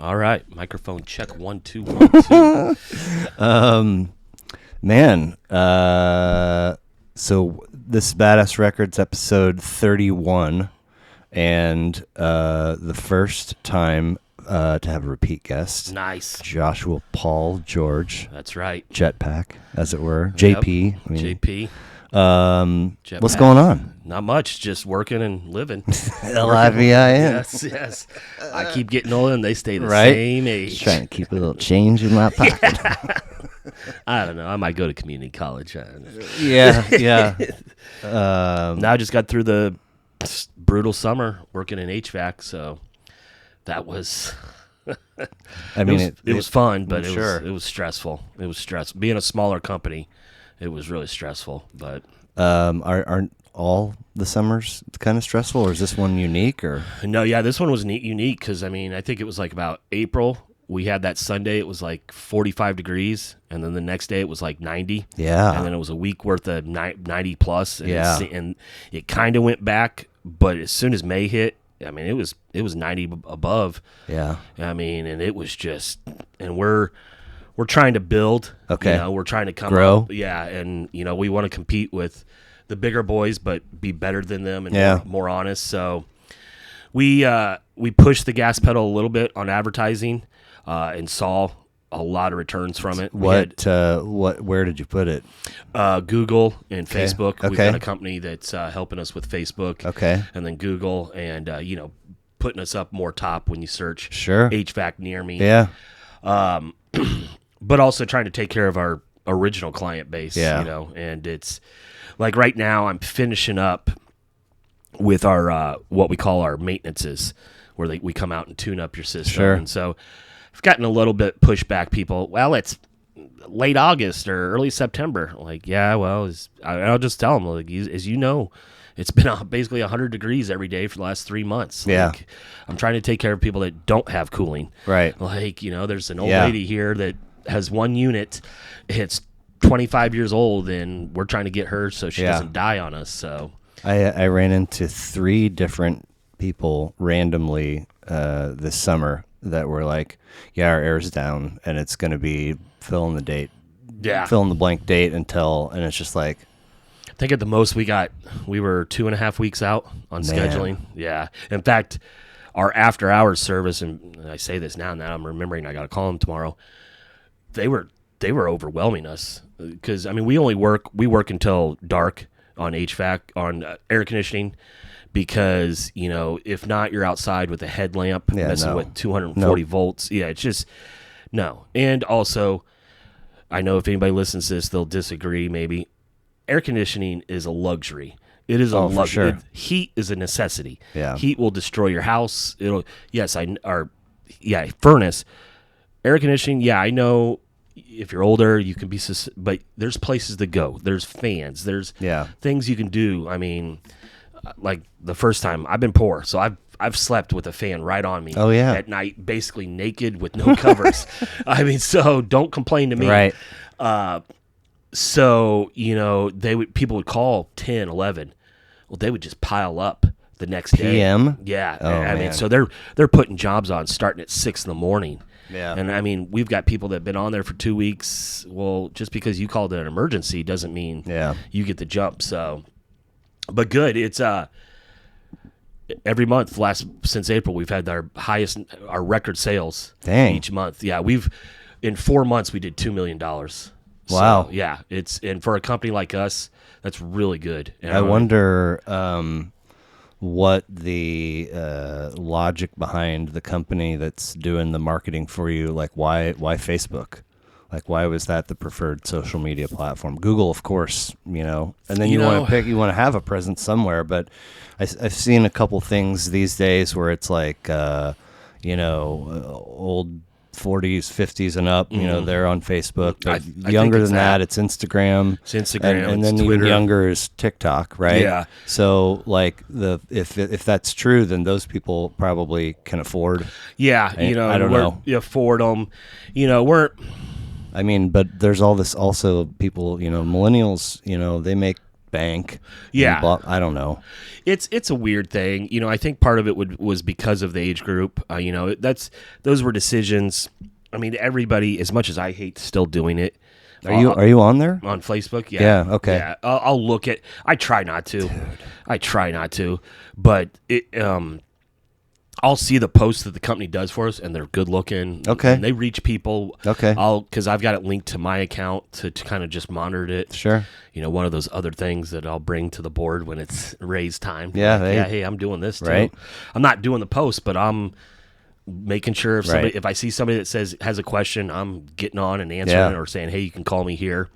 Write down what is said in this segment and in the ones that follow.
All right, microphone check 1 2 1 2. Man, so this Badass Records episode 31, and the first time to have a repeat guest. Nice. Joshua Paul George. That's right. Jetpack, as it were. Yep. JP. JP. What's going on? Not much, just working and living. L-I-V-I-N. Yes. I keep getting older and they stay the Right? same age. Just trying to keep a little change in my pocket. I don't know. I might go to community college. Yeah. Now I just got through the brutal summer working in HVAC, so that was... it was fun, but it was stressful. It was stressful. Being a smaller company, it was really stressful. But aren't all the summers kind of stressful, or is this one unique? Or no, yeah, this one was unique because I think it was like about April. We had that Sunday, it was like 45 degrees, and then the next day it was like 90. Yeah, and then it was a week worth of 90 plus. And yeah, and it kind of went back, but as soon as May hit, I mean, it was 90 above. Yeah. I mean, and it was just, and we're trying to build. Okay. We're trying to grow. Yeah, and we want to compete with the bigger boys, but be better than them and more honest. So we pushed the gas pedal a little bit on advertising, and saw a lot of returns from it. Where did you put it? Google and Facebook. Okay. We've got a company that's helping us with Facebook. Okay. And then Google, and putting us up more top when you search Sure. HVAC near me. Yeah. But also trying to take care of our original client base. Yeah. And it's like right now I'm finishing up with our what we call our maintenances, where we come out and tune up your system. Sure. And so I've gotten a little bit pushback. People, well, it's late August or early September. Like, yeah, well, I'll just tell them, like, as you know, it's been basically 100 degrees every day for the last 3 months. Yeah. Like, I'm trying to take care of people that don't have cooling. Right. Like, there's an old lady here that has one unit. It's 25 years old, and we're trying to get her so she doesn't die on us. So I ran into 3 different people randomly this summer that were like, yeah, our air's down and it's going to be fill in the blank date and it's just like, I think at the most we were 2.5 weeks out on scheduling. Yeah. In fact, our after hours service, and I say this now I'm remembering I got to call them tomorrow. They were overwhelming us because, we work until dark on HVAC, on air conditioning, because, if not, you're outside with a headlamp messing with 240 volts. Yeah, it's just, no. And also, I know if anybody listens to this, they'll disagree maybe. Air conditioning is a luxury. It is a luxury. Sure. Heat is a necessity. Yeah. Heat will destroy your house. Furnace. Air conditioning, I know if you're older, you can be, but there's places to go. There's fans. There's things you can do. Like the first time, I've been poor, so I've slept with a fan right on me at night, basically naked with no covers. So don't complain to me. Right. So, people would call 10, 11. Well, they would just pile up the next day. PM? Yeah. Man. So they're putting jobs on starting at 6 a.m. Yeah. And we've got people that have been on there for 2 weeks. Well, just because you called it an emergency doesn't mean you get the jump. So, but good. It's every month since April, we've had our record sales each month. Yeah, in 4 months we did $2 million. Wow. So, yeah, and for a company like us, that's really good. And I wonder what the logic behind the company that's doing the marketing for you, like why Facebook? Like, why was that the preferred social media platform? Google, of course, and then you want to have a presence somewhere. But I've seen a couple things these days where it's like, old 40s, 50s and up, they're on Facebook. But younger than that, it's Instagram. It's Instagram, and then Twitter. Even younger is TikTok, right? Yeah. So, like, if that's true, then those people probably can afford. Yeah, I don't know. You afford them. But there's all this also people, millennials, they make bank. Yeah. I don't know. It's a weird thing. I think part of it was because of the age group. Those were decisions. I mean, everybody, as much as I hate still doing it. Are you on there? On Facebook? Yeah. Yeah, okay. Yeah. I'll look at. I try not to. Dude. I try not to, but I'll see the posts that the company does for us, and they're good looking. Okay. And they reach people. Okay. Because I've got it linked to my account to kind of just monitor it. Sure. One of those other things that I'll bring to the board when it's raise time. Yeah. Hey, I'm doing this too. Right. I'm not doing the post, but I'm making sure if I see somebody that has a question, I'm getting on and answering it or saying, hey, you can call me here.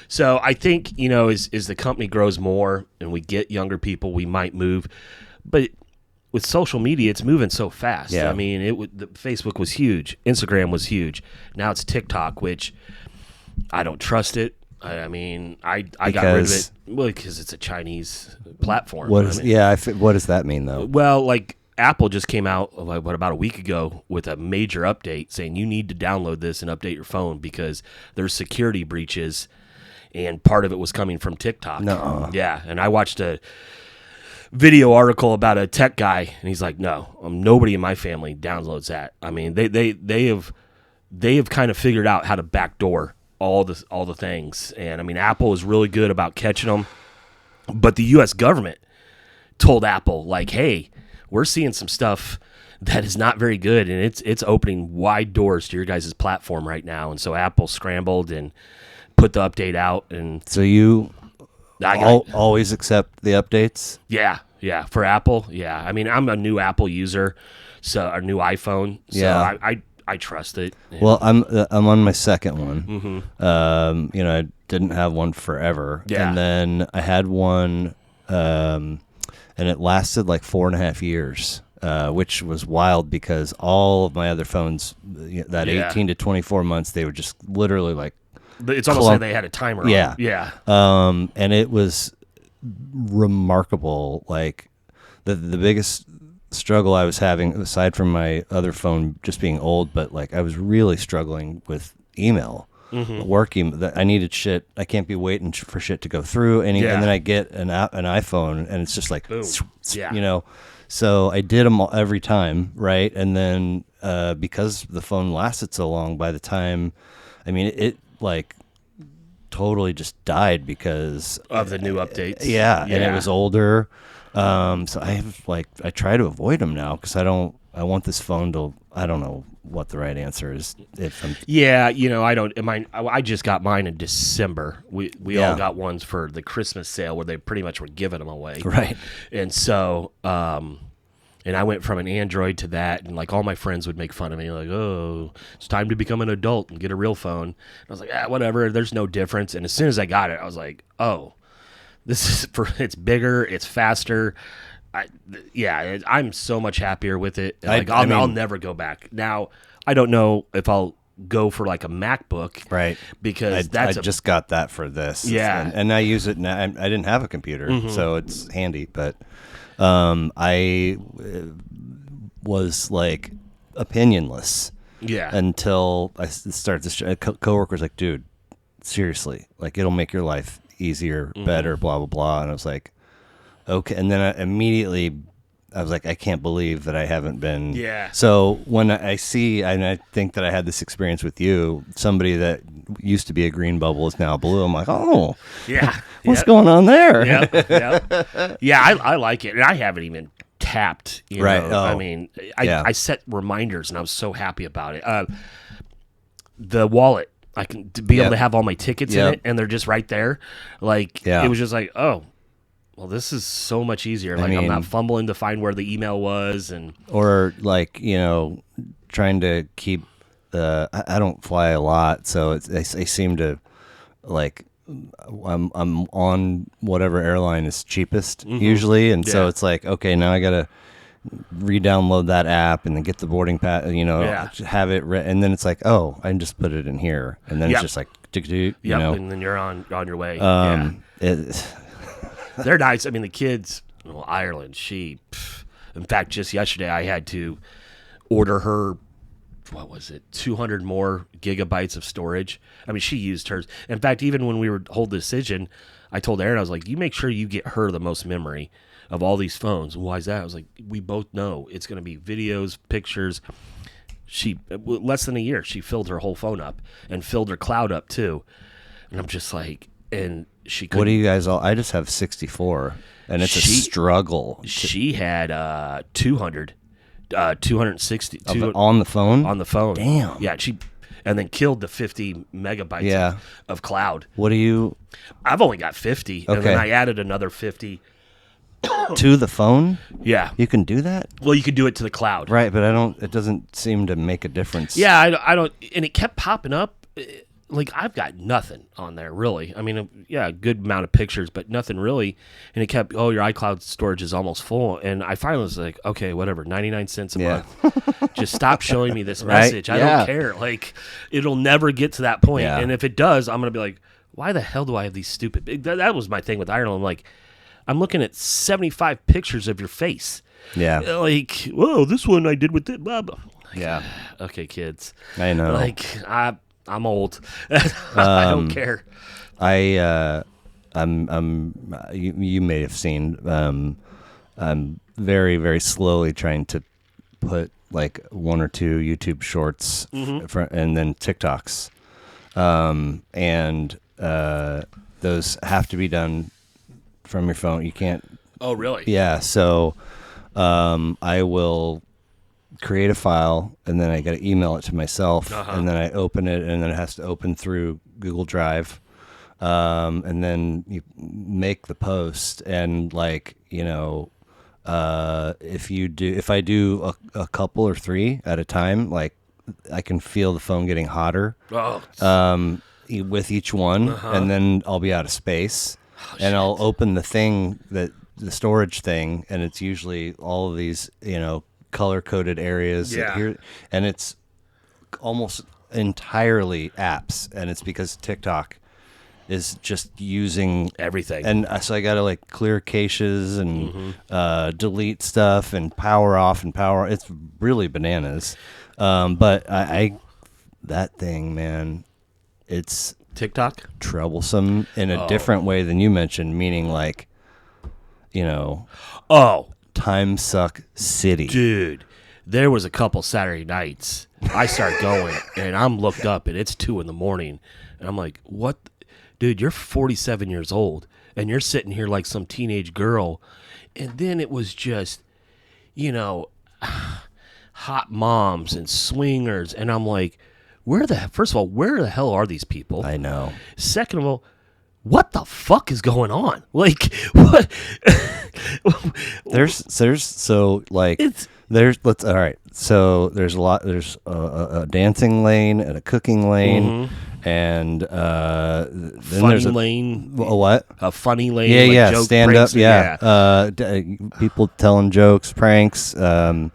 So I think, as the company grows more and we get younger people, we might move. But with social media, it's moving so fast. Yeah. I mean, Facebook was huge. Instagram was huge. Now it's TikTok, which I don't trust it. I mean, I got rid of it because it's a Chinese platform. What does that mean, though? Well, like Apple just came out about a week ago with a major update saying you need to download this and update your phone because there's security breaches, and part of it was coming from TikTok. No. Yeah, and I watched a video article about a tech guy, and he's like, no, nobody in my family downloads that. I mean, they have kind of figured out how to backdoor all the things, and I mean, Apple is really good about catching them, but the U.S. government told Apple, like, hey, we're seeing some stuff that is not very good, and it's opening wide doors to your guys' platform right now. And so Apple scrambled and put the update out. And so you always accept the updates? Yeah, for Apple, yeah. I mean, I'm a new Apple user, so a new iPhone, so I trust it. Well, I'm on my second one. Mm-hmm. I didn't have one forever, and then I had one. And it lasted like 4.5 years, which was wild because all of my other phones, that 18 to 24 months, they were just literally like. It's almost like they had a timer. Yeah. On. Yeah. And it was remarkable. Like the biggest struggle I was having, aside from my other phone just being old, but like I was really struggling with email. Mm-hmm. Work email. I needed shit. I can't be waiting for shit to go through. And then I get an iPhone, and it's just like, boom. So I did them every time, right? And then because the phone lasted so long, by the time, I mean, it like totally just died because of the new updates. Yeah, and it was older. So I try to avoid them now because I want this phone to. I don't know what the right answer is. I just got mine in December. We all got ones for the Christmas sale where they pretty much were giving them away. Right. And so, and I went from an Android to that, and like all my friends would make fun of me, like, oh, it's time to become an adult and get a real phone. And I was like, whatever, there's no difference. And as soon as I got it, I was like, oh, it's bigger, it's faster. I'm so much happier with it. Like I'll never go back. Now, I don't know if I'll go for like a MacBook, right? Because I just got that for this. Yeah, and I use it now. I didn't have a computer, so it's handy. But I was like opinionless, until I started this. Coworkers like, dude, seriously, like it'll make your life easier, better, blah blah blah. And I was like, okay. And then I was like, I can't believe that I haven't been. Yeah. So when I see, and I think that I had this experience with you, somebody that used to be a green bubble is now blue. I'm like, oh, yeah. What's going on there? Yeah, I like it, and I haven't even tapped. Right. Oh. I mean, I set reminders, and I was so happy about it. The wallet, I can be able to have all my tickets in it, and they're just right there. Like it was just like, oh. Well, this is so much easier. Like I'm not fumbling to find where the email was, or like trying to keep. I don't fly a lot, so I seem to like. I'm on whatever airline is cheapest usually, and so it's like, okay, now I gotta re-download that app and then get the boarding pass. Have it, and then it's like, oh, I can just put it in here, and then it's just like, and then you're on your way. They're nice. I mean, the kids, Ireland, in fact, just yesterday I had to order her what was it, 200 more gigabytes of storage. I mean, she used hers. In fact, even when we were whole decision, I told Aaron, I was like, you make sure you get her the most memory of all these phones. Why is that? I was like, we both know it's going to be videos, pictures. She, less than a year, she filled her whole phone up and filled her cloud up too. And I'm just like, and she couldn't. What do you guys all? I just have 64, and it's a struggle. She had 200, 260 on the phone. On the phone. Damn. Yeah, and then killed the 50 megabytes of cloud. What do you? I've only got 50, and then I added another 50 to the phone. Yeah, you can do that. Well, you could do it to the cloud, right? But I don't. It doesn't seem to make a difference. Yeah, I don't. And it kept popping up. Like, I've got nothing on there, really. I mean, yeah, a good amount of pictures, but nothing really. And it kept, your iCloud storage is almost full. And I finally was like, okay, whatever, 99 cents a month. Just stop showing me this message. I don't care. Like, it'll never get to that point. Yeah. And if it does, I'm going to be like, why the hell do I have these stupid... That was my thing with Ireland. Like, I'm looking at 75 pictures of your face. Yeah. Like, whoa, this one I did with it. Blah, blah. Like, yeah. Okay, kids. I know. Like, I'm old. I don't care. You may have seen. I'm very, very slowly trying to put like one or two YouTube shorts and then TikToks, and those have to be done from your phone. You can't. Oh, really? Yeah. So, I will create a file, and then I got to email it to myself, and then I open it, and then it has to open through Google Drive, and then you make the post, and like, if I do a couple or three at a time, like I can feel the phone getting hotter with each one, and then I'll be out of space, and I'll open the storage thing, and it's usually all of these, color-coded areas here, and it's almost entirely apps, and it's because TikTok is just using everything, and so I gotta like clear caches and delete stuff and power off and power. It's really bananas, but I that thing, man, it's TikTok troublesome in a different way than you mentioned, meaning like, time suck city. Dude, there was a couple Saturday nights I start going and I'm looked up and it's 2 a.m. and I'm like, what? Dude, you're 47 years old and you're sitting here like some teenage girl. And then it was just, hot moms and swingers. And I'm like, first of all, where the hell are these people? I know. Second of all, what the fuck is going on? Like, what? All right. So there's a dancing lane and a cooking lane, and then there's a lane. A what? A funny lane. Yeah, like stand pranks, up. People telling jokes, pranks. And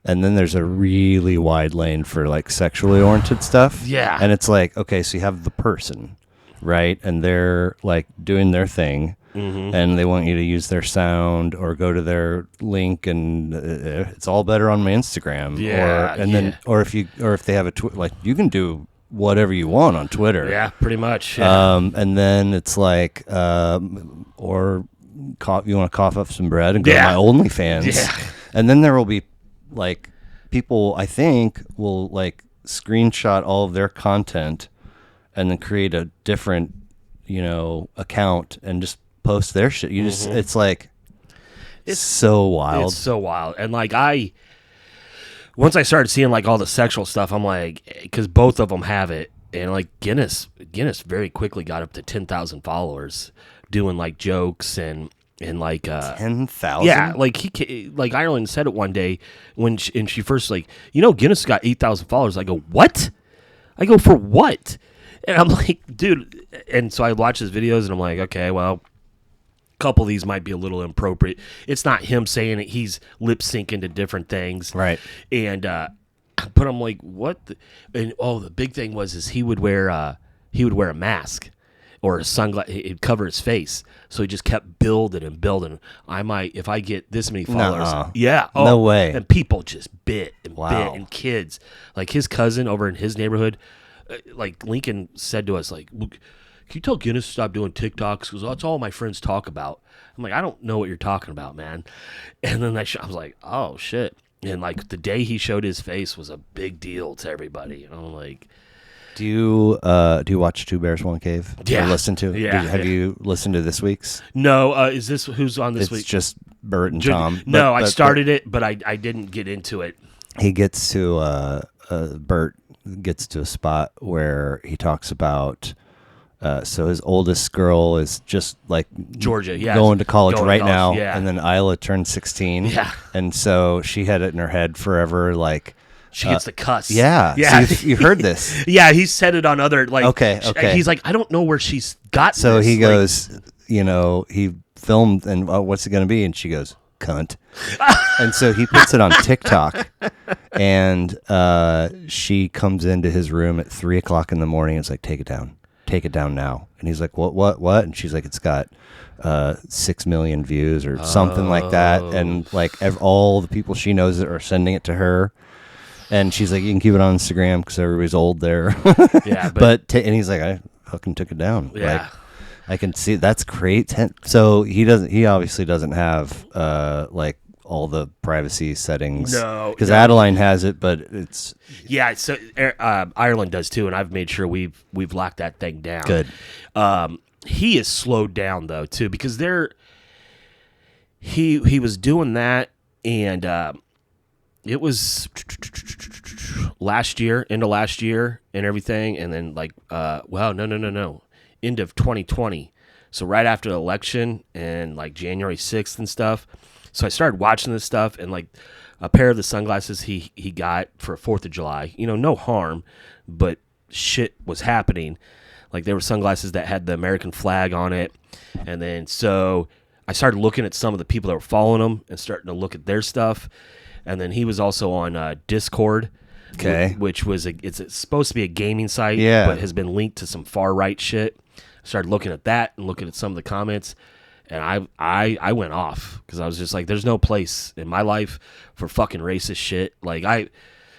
then there's a really wide lane for like sexually oriented stuff. Yeah. And it's like, okay, so you have the person, right? And they're like doing their thing, and they want you to use their sound or go to their link, and it's all better on my Instagram. Yeah. Or if they have like you can do whatever you want on Twitter. Yeah, pretty much. Yeah. And then it's like, or you want to cough up some bread and go to my OnlyFans. Yeah. And then there will be like people, I think, will like screenshot all of their content and then create a different, account and just post their shit. It's like, it's so wild. It's so wild. And like once I started seeing like all the sexual stuff, I'm like, because both of them have it. And like Guinness very quickly got up to 10,000 followers doing like jokes and like 10,000. Yeah, like Ireland said it one day when she first like, Guinness got 8,000 followers. I go, what? I go, for what? And I'm like, dude. And so I watch his videos and I'm like, okay, well, a couple of these might be a little inappropriate. It's not him saying it; he's lip syncing to different things, right? And but I'm like, what? The big thing was he would wear a mask. or a sunglass. He'd cover his face, so he just kept building and building. I might, if I get this many followers, yeah, no way. And people just bit and Wow. bit, and kids, like his cousin over in his neighborhood, like Lincoln said to us, like, "Can you tell Guinness to stop doing TikToks? Because that's all my friends talk about." I'm like, I don't know what you're talking about, man. And then I was like, oh shit. And like the day he showed his face was a big deal to everybody. And I'm like, Do you watch Two Bears One Cave? Yeah. Or listen to? Yeah. Have you listened to this week's? no, is this who's on this It's week? just Bert and Tom. No, I started it, but I didn't get into it. He gets to Bert gets to a spot where he talks about. So his oldest girl is just like Georgia, yeah, going to college going to right college, now, yeah. and then Isla turned 16, Yeah. and so she had it in her head forever, like She gets the cuss. yeah. Yeah. So you heard this. Yeah, he said it on other, like, Okay. He's like, I don't know where she's got So this. he Like, goes, he filmed, and what's it going to be? And she goes, cunt. And so he puts it on TikTok, and she comes into his room at 3:00 in the morning. It's like, take it down now. And he's like, what? And she's like, it's got 6 million views or something like that. And like all the people she knows are sending it to her. And she's like, you can keep it on Instagram because everybody's old there. Yeah, and he's like, I fucking took it down. Yeah. Like, I can see that's great. So he obviously doesn't have like all the privacy settings. No, because no. Adeline has it, but it's yeah. So Ireland does too, and I've made sure we've locked that thing down. good. He is slowed down though too, because he was doing that, and it was last year, end of last year, and everything, and then like no, end of 2020. So right after the election and like January 6th and stuff. So I started watching this stuff, and like a pair of the sunglasses he got for 4th of July, no harm, but shit was happening. Like there were sunglasses that had the American flag on it. And then so I started looking at some of the people that were following him and starting to look at their stuff. And then he was also on Discord, Okay. which was it's supposed to be a gaming site, Yeah. but has been linked to some far right shit. I started looking at that and looking at some of the comments. And I went off because I was just like, there's no place in my life for fucking racist shit. Like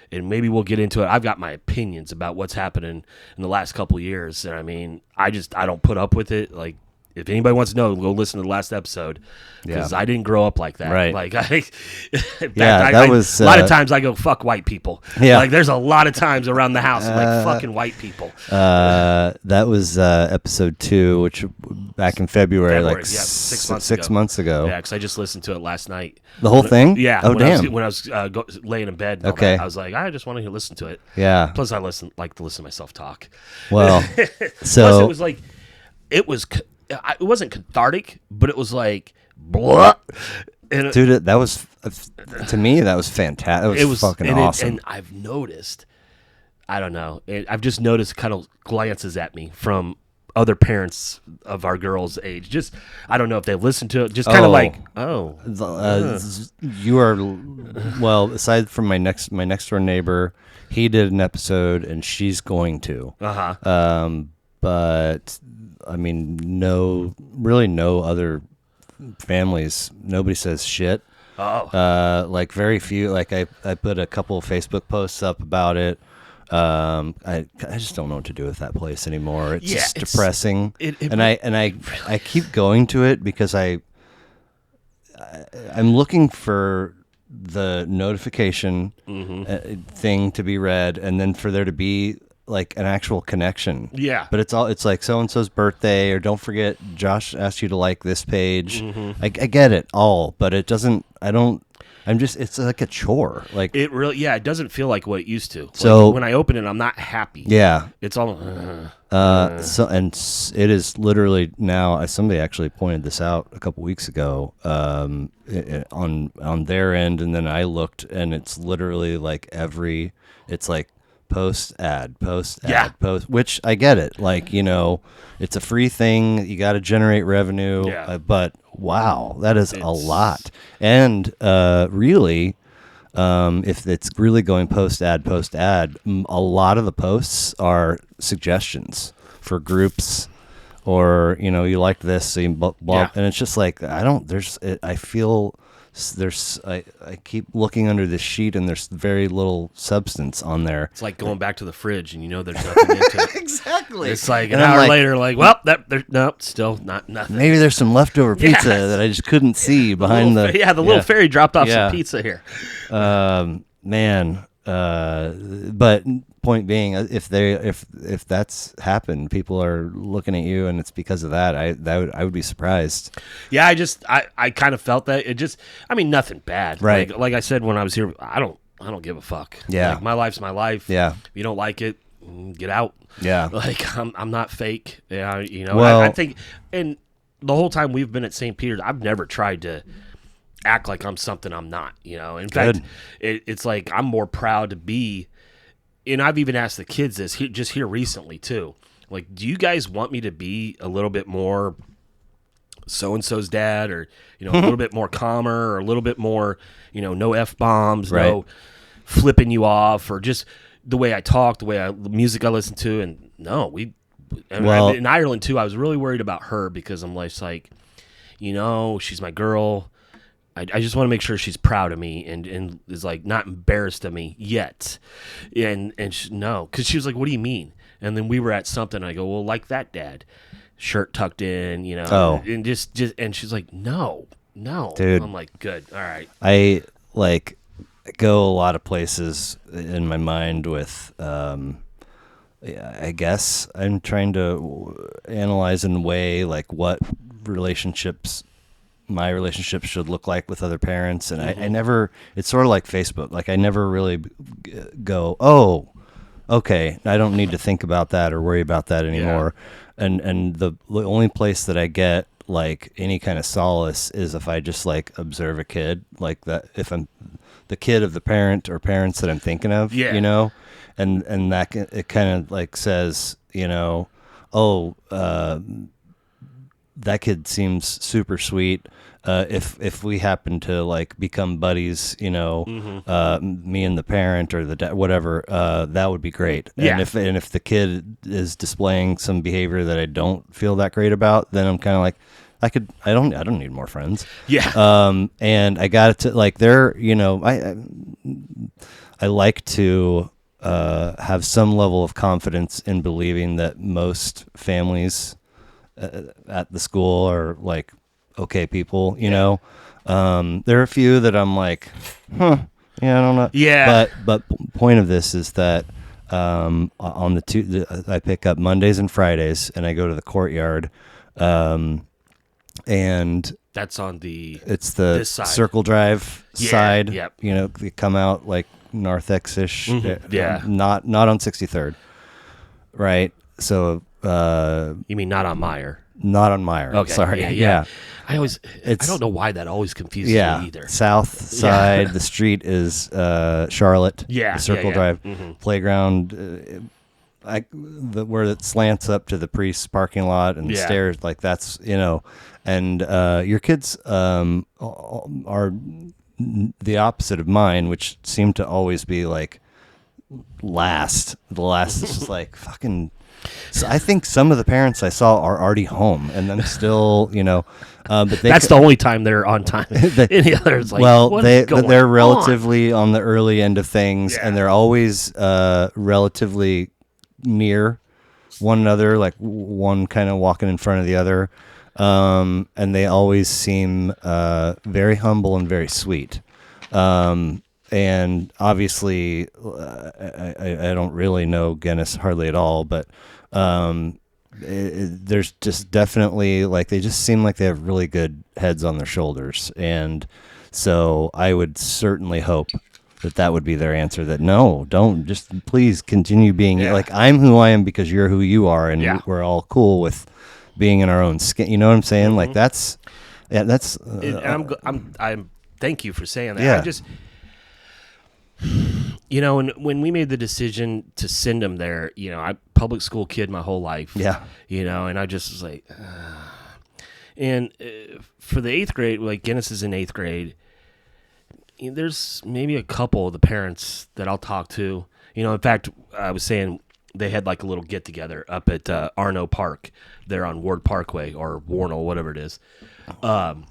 and maybe we'll get into it. I've got my opinions about what's happening in the last couple of years. And I mean, I don't put up with it. Like, if anybody wants to know, go listen to the last episode because I didn't grow up like that. Right. Like that was a lot of times I go, fuck white people. Yeah. Like there's a lot of times around the house I'm like, fucking white people. That was episode 2, which back in February, like yeah, 6 months ago. Yeah, because I just listened to it last night. The whole thing? Yeah. Oh, damn. When I was laying in bed. And all Okay. that, I was like, I just want to listen to it. Yeah. Plus, I like to listen to myself talk. Well, Plus, so it was like, it wasn't cathartic, but it was like, blah. And dude, that was to me that was fantastic. It was fucking awesome. And I've noticed, I don't know, I've just noticed kind of glances at me from other parents of our girls' age. Just, I don't know if they listen to it, just kind of like, you are well. Aside from my next door neighbor, he did an episode, and she's going to. But I mean, no other families. Nobody says shit. Like very few. Like I put a couple of Facebook posts up about it. I just don't know what to do with that place anymore. It's just depressing. And I keep going to it because I'm looking for the notification thing to be read, and then for there to be like an actual connection. Yeah. But it's like so-and-so's birthday, or don't forget Josh asked you to like this page. I get it all, but it doesn't, it's like a chore. Like it really, it doesn't feel like what it used to. So like when I open it, I'm not happy. Yeah. It's all, it is literally now, somebody actually pointed this out a couple weeks ago, on their end. And then I looked, and it's literally like it's like, post ad, post, which I get it. Like, it's a free thing. You got to generate revenue. Yeah. But wow, that is a lot. And really, if it's really going post ad, a lot of the posts are suggestions for groups or you like this, so you blah, blah. Yeah. And it's just like I feel I keep looking under this sheet, and there's very little substance on there. It's like going back to the fridge, and there's nothing into it. Exactly. It's like an And I'm hour like, later, well, still not nothing. maybe there's some leftover pizza Yes. that I just couldn't see behind the little fairy dropped off Yeah. some pizza here. Man. But point being, if that's happened, people are looking at you, and it's because of that. I would be surprised. Yeah, I kind of felt that. Nothing bad. Right. Like I said when I was here, I don't give a fuck. Yeah. Like, my life's my life. Yeah. If you don't like it, get out. Yeah. Like, I'm not fake. Yeah. Well, I think, and the whole time we've been at St. Peter's, I've never tried to act like I'm something I'm not. In fact, it's like I'm more proud to be. And I've even asked the kids this just here recently too. Like, do you guys want me to be a little bit more so-and-so's dad, or a little bit more calmer, or a little bit more no F-bombs, Right. no flipping you off, or just the way I talk, the music I listen to? And no, in Ireland too, I was really worried about her, because I'm like, she's my girl. I just want to make sure she's proud of me and is like not embarrassed of me yet. And no, because she was like, what do you mean? And then we were at something, and I go, well, like that, Dad, shirt tucked in, and just and she's like, no, dude. I'm like, good, all right. I go a lot of places in my mind with. I guess I'm trying to analyze and weigh like what my relationships should look like with other parents, and I never. It's sort of like Facebook. Like, I never really go, oh, okay, I don't need to think about that or worry about that anymore. Yeah. And the only place that I get like any kind of solace is if I just like observe a kid like that. If I'm the kid of the parent or parents that I'm thinking of, and that it kind of like says, that kid seems super sweet. If we happen to like become buddies, me and the parent or the dad, whatever, that would be great. Yeah. And if the kid is displaying some behavior that I don't feel that great about, then I'm kind of like, I don't need more friends. Yeah. And I got to like I like to have some level of confidence in believing that most families at the school are like okay people, there are a few that I'm like, I don't know. Yeah. But point of this is that on I pick up Mondays and Fridays, and I go to the courtyard, and that's on it's the this side. Circle Drive side. Yep. They come out like narthex-ish. Yeah. Not on 63rd, right? So you mean not on Meyer? Not on Meyer. Okay. Sorry. Yeah. I don't know why that always confuses me either. South side. The street is Charlotte. Yeah. The Circle Drive playground. Where it slants up to the priest's parking lot and the stairs, like that's and your kids are the opposite of mine, which seem to always be like the last is just like fucking. So I think some of the parents I saw are already home, and I'm still, but that's the only time they're on time. Any others, like, they're relatively on the early end of things, and they're always relatively near one another, like one kind of walking in front of the other, and they always seem very humble and very sweet. And obviously, I don't really know Guinness hardly at all, but there's just definitely like they just seem like they have really good heads on their shoulders, and so I would certainly hope that would be their answer. That no, don't just please continue being like I'm who I am because you're who you are, and we're all cool with being in our own skin. You know what I'm saying? Like that's. I'm. Thank you for saying that. Yeah. I just. And when we made the decision to send him there, I public school kid my whole life. Yeah. And I just was like, and for the 8th grade, like Guinness is in 8th grade. There's maybe a couple of the parents that I'll talk to. In fact, I was saying they had like a little get together up at Arno Park there on Ward Parkway or Warnell, whatever it is. And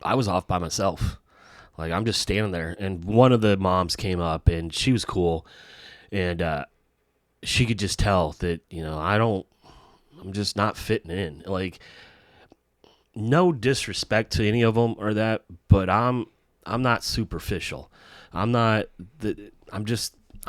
I was off by myself. Like, I'm just standing there, and one of the moms came up, and she was cool, and she could just tell that, I'm just not fitting in. Like, no disrespect to any of them or that, but I'm not superficial. I'm not.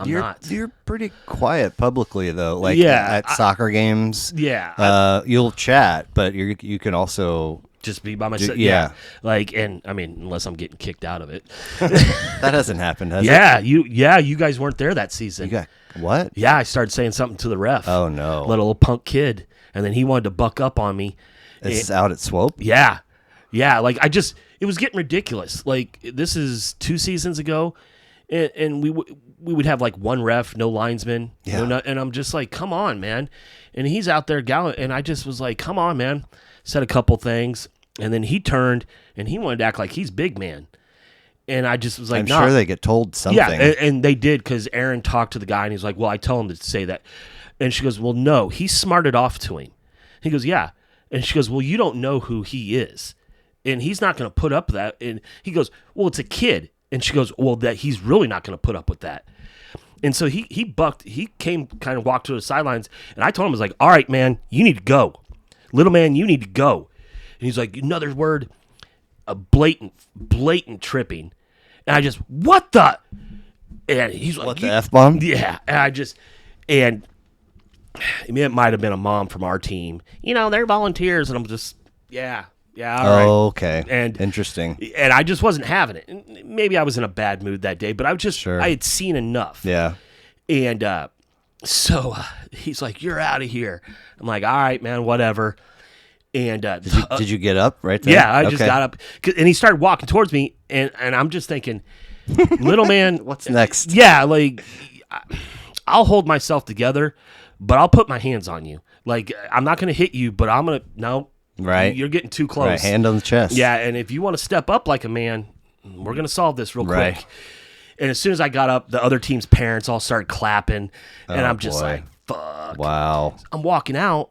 You're pretty quiet publicly though. Like at soccer games. Yeah. You'll chat, but you can also just be by myself. Yeah. Like, and I mean, unless I'm getting kicked out of it. That hasn't happened, has it? You guys weren't there that season. You got what? Yeah, I started saying something to the ref. Oh no. Little punk kid, and then he wanted to buck up on me. It's out at Swope? Yeah. Like it was getting ridiculous. Like, this is 2 seasons ago, and we would have like one ref, no linesman, and I'm just like, come on, man. And he's out there and I just was like, come on, man. Said a couple things, and then he turned and he wanted to act like he's big man. And I just was like, I'm sure they get told something. Yeah, and they did, because Aaron talked to the guy, and he's like, well, I tell him to say that. And she goes, well, no, he smarted off to him. He goes, yeah. And she goes, well, you don't know who he is, and he's not going to put up that. And he goes, well, it's a kid. And she goes, well, that he's really not going to put up with that. And so he bucked. He came, kind of walked to the sidelines, and I told him, I was like, all right, man, you need to go. Little man, you need to go. And he's like, another word, a blatant tripping. And I just, what the? And he's like, what, the F-bomb? Yeah. And it might have been a mom from our team. They're volunteers. And I'm just, yeah, all right. Oh, okay. And interesting. And I just wasn't having it. And maybe I was in a bad mood that day, but I was just, sure. I had seen enough. Yeah. And so he's like, you're out of here. I'm like, all right, man, whatever. And did you get up right there? Yeah, I just got up, and he started walking towards me, and I'm just thinking, little man, what's next? Yeah, like, I'll hold myself together, but I'll put my hands on you. Like, I'm not going to hit you, but I'm going to, no. Right. You're getting too close. Right, hand on the chest. Yeah, and if you want to step up like a man, we're going to solve this real quick. And as soon as I got up, the other team's parents all started clapping, and I'm just like, fuck. Wow. I'm walking out.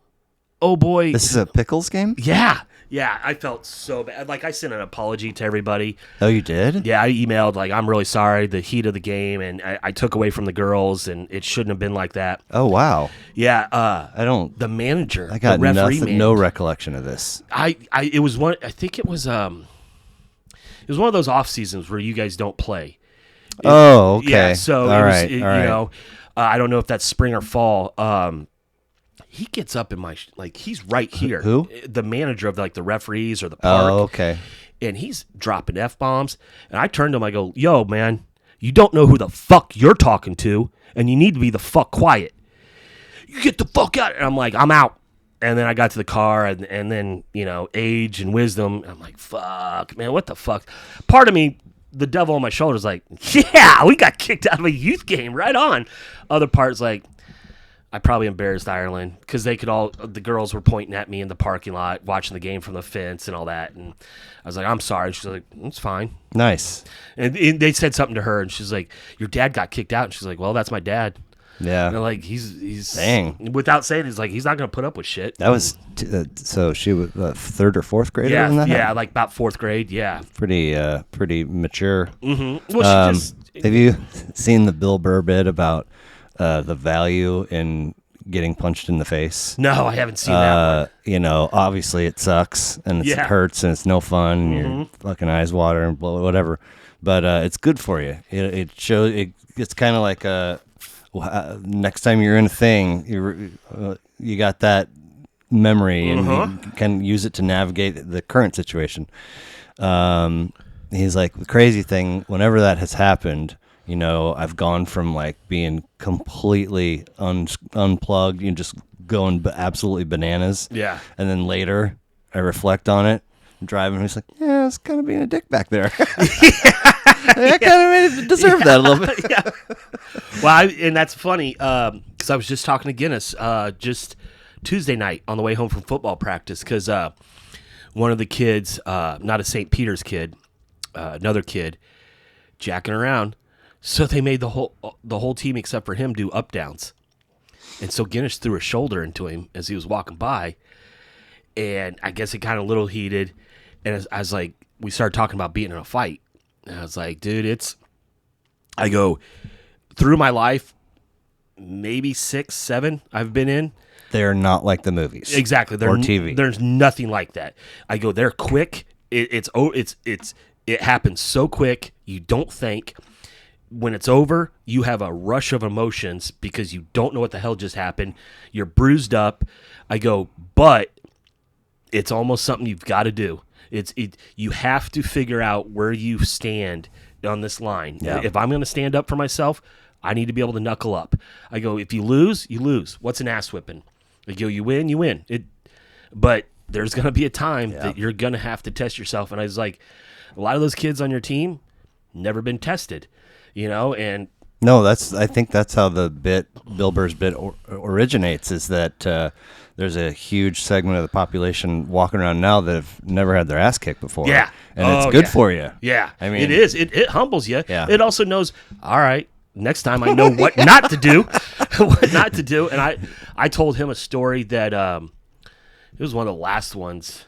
Oh, boy. This is a Pickles game? Yeah. I felt so bad. Like, I sent an apology to everybody. Oh, you did? Yeah, I emailed, like, I'm really sorry, the heat of the game, and I took away from the girls, and it shouldn't have been like that. Oh, wow. Yeah. The manager, I got the referee nothing, no recollection of this. It was one, I think it was one of those off seasons where you guys don't play. Oh, okay. Yeah, so all right. I don't know if that's spring or fall. He gets up in he's right here. Who? The manager of the referees or the park. Oh, okay. And he's dropping F-bombs. And I turned to him, I go, yo, man, you don't know who the fuck you're talking to, and you need to be the fuck quiet. You get the fuck out. And I'm like, I'm out. And then I got to the car, and then, age and wisdom. I'm like, fuck, man, what the fuck? Part of me, the devil on my shoulder is like, yeah, we got kicked out of a youth game, right on. Other parts like, I probably embarrassed Ireland, because the girls were pointing at me in the parking lot, watching the game from the fence and all that. And I was like, I'm sorry. She's like, it's fine. Nice. And they said something to her, and she's like, your dad got kicked out. And she's like, well, that's my dad. Yeah. And they're like, he's dang. Without saying, he's like, he's not going to put up with shit. That was so she was third or fourth grader. Yeah, when that yeah, happened? like about fourth grade. Yeah, pretty mature. Mm-hmm. Well, have you seen the Bill Burr bit about the value in getting punched in the face? No, I haven't seen that one. Obviously it sucks and it hurts and it's no fun. And your fucking eyes water and whatever, but it's good for you. It shows. It's kind of like next time you're in a thing, you got that memory and you can use it to navigate the current situation. He's like, the crazy thing, whenever that has happened, I've gone from being completely unplugged, just going absolutely bananas. Yeah. And then later I reflect on it, driving, he's like, yeah, it's kind of being a dick back there. I kind of deserve that a little bit. Yeah. Well, and that's funny, because I was just talking to Guinness just Tuesday night on the way home from football practice, because one of the kids, not a St. Peter's kid, another kid, jacking around, So they made the whole team except for him do up downs. And so Guinness threw a shoulder into him as he was walking by. And I guess it kind of little heated. And I was like, we started talking about being in a fight. And I was like, dude, I go, through my life, maybe 6, 7 I've been in. They're not like the movies. Exactly. Or TV. There's nothing like that. I go, they're quick. It happens so quick. You don't think. When it's over, you have a rush of emotions because you don't know what the hell just happened. You're bruised up. I go, but it's almost something you've got to do. You have to figure out where you stand on this line. Yeah. If I'm going to stand up for myself, I need to be able to knuckle up. I go, if you lose, you lose. What's an ass whipping? I go, you win, you win. But there's going to be a time that you're going to have to test yourself. And I was like, a lot of those kids on your team never been tested. And no, I think that's how the Bill Burr's bit originates, is that there's a huge segment of the population walking around now that have never had their ass kicked before. Yeah. And it's good for you. Yeah. I mean, it is. It humbles you. Yeah. It also knows, all right, next time I know what not to do. What not to do. And I told him a story that it was one of the last ones.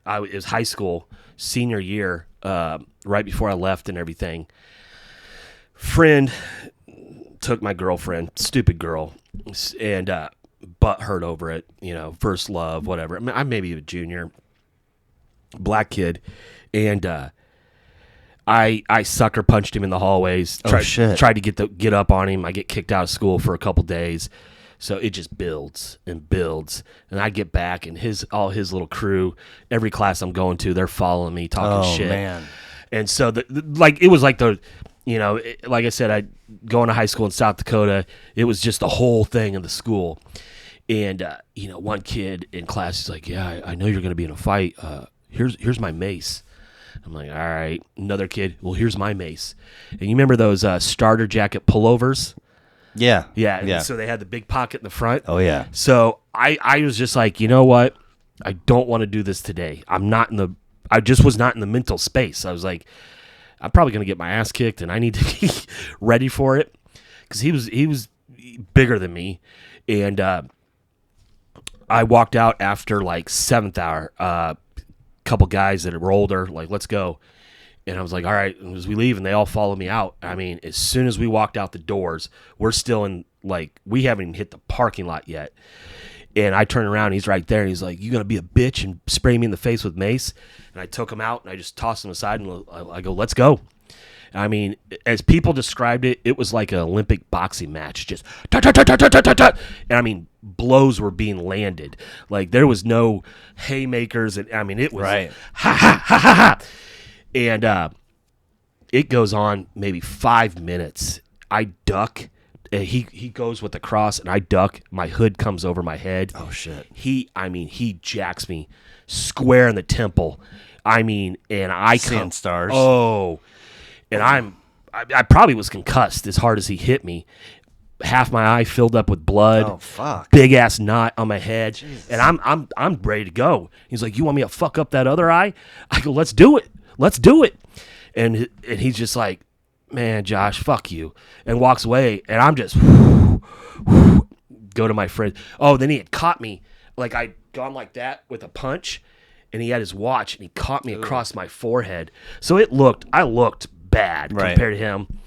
It was high school, senior year, right before I left and everything. Friend took my girlfriend, stupid girl, and butt hurt over it, first love, whatever. I mean, I'm maybe a junior, black kid, and I sucker punched him in the hallways. Tried to get up on him. I get kicked out of school for a couple days. So it just builds and builds, and I get back, and all his little crew, every class I'm going to, they're following me, talking shit. Man. And so it was like like I said, I going to high school in South Dakota. It was just the whole thing in the school. And, one kid in class is like, yeah, I know you're going to be in a fight. Here's my mace. I'm like, all right. Another kid, well, here's my mace. And you remember those starter jacket pullovers? Yeah. Yeah. So they had the big pocket in the front. Oh, yeah. So I was just like, you know what? I don't want to do this today. I just was not in the mental space. I was like, I'm probably going to get my ass kicked, and I need to be ready for it, because he was bigger than me. And I walked out after like 7th hour. Couple guys that were older, like, let's go. And I was like, all right. And as we leave, and they all follow me out. I mean, as soon as we walked out the doors, we're still in, like, we haven't even hit the parking lot yet. And I turn around, and he's right there, and he's like, you going to be a bitch and spray me in the face with mace? And I took him out, and I just tossed him aside, and I go, let's go. I mean, as people described it, it was like an Olympic boxing match, just and I mean, blows were being landed. Like, there was no haymakers, and I mean, it was right. Ha ha ha ha ha. And it goes on maybe 5 minutes. I duck. He goes with the cross, and I duck. My hood comes over my head. Oh shit! He jacks me square in the temple. I mean, and I seeing stars. Oh, and I probably was concussed as hard as he hit me. Half my eye filled up with blood. Oh fuck! Big ass knot on my head. Jesus. And I'm ready to go. He's like, you want me to fuck up that other eye? I go, let's do it. Let's do it. And he's just like, man, Josh, fuck you, and walks away. And I'm just go to my friend. Oh, then he had caught me, like I'd gone like that with a punch, and he had his watch, and he caught me across my forehead. So I looked bad compared to him.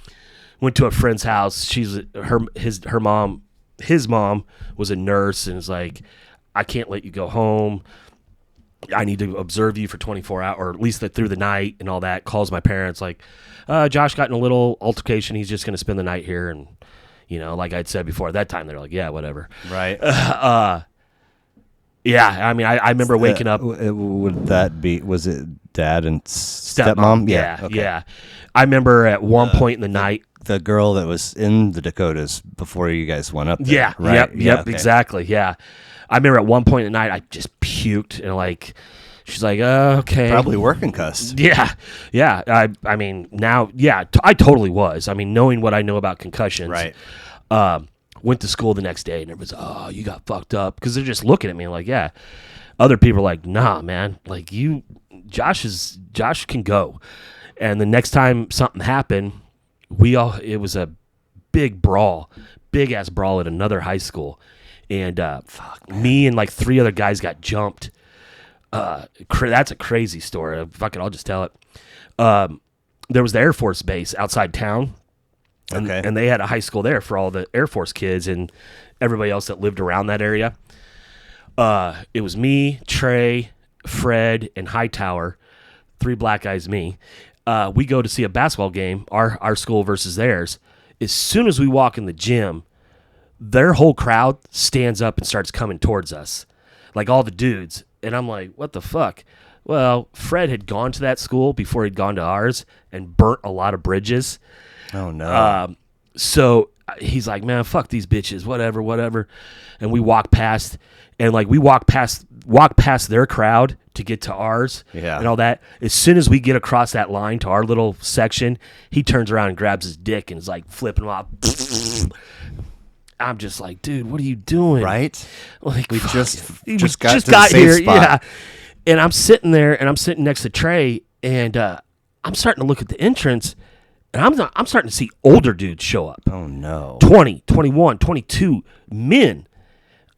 Went to a friend's house. His mom was a nurse, and was like, I can't let you go home. I need to observe you for 24 hours, or at least through the night and all that. Calls my parents, like, Josh got in a little altercation. He's just going to spend the night here. And, like I'd said before, at that time, they're like, yeah, whatever. Right. Yeah, I mean, I remember waking up. Would that be, was it dad and stepmom? Yeah, okay. Yeah. I remember at one point in the night. The girl that was in the Dakotas before you guys went up there. Yeah, right? Yep, okay. Exactly, yeah. I remember at one point in the night, I just puked, and like, she's like, okay. Probably working cussed. Yeah. I mean, now, yeah, I totally was. I mean, knowing what I know about concussions. Right. Went to school the next day, and it was, oh, you got fucked up. Because they're just looking at me like, yeah. Other people are like, nah, man. Like, Josh can go. And the next time something happened, it was a big brawl, big ass brawl at another high school. And me and like 3 other guys got jumped. That's a crazy story. Fuck it, I'll just tell it. There was the Air Force base outside town. And they had a high school there for all the Air Force kids and everybody else that lived around that area. It was me, Trey, Fred, and Hightower, 3 black guys, me. We go to see a basketball game, our school versus theirs. As soon as we walk in the gym, their whole crowd stands up and starts coming towards us, like all the dudes. And I'm like, what the fuck? Well, Fred had gone to that school before he'd gone to ours and burnt a lot of bridges. Oh, no. So he's like, man, fuck these bitches, whatever. And we walk past, and like we walk past their crowd to get to ours and all that. As soon as we get across that line to our little section, he turns around and grabs his dick and is like flipping him off. I'm just like, dude, what are you doing? Right? Like, we just got to the got safe here, spot. yeah. And I'm sitting there, and I'm sitting next to Trey, and I'm starting to look at the entrance, and I'm starting to see older dudes show up. Oh, no. 20, 21, 22 men.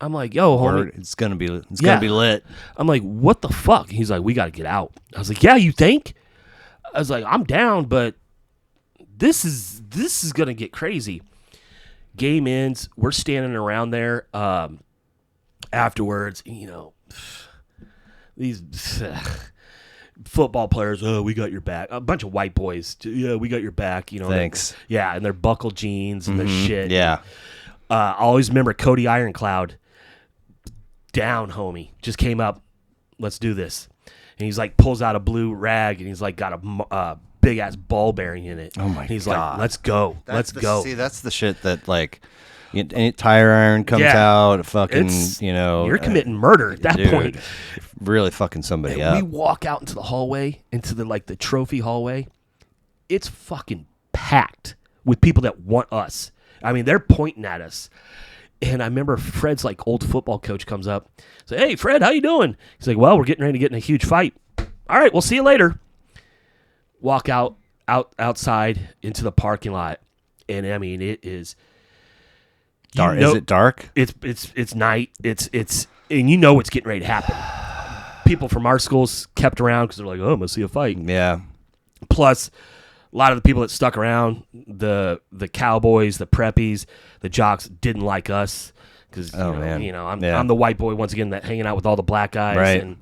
I'm like, yo, homie. It's gonna be lit. I'm like, what the fuck? He's like, we got to get out. I was like, yeah, you think? I was like, I'm down, but this is going to get crazy. Game ends. We're standing around there afterwards, you know, these football players, oh, we got your back. A bunch of white boys, yeah, we got your back. You know, thanks. Yeah, and their buckle jeans and their shit. Yeah. I always remember Cody Ironcloud, down homie, just came up, let's do this. And he's like, pulls out a blue rag, and he's like got a big ass ball bearing in it. Oh my god! He's like, let's go, let's go. See, that's the shit that like, any tire iron comes out, fucking, you're committing murder at that point. Really fucking somebody and up. We walk out into the hallway, into the trophy hallway. It's fucking packed with people that want us. I mean, they're pointing at us. And I remember Fred's like old football coach comes up. Say, hey, Fred, how you doing? He's like, well, we're getting ready to get in a huge fight. All right, we'll see you later. Walk outside into the parking lot. And I mean, it is dark. Is it dark? It's night. It's and you know it's getting ready to happen. People from our schools kept around because they're like, oh, I'm gonna see a fight. Yeah. Plus, a lot of the people that stuck around, the cowboys, the preppies, the jocks didn't like us because I'm the white boy once again that hanging out with all the black guys. Right. And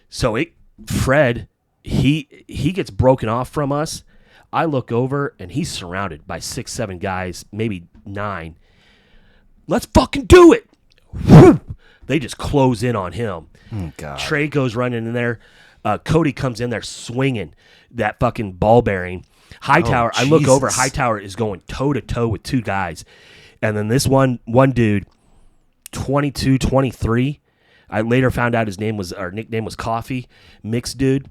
so Fred, he gets broken off from us. I look over and he's surrounded by 6, 7 guys, maybe 9. Let's fucking do it. Whew. They just close in on him. Oh, God. Trey goes running in there. Cody comes in there swinging that fucking ball bearing. Hightower, I look over. Hightower is going toe-to-toe with 2 guys. And then this one dude, 22, 23, I later found out his nickname was Coffee, mixed dude.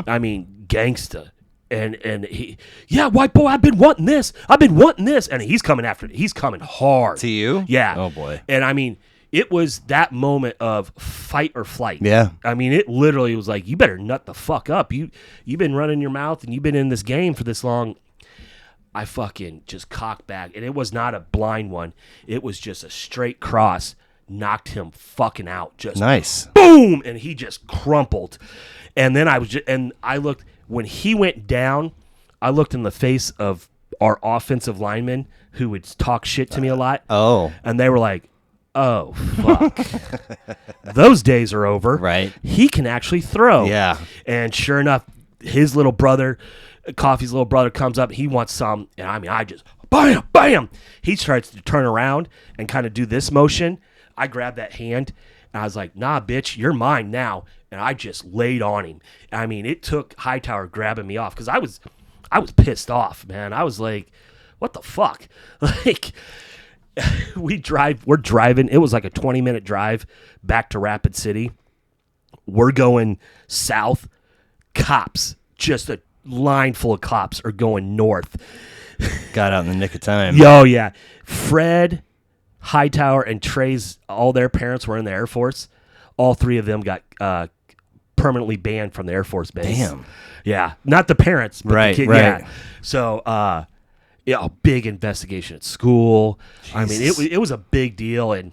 I mean, gangsta. And he, yeah, white boy, I've been wanting this. And he's coming he's coming hard. To you? Yeah. Oh, boy. And I mean, it was that moment of fight or flight. Yeah. I mean, it literally was like, you better nut the fuck up. You've been running your mouth and you've been in this game for this long. I fucking just cocked back. And it was not a blind one. It was just a straight cross. Knocked him fucking out. Just nice. Boom! And he just crumpled. And then I looked, when he went down, I looked in the face of our offensive linemen who would talk shit to me a lot. Oh. And they were like, oh, fuck. Those days are over. Right. He can actually throw. Yeah. And sure enough, his little brother, Coffee's little brother, comes up. He wants some. And I mean, I just, bam, bam. He starts to turn around and kind of do this motion. I grabbed that hand, and I was like, nah, bitch, you're mine now. And I just laid on him. I mean, it took Hightower grabbing me off because I was pissed off, man. I was like, what the fuck? Like, we're driving. It was like a 20-minute drive back to Rapid City. We're going south. Cops, just a line full of cops are going north. Got out in the nick of time. Yo, yeah. Fred, Hightower, and Trey's, all their parents were in the Air Force. All 3 of them got permanently banned from the Air Force base. Damn. Yeah. Not the parents, but right, the kid. right. Yeah. So Yeah, a big investigation at school. Jesus. I mean, it was a big deal, and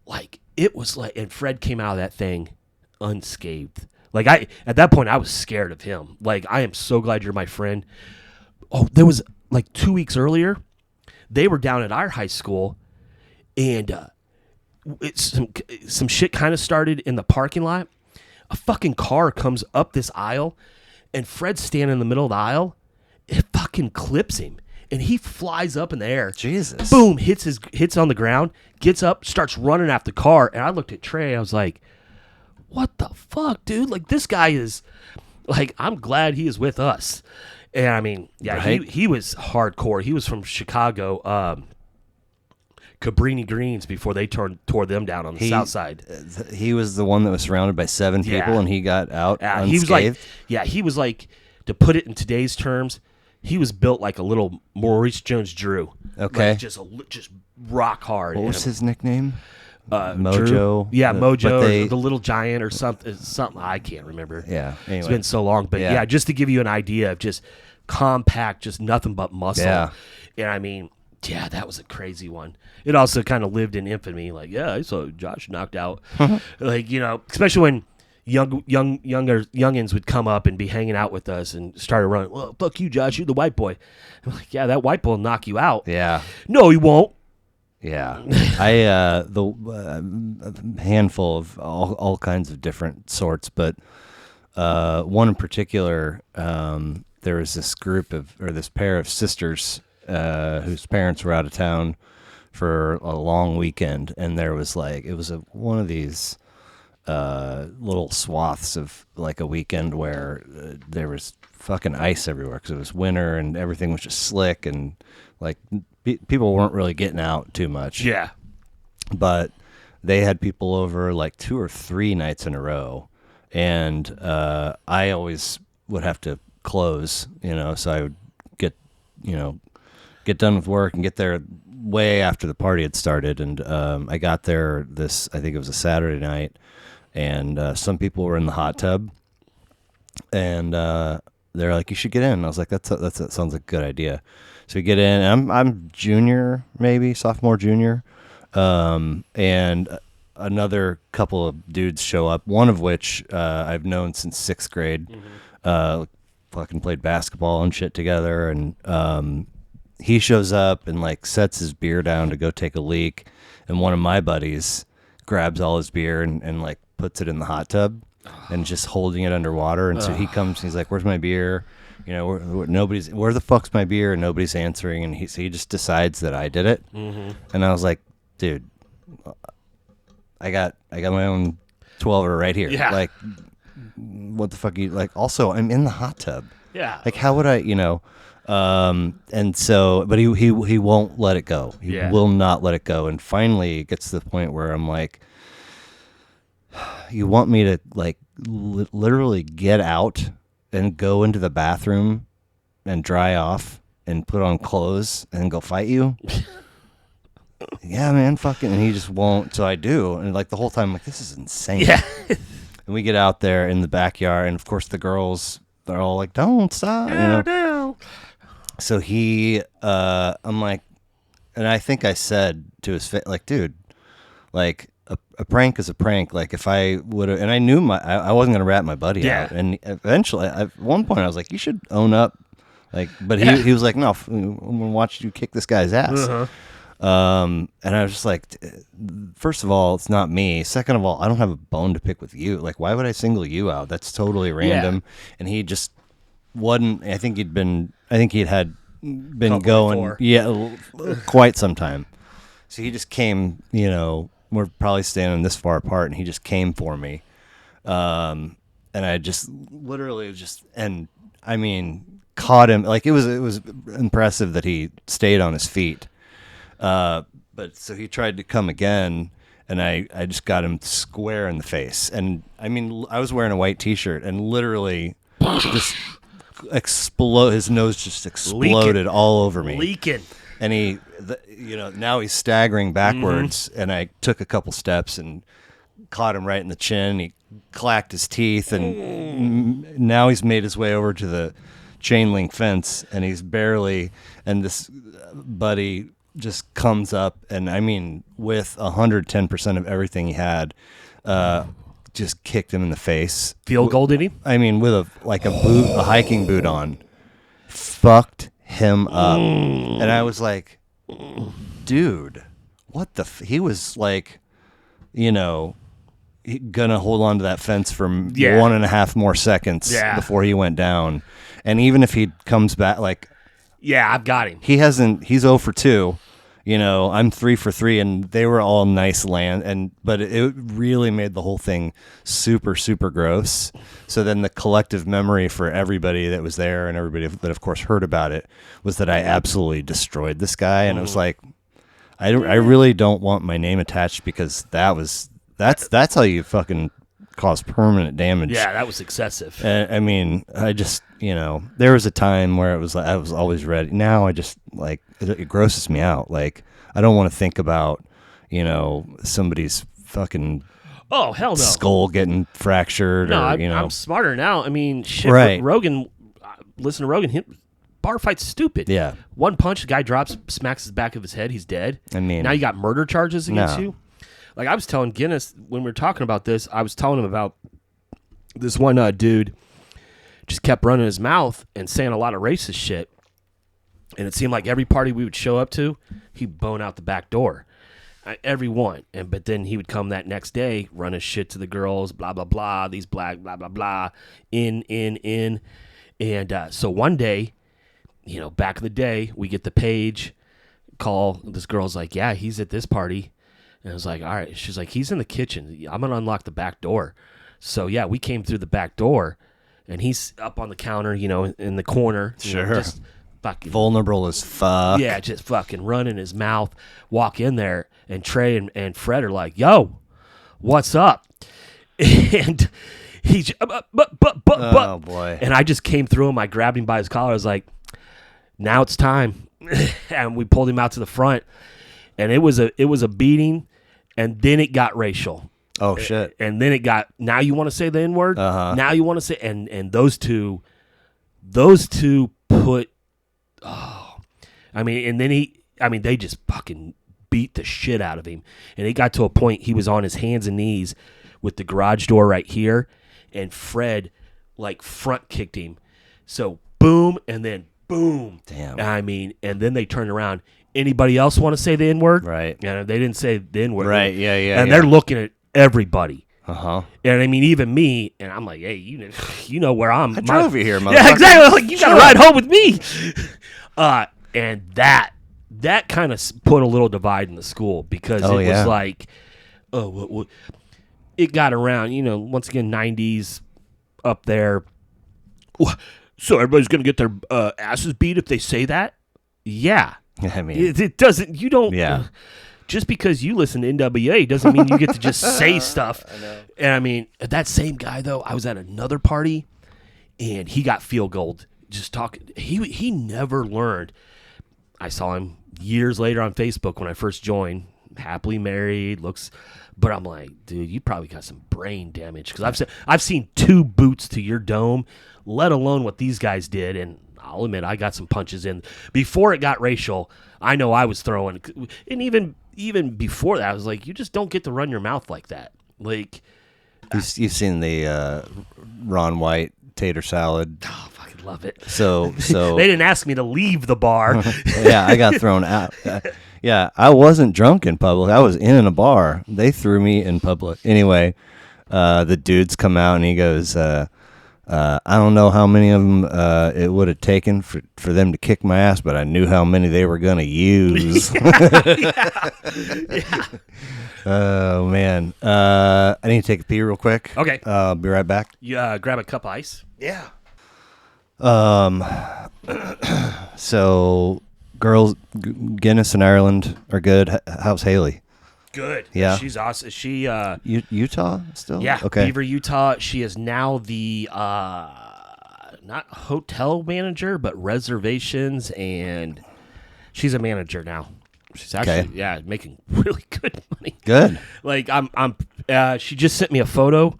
like it was like, and Fred came out of that thing unscathed. Like at that point, I was scared of him. Like, I am so glad you're my friend. Oh, there was like 2 weeks earlier, they were down at our high school, and some shit kind of started in the parking lot. A fucking car comes up this aisle, and Fred's standing in the middle of the aisle. It fucking clips him, and he flies up in the air. Jesus. Boom, hits on the ground, gets up, starts running after the car. And I looked at Trey. I was like, what the fuck, dude? Like, this guy is, like, I'm glad he is with us. And I mean, yeah, Right. he was hardcore. He was from Chicago, Cabrini Greens, before they tore them down on the south side. He was the one that was surrounded by 7 people, Yeah. and he got out unscathed. He was like, to put it in today's terms, he was built like a little Maurice Jones-Drew. Okay. Like just rock hard. What was And, his nickname? Mojo. Mojo. Yeah, Mojo, But or the Little Giant, or something. I can't remember. Yeah. Anyway. It's been so long, but Yeah. yeah, just to give you an idea of just compact, just nothing but muscle. Yeah. And I mean, yeah, that was a crazy one. It also kind of lived in infamy. Like, yeah, I saw Josh knocked out. Like, you know, especially when youngins would come up and be hanging out with us and started running. Well, fuck you, Josh. You're the white boy. I'm like, yeah, that white boy will knock you out. Yeah. No, he won't. Yeah. A handful of all kinds of different sorts, but one in particular, there was this this pair of sisters whose parents were out of town for a long weekend, and there was one of these little swaths of like a weekend where there was fucking ice everywhere because it was winter and everything was just slick, and like people weren't really getting out too much. Yeah. But they had people over like 2 or 3 nights in a row, and I always would have to close, so I would get done with work and get there way after the party had started. And I got there I think it was a Saturday night, and some people were in the hot tub, and they're like, "You should get in." And I was like, that sounds like a good idea. So we get in, and I'm junior, maybe sophomore, junior, and another couple of dudes show up. One of which I've known since 6th grade. Fucking played basketball and shit together, and he shows up and like sets his beer down to go take a leak, and one of my buddies grabs all his beer and like puts it in the hot tub and just holding it underwater. And so he comes, and he's like, "Where's my beer?" Where the fuck's my beer? And nobody's answering. And he just decides that I did it. Mm-hmm. And I was like, dude, I got my own 12er right here. Yeah. Like, what the fuck? Also, I'm in the hot tub. Yeah. Like, how would I, and so, but he won't let it go. He will not let it go. And finally it gets to the point where I'm like, you want me to like literally get out and go into the bathroom and dry off and put on clothes and go fight you? Yeah, man, fucking. And he just won't. So I do. And like the whole time, I'm like, this is insane. Yeah. And we get out there in the backyard, and of course the girls, they're all like, don't stop. No. So I'm like, and I think I said to his face, like, dude, like, a prank is a prank. Like, if I would have, and I knew I wasn't going to rat my buddy out. And eventually, at one point, I was like, you should own up. Like, but he was like, no, I'm going to watch you kick this guy's ass. Uh-huh. And I was just like, first of all, it's not me. Second of all, I don't have a bone to pick with you. Like, why would I single you out? That's totally random. Yeah. And he just wasn't, I think he'd been going, quite some time. So he just came, we're probably standing this far apart, and he just came for me. And I just literally and I mean, caught him. Like, it was impressive that he stayed on his feet. But so he tried to come again, and I just got him square in the face. And I mean, I was wearing a white t-shirt, and literally just his nose just exploded all over me. Leaking. And now he's staggering backwards, and I took a couple steps and caught him right in the chin. He clacked his teeth, and now he's made his way over to chain link fence, and he's barely, and this buddy just comes up, and I mean, with 110% of everything he had, just kicked him in the face. Field goal, did he? I mean, with a boot, a hiking boot on, fucked him up, and I was like, dude, what the? He was like, gonna hold on to that fence for 1.5 more seconds before he went down, and even if he comes back, like, I've got him. He hasn't. He's 0 for 2. I'm 3 for 3, and they were all nice land, but it really made the whole thing super, super gross. So then the collective memory for everybody that was there and everybody that, of course, heard about it was that I absolutely destroyed this guy, and it was like, I really don't want my name attached because that's how you fucking cause permanent damage. Yeah, that was excessive. I mean, I just, there was a time where it was like I was always ready. Now I just like it grosses me out. Like I don't want to think about, somebody's fucking hell no, skull getting fractured. No, or, I'm smarter now. I mean, shit. Right. Rogan, listen to Rogan. Bar fight's stupid. Yeah. One punch, the guy drops, smacks the back of his head, he's dead. I mean, now you got murder charges against you. Like I was telling Guinness when we were talking about this, I was telling him about this one dude just kept running his mouth and saying a lot of racist shit. And it seemed like every party we would show up to, he'd bone out the back door. Every one. But then he would come that next day, run his shit to the girls, blah, blah, blah, these black, blah, blah, blah, in. And so one day, back in the day, we get the page call. This girl's like, yeah, he's at this party. And I was like, all right. She's like, he's in the kitchen. I'm going to unlock the back door. So, yeah, we came through the back door, and he's up on the counter, in the corner. Sure. Just fucking vulnerable as fuck. Yeah, just fucking running his mouth. Walk in there, and Trey and Fred are like, yo, what's up? And he's, oh, boy. And I just came through him. I grabbed him by his collar. I was like, now it's time. And we pulled him out to the front. And it was a beating, and then it got racial. Oh shit! And then it got, now you want to say the N-word? Uh-huh. Now you want to say, and those two put, they just fucking beat the shit out of him, and it got to a point he was on his hands and knees with the garage door right here, and Fred like front kicked him, so boom, and then boom. Damn. And then they turned around. Anybody else want to say the N-word? Right. And they didn't say the N-word. Right, yeah. And they're looking at everybody. Uh-huh. And even me, and I'm like, hey, you know where I'm. I drove you here, motherfucker. Yeah, exactly. Like, you got to ride home with me. And that kind of put a little divide in the school because was like, it got around, once again, 90s up there. So everybody's going to get their asses beat if they say that? Yeah. I mean, it doesn't. You don't. Yeah. Just because you listen to NWA doesn't mean you get to just say stuff. I know. And that same guy though, I was at another party, and he got field goaled just talking. He never learned. I saw him years later on Facebook when I first joined. Happily married, but I'm like, dude, you probably got some brain damage because I've seen 2 boots to your dome, let alone what these guys did, and I'll admit I got some punches in. Before it got racial, I know I was throwing. And even before that, I was like, you just don't get to run your mouth like that. Like, you've seen the Ron White tater salad. Oh, I fucking love it. So they didn't ask me to leave the bar. Yeah, I got thrown out. Yeah, I wasn't drunk in public. I was in a bar. They threw me in public. Anyway, the dudes come out, and he goes, I don't know how many of them it would have taken for them to kick my ass, but I knew how many they were going to use. Yeah. Oh, man. I need to take a pee real quick. Okay. I'll be right back. You grab a cup of ice? Yeah. So, girls, Guinness and Ireland are good. How's Haley? Good. Yeah. She's awesome. She Utah still? Yeah. Okay. Beaver, Utah. She is now the not hotel manager, but reservations, and she's a manager now. She's actually making really good money. Good. Like she just sent me a photo.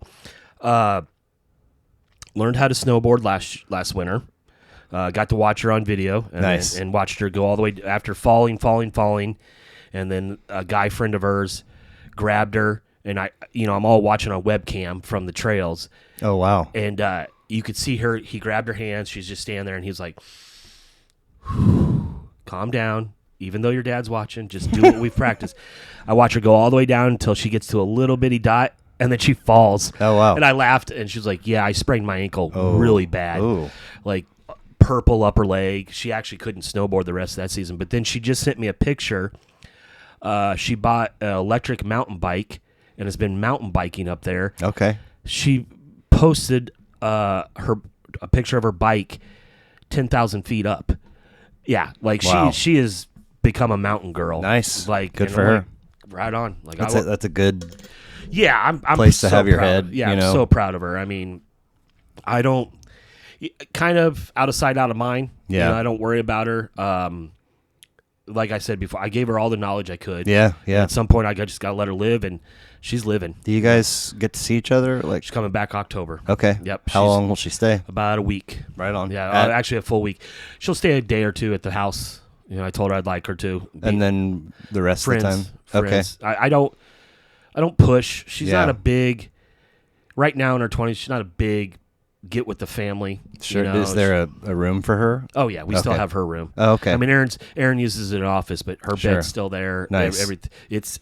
Learned how to snowboard last winter. Got to watch her on video. And, Nice. and watched her go all the way after falling. And then a guy friend of hers grabbed her. And I'm all watching on webcam from the trails. Oh, wow. And you could see her. He grabbed her hands. She's just standing there. And he was like, calm down. Even though your dad's watching, just do what we've practiced. I watch her go all the way down until she gets to a little bitty dot, and then she falls. Oh, wow. And I laughed, and she was like, yeah, I sprained my ankle really bad. Ooh. Like purple upper leg. She actually couldn't snowboard the rest of that season. But then she just sent me a picture. She bought an electric mountain bike and has been mountain biking up there. Okay. She posted a picture of her bike 10,000 feet up. Yeah, like Wow. she has become a mountain girl. Nice. Like, Good and for I'm her. like, right on. Like That's a good yeah, I'm place to so have your proud. head, Yeah, you know? I'm so proud of her. I mean, I don't kind of out of sight, out of mind. Yeah. I don't worry about her. Like I said before, I gave her all the knowledge I could. Yeah. At some point, I just got to let her live, and she's living. Do you guys get to see each other? Like, She's coming back October. okay. Yep. How long will she stay? About a week. Right on. Yeah, At- actually a full week. She'll stay a day or two at the house. I told her I'd like her to. and then the rest friends, of the time? friends. I don't push. She's Yeah. not a big. Right now in her 20s, she's not a big get with the family. Sure. Is there a room for her? Oh yeah, we still Okay. have her room. Oh, okay. I mean, Aaron uses an office, but her Sure. bed's still there. Nice. It's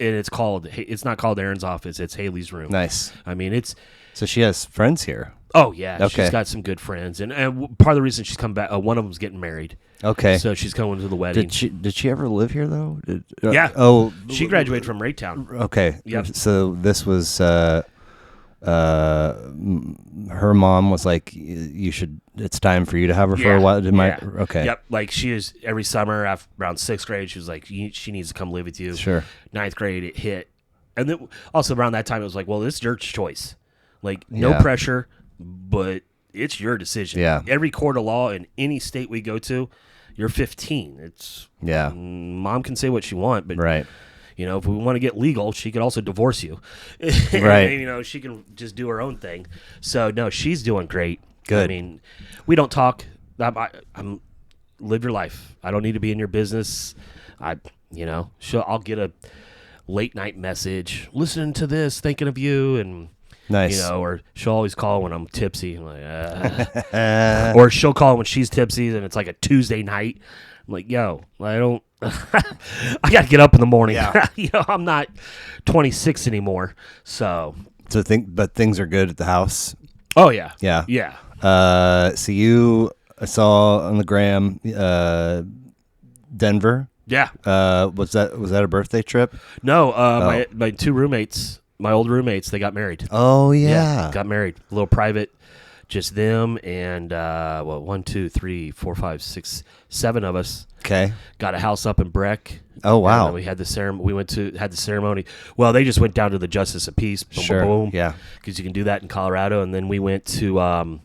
not called Aaron's office. It's Haley's room. Nice. I mean, it's. So she has friends here. Oh yeah, Okay. she's got some good friends, and part of the reason she's come back, one of them's getting married, Okay. so she's coming to the wedding. Did she ever live here though? Yeah. Oh, She graduated from Raytown. okay. Yep. So this was her mom was like, you should. It's time for you to have her for a while. Okay. Yep. Like she is every summer after around 6th grade. She was like, she needs to come live with you. Sure. 9th grade, it hit, and then also around that time, it was like, well, this is your choice. Like no Yeah. pressure, but it's your decision. Yeah. Every court of law in any state we go to, you're 15. It's Yeah. Mom can say what she wants, but Right. if we want to get legal, she could also divorce you. Right. She can just do her own thing. So no, she's doing great. Good. I mean, we don't talk. I'm live your life. I don't need to be in your business. I'll get a late night message, listening to this, thinking of you, and Nice. or she'll always call when I'm tipsy. I'm like, or she'll call when she's tipsy, and it's like a Tuesday night. I'm like, yo, I don't. I got to get up in the morning. Yeah. I'm not 26 anymore. So. But things are good at the house. Oh yeah. Yeah. Yeah. So I saw on the gram, Denver. Yeah. Was that a birthday trip? No. My two roommates, my old roommates, they got married. Oh yeah. Got married. A little private, just them and 1, 2, 3, 4, 5, 6, 7 of us. Okay. Got a house up in Breck. Oh wow. And we had the ceremony. We had the ceremony. Well, they just went down to the Justice of Peace. Boom, Sure. boom, boom, Yeah. because you can do that in Colorado. And then we went to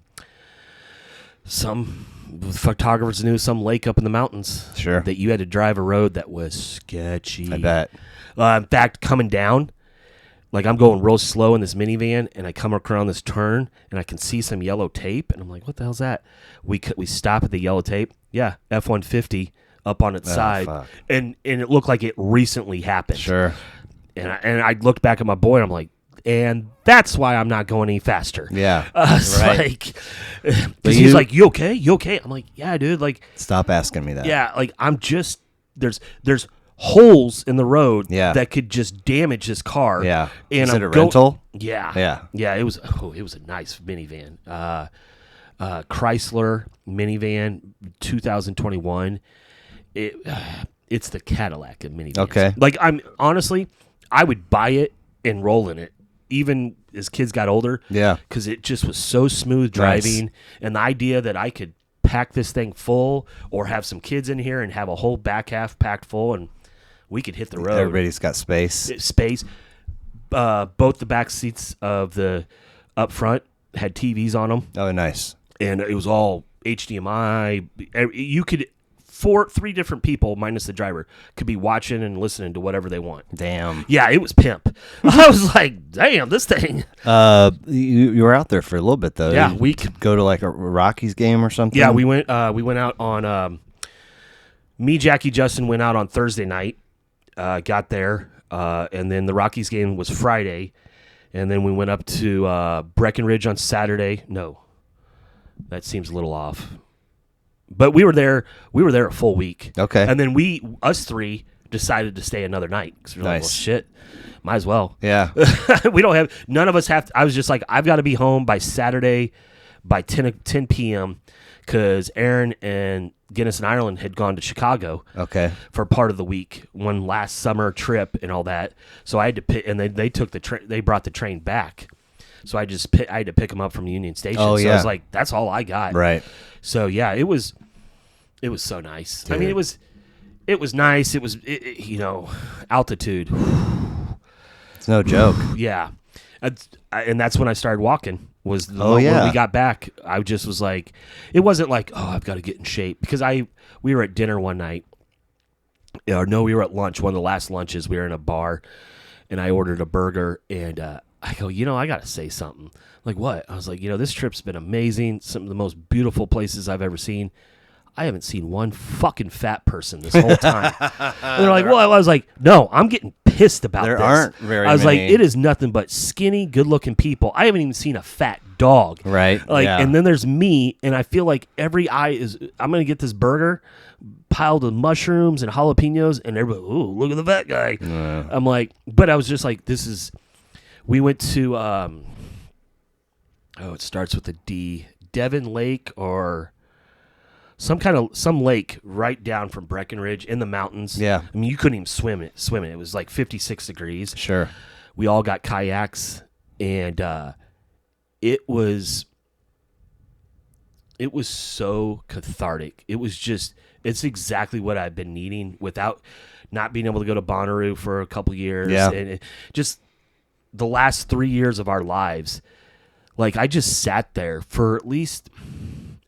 some photographers knew some lake up in the mountains. Sure. That you had to drive a road that was sketchy. I bet. In fact, coming down, like I'm going real slow in this minivan, and I come around this turn, and I can see some yellow tape, and I'm like, "What the hell's that?" We stop at the yellow tape. Yeah, F-150 up on its side, fuck. and it looked like it recently happened. Sure. And I looked back at my boy, and I'm like, and that's why I'm not going any faster. Yeah. It's Right. like, because he's like, "You okay? You okay?" I'm like, "Yeah, dude." Like, Stop asking me that. yeah, like I'm just there's holes in the road Yeah. that could just damage this car. Yeah. And Is it I'm a rental? Yeah. Yeah. Yeah, it was a nice minivan. Chrysler minivan 2021. It's the Cadillac of minivans. Okay. Like I would buy it and roll in it even as kids got older. Yeah. Cuz it just was so smooth driving, and the idea that I could pack this thing full or have some kids in here and have a whole back half packed full and we could hit the road. Everybody's got space. Space. Both the back seats of the up front had TVs on them, Oh, nice. and it was all HDMI. You could three different people minus the driver could be watching and listening to whatever they want. Damn. Yeah, it was pimp. I was like, damn, this thing. You were out there for a little bit though. Yeah, we could go to like a Rockies game or something. Yeah, we went out on me, Jackie, Justin went out on Thursday night. Got there, and then the Rockies game was Friday, and then we went up to Breckenridge on Saturday. No, that seems a little off. But we were there a full week. Okay. And then us three decided to stay another night because we were like, well, shit, might as well. Yeah. None of us have to, I was just like, I've got to be home by Saturday by 10 p.m. because Aaron and Guinness and Ireland had gone to Chicago. Okay. For part of the week, one last summer trip and all that. So I had to pick, and they took the train. They brought the train back. So I had to pick them up from Union Station. Oh, so yeah. I was like, that's all I got. Right. So yeah, it was so nice. Dude. I mean, it was nice. It was altitude. It's no joke. Yeah, and that's when I started walking. Was the Oh, yeah. when we got back, I just was like, it wasn't like, oh, I've got to get in shape, because we were at dinner one night, or no, we were at lunch, one of the last lunches. We were in a bar, and I ordered a burger, and I go, I got to say something. Like, what? I was like, this trip's been amazing. Some of the most beautiful places I've ever seen. I haven't seen one fucking fat person this whole time. And they're like, well, I was like, no, I'm getting pissed about There this. aren't very I was many. like, it is nothing but skinny, good-looking people. I haven't even seen a fat dog. Right. Like, yeah. and then there's me, and I feel like every eye is, I'm going to get this burger piled with mushrooms and jalapenos, and everybody, ooh, look at the fat guy. I'm like, but I was just like, we went to, it starts with a D, Devon Lake or some lake right down from Breckenridge in the mountains. Yeah. I mean, you couldn't even swim it. It was like 56 degrees. Sure. We all got kayaks, and it was so cathartic. It's exactly what I've been needing without not being able to go to Bonnaroo for a couple years. Yeah. And just the last 3 years of our lives, like, I just sat there for at least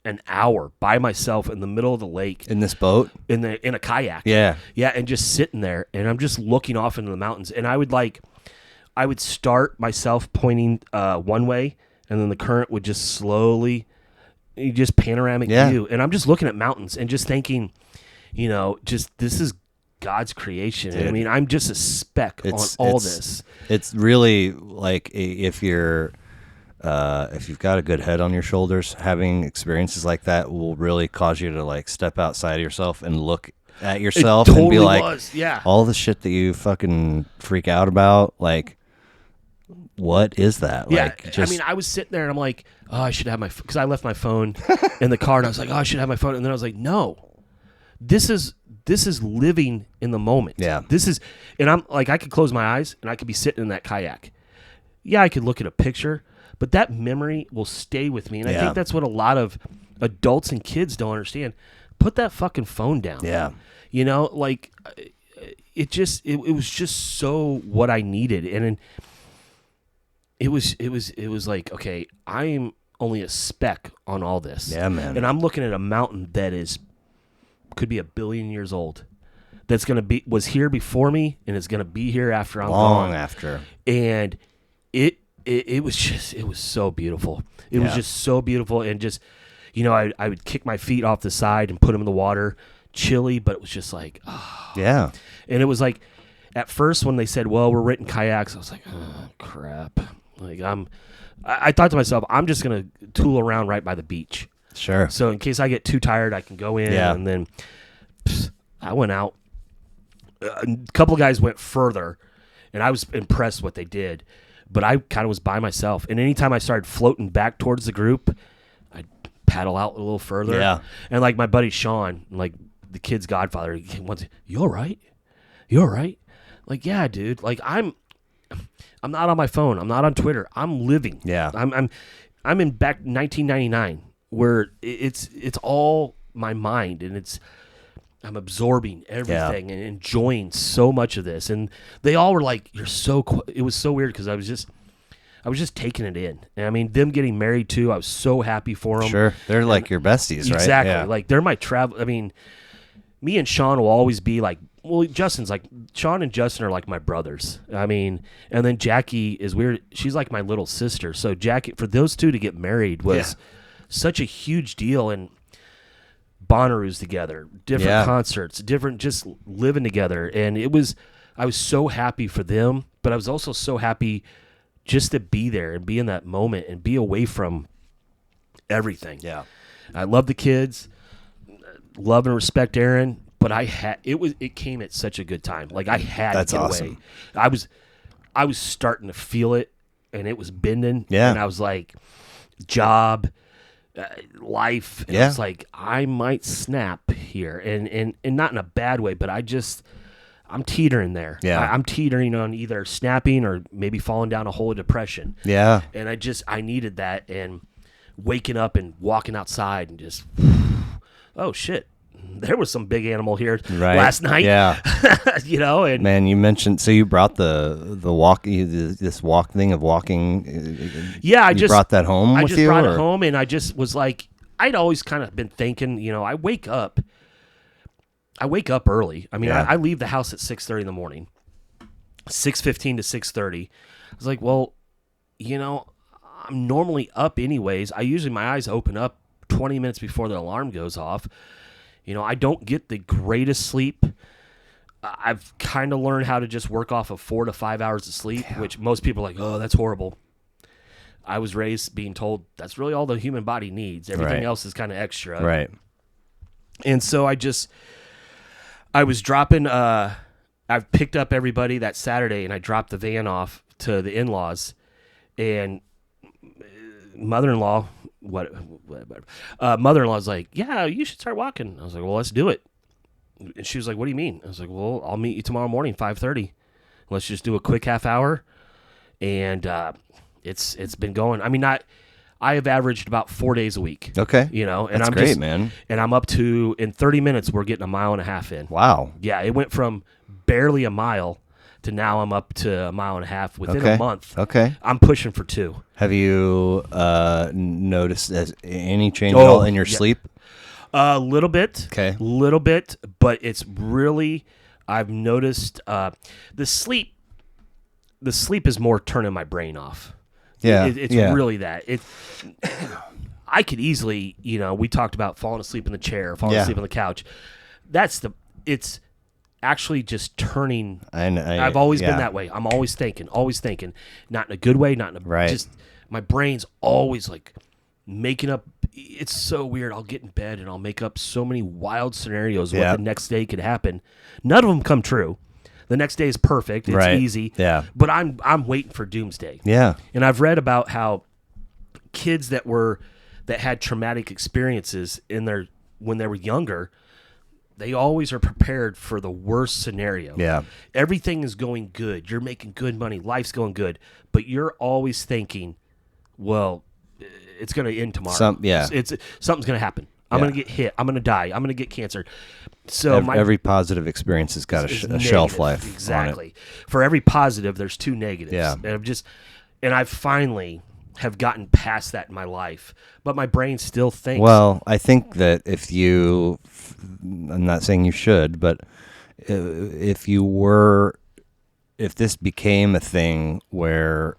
an hour by myself in the middle of the lake In this boat? in a kayak. Yeah. Yeah, and just sitting there, and I'm just looking off into the mountains, and I would start myself pointing one way, and then the current would just slowly, just panoramic view, and I'm just looking at mountains and just thinking, just this is God's creation. Dude. I mean, I'm just a speck on all this. It's really like if you've got a good head on your shoulders, having experiences like that will really cause you to like step outside of yourself and look at yourself and be like, all the shit that you fucking freak out about, like, what is that? Yeah, like, I mean, I was sitting there and I'm like, oh, I should have because I left my phone in the car, and I was like, oh, I should have my phone, and then I was like, no, this is living in the moment. Yeah, and I'm like, I could close my eyes and I could be sitting in that kayak. Yeah, I could look at a picture, but that memory will stay with me, and I think that's what a lot of adults and kids don't understand. Put that fucking phone down. Yeah, like it was just so what I needed, and it was like, okay, I am only a speck on all this. Yeah, man. And I'm looking at a mountain that could be 1 billion years old. That's was here before me, and is gonna be here after I'm long gone. after. And it was so beautiful. It was just so beautiful, and just I would kick my feet off the side and put them in the water, chilly, but it was just like, oh. Yeah. And it was like, at first when they said, well, we're renting kayaks, I was like, oh crap. Like, I thought to myself, I'm just gonna tool around right by the beach. Sure. So in case I get too tired, I can go in. Yeah. And then I went out. A couple of guys went further, and I was impressed what they did. But I kind of was by myself. And anytime I started floating back towards the group, I'd paddle out a little further. Yeah. And like my buddy Sean, like the kid's godfather, he wants, you all right? You all right? Like, yeah, dude. Like, I'm not on my phone. I'm not on Twitter. I'm living. Yeah. I'm in back 1999, where it's all my mind, and I'm absorbing everything and enjoying so much of this. And they all were like, "You're so." It was so weird because I was just taking it in. And I mean, them getting married too, I was so happy for them. Sure, they're like your besties, right? Exactly. Yeah. Like, they're my travel. I mean, me and Sean will always be like, well, Justin's like, Sean and Justin are like my brothers. I mean, and then Jackie is weird. She's like my little sister. So Jackie, for those two to get married was such a huge deal. And Bonnaroo's together, different concerts, different, just living together. And I was so happy for them, but I was also so happy just to be there and be in that moment and be away from everything. Yeah. I love the kids, love and respect Aaron, but it came at such a good time. Like I had to get away. I was starting to feel it, and it was bending. Yeah. And I was like, job, life. And I was like, I might snap here, and not in a bad way, but I'm teetering there. Yeah. I'm teetering on either snapping or maybe falling down a hole of depression. Yeah. And I needed that, and waking up and walking outside and just, oh shit, there was some big animal here last night. Yeah. You know, and man, you mentioned, so you brought the walk, this walk thing of walking. Yeah. You brought that home with you? I just brought it home, and I just was like, I'd always kind of been thinking, you know, I wake up early. I mean, I leave the house at 6:30 in the morning, 6:15 to 6:30. I was like, well, you know, I'm normally up anyways. My eyes open up 20 minutes before the alarm goes off. You know, I don't get the greatest sleep. I've kind of learned how to just work off of 4 to 5 hours of sleep, which most people are like, oh, that's horrible. I was raised being told that's really all the human body needs. Everything else is kind of extra. Right. And so I was dropping, I picked up everybody that Saturday, and I dropped the van off to the in-laws, and mother-in-law mother-in-law's like, yeah, you should start walking. I was like, well, let's do it. And she was like, what do you mean? I was like, well, I'll meet you tomorrow morning, 5:30. Let's just do a quick half hour. And it's been going. I mean, I have averaged about 4 days a week. Okay. You know, and that's I'm great, man. And I'm up to, in 30 minutes, we're getting 1.5 miles in. Wow. Yeah, it went from barely a mile to now I'm up to 1.5 miles within a month. Okay. I'm pushing for 2. Have you noticed any change at all in your sleep? A little bit. Okay. Little bit, but it's really, I've noticed the sleep is more turning my brain off. Yeah. It's really that. I could easily, you know, we talked about falling asleep in the chair, falling asleep on the couch. It's actually just turning. I've always been that way. I'm always thinking, not in a good way, not in a just, my brain's always like making up. It's so weird. I'll get in bed and I'll make up so many wild scenarios what the next day could happen. None of them come true. The next day is perfect. It's easy. Yeah. But I'm waiting for doomsday. Yeah. And I've read about how kids that had traumatic experiences when they were younger, they always are prepared for the worst scenario. Yeah. Everything is going good. You're making good money. Life's going good. But you're always thinking, well, it's going to end tomorrow. Something's going to happen. I'm going to get hit. I'm going to die. I'm going to get cancer. So every positive experience has got a shelf life. Exactly. On it. For every positive, there's 2 negatives. Yeah. And I finally have gotten past that in my life, but my brain still thinks. Well, I think that I'm not saying you should, but if this became a thing where,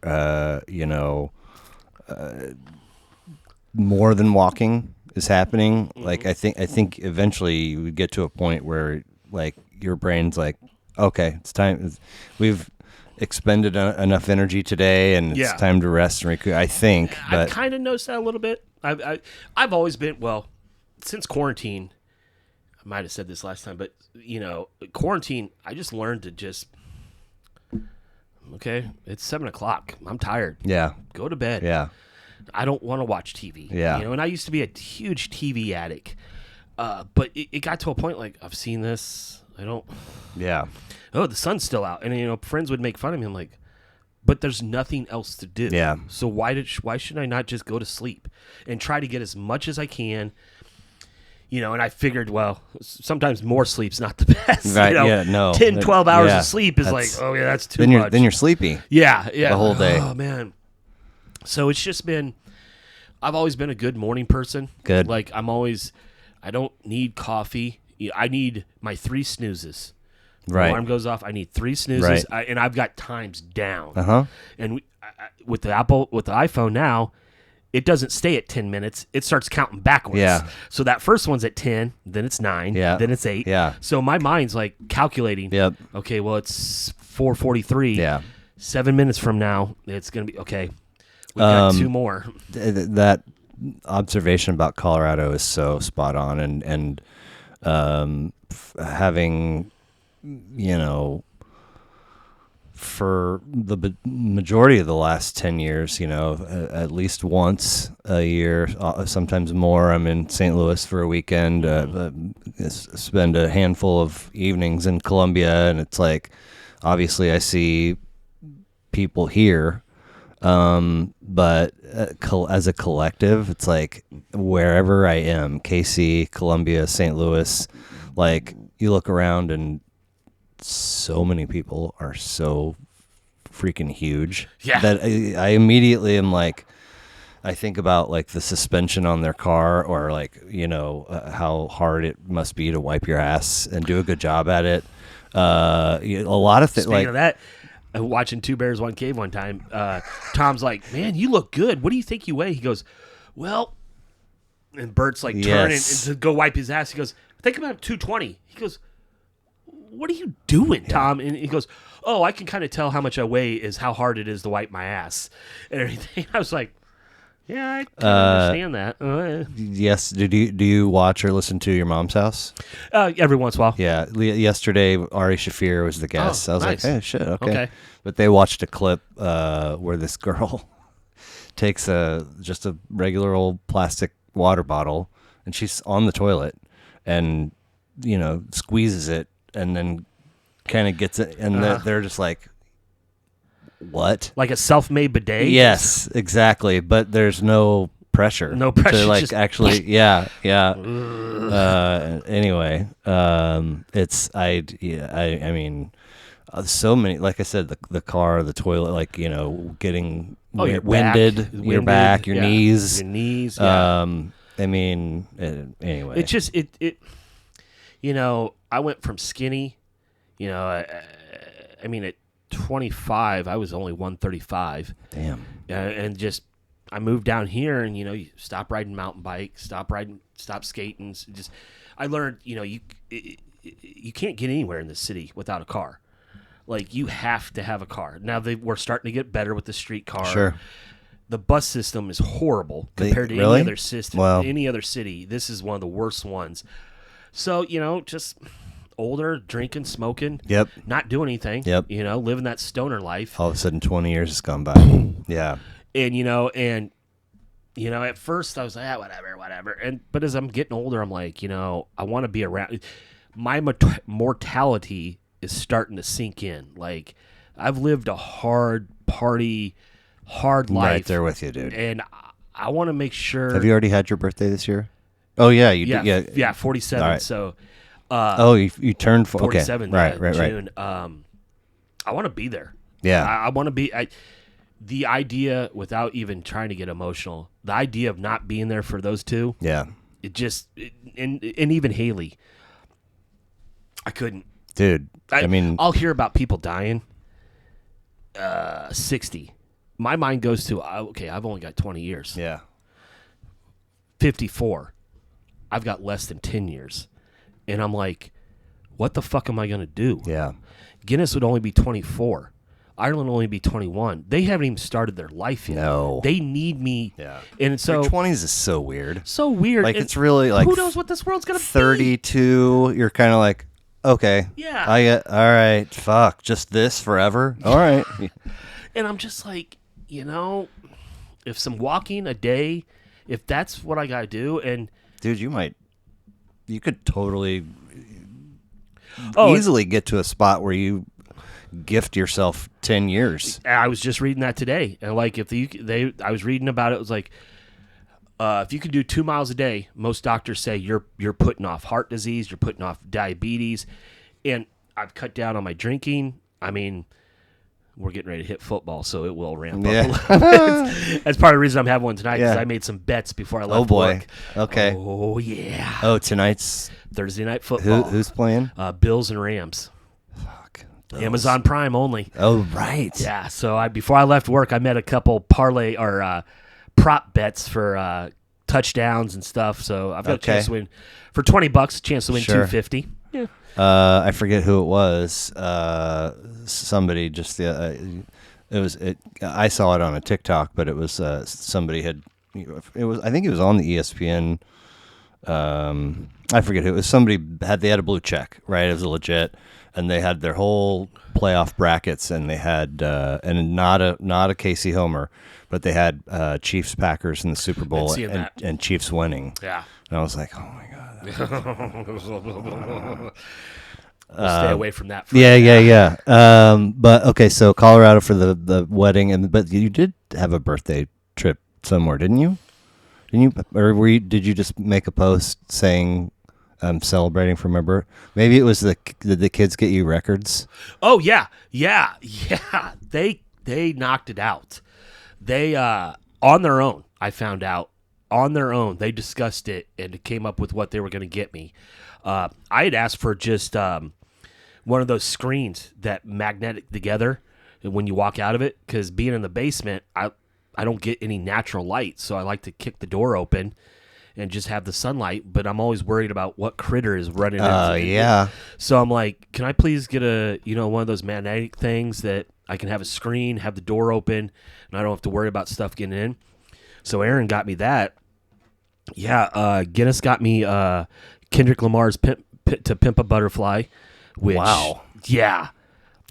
more than walking is happening, like I think eventually you would get to a point where like your brain's like, okay, it's time. We've expended enough energy today, and it's time to rest and recoup. I think. I kind of noticed that a little bit. I've always been, well, since quarantine. I might have said this last time, but you know, quarantine. I just learned to just. Okay, it's 7:00. I'm tired. Yeah. Go to bed. Yeah. I don't want to watch TV. Yeah. You know, and I used to be a huge TV addict. But it got to a point like, I've seen this. I don't. Yeah. Oh, the sun's still out. And, you know, friends would make fun of me. I'm like, but there's nothing else to do. Yeah. So why should I not just go to sleep and try to get as much as I can? You know, and I figured, well, sometimes more sleep's not the best. Right, you know? yeah, no. 10, 12 hours of sleep is like, oh, yeah, that's too much. Then you're sleepy. Yeah. The whole day. Oh, man. So it's just been, I've always been a good morning person. Good. Like, I don't need coffee. I need my 3 snoozes. Right. Alarm goes off. I need 3 snoozes, and I've got times down. Uh-huh. And with the iPhone now, it doesn't stay at 10 minutes. It starts counting backwards. Yeah. So that first one's at 10, then it's 9, Yeah. then it's 8. Yeah. So my mind's like calculating. Yep. Okay, well, it's 4:43. Yeah. 7 minutes from now, it's going to be, okay, we've got 2 more. That observation about Colorado is so spot on. And having, for the majority of the last 10 years, at least once a year, sometimes more, I'm in St. Louis for a weekend, spend a handful of evenings in Columbia, and it's like, obviously I see people here, but as a collective, it's like wherever I am, KC, Columbia, St. Louis, like you look around and so many people are so freaking huge that I immediately am like, I think about like the suspension on their car, or like, how hard it must be to wipe your ass and do a good job at it. A lot of things. Speaking of that, watching Two Bears, One Cave one time, Tom's like, man, you look good. What do you think you weigh? He goes, well, and Bert's like turning to go wipe his ass. He goes, I think I'm at 220. He goes, what are you doing, Tom? And he goes, oh, I can kind of tell how much I weigh is how hard it is to wipe my ass and everything. I was like, yeah, I can understand that. Yes. Do you watch or listen to Your Mom's House? Every once in a while. Yeah. Yesterday, Ari Shafir was the guest. I was nice. like, hey, shit, okay. But they watched a clip where this girl takes just a regular old plastic water bottle, and she's on the toilet and, squeezes it and then kind of gets it. And they're just like, what? Like a self-made bidet? Yes, exactly. But there's no pressure. No pressure. To like just actually, yeah. Anyway, I mean, so many. Like I said, the car, the toilet, like getting your winded, your back, your knees, Yeah. I mean, anyway, it's just it. I went from skinny. I mean, at 25, I was only 135. Damn. And just I moved down here, and you stop riding mountain bike, stop skating. Just I learned, you can't get anywhere in the city without a car. Like you have to have a car. Now we're starting to get better with the streetcar. Sure. The bus system is horrible compared to really? any other system. Wow. Any other city. This is one of the worst ones. So just older, drinking, smoking. Yep. Not doing anything. Yep. Living that stoner life. All of a sudden, 20 years has gone by. Yeah. And at first I was like, whatever. But as I'm getting older, I'm like, I want to be around. My mortality is starting to sink in. Like, I've lived a hard party, hard life. Right there with you, dude. And I want to make sure. Have you already had your birthday this year? Oh yeah, you did. Yeah, 47. Right. So. You turned 47. Okay. Right. June. I want to be there. Yeah. I want to be. The idea, without even trying to get emotional, the idea of not being there for those two. Yeah. And even Haley, I couldn't. Dude, I mean, I'll hear about people dying. 60. My mind goes to, okay, I've only got 20 years. Yeah. 54. I've got less than 10 years. And I'm like, what the fuck am I going to do? Yeah. Guinness would only be 24. Ireland will only be 21. They haven't even started their life yet. No. They need me. Yeah. And so. Your 20s is so weird. So weird. Like, it's really like. Who knows what this world's going to be? 32, you're kind of like, okay. Yeah. All right, fuck. Just this forever? All right. And I'm just like, if some walking a day, if that's what I got to do. And. Dude, you could totally easily get to a spot where you gift yourself 10 years. I was just reading that today, and like I was reading about it. It was like if you can do 2 miles a day, most doctors say you're putting off heart disease, you're putting off diabetes, and I've cut down on my drinking. I mean, we're getting ready to hit football, so it will ramp up Yeah. a little bit. That's part of the reason I'm having one tonight, because Yeah. I made some bets before I left Oh boy. work. Okay. Oh, yeah. Oh, tonight's Thursday night football. who's playing? Bills and Rams. Fuck. Amazon Prime only. Oh right. Yeah, so before I left work, I met a couple parlay or prop bets for touchdowns and stuff. So I've got a chance to win for $20. A chance to win Sure. $250. Yeah. I forget who it was. Somebody just I saw it on a TikTok, but it was somebody had. It was. I think it was on the ESPN. I forget who it was. Somebody they had a blue check, right? It was legit, and they had their whole playoff brackets, and they had and not a Casey Homer, but they had Chiefs Packers in the Super Bowl and Chiefs winning. Yeah. And I was like, oh my god. We'll stay away from that. Yeah. But okay, so Colorado for the wedding, but you did have a birthday trip somewhere, didn't you? Or did you just make a post saying I'm celebrating for my birthday? Maybe it was did the kids get you records? Oh yeah. They knocked it out. They on their own. I found out on their own. They discussed it and came up with what they were going to get me. I had asked for just one of those screens that magnetic together when you walk out of it, because being in the basement, I don't get any natural light, so I like to kick the door open and just have the sunlight, but I'm always worried about what critter is running into it. Yeah. So I'm like, can I please get one of those magnetic things that I can have a screen, have the door open, and I don't have to worry about stuff getting in? So Aaron got me that. Yeah, Guinness got me Kendrick Lamar's To Pimp a Butterfly, which, wow. Yeah.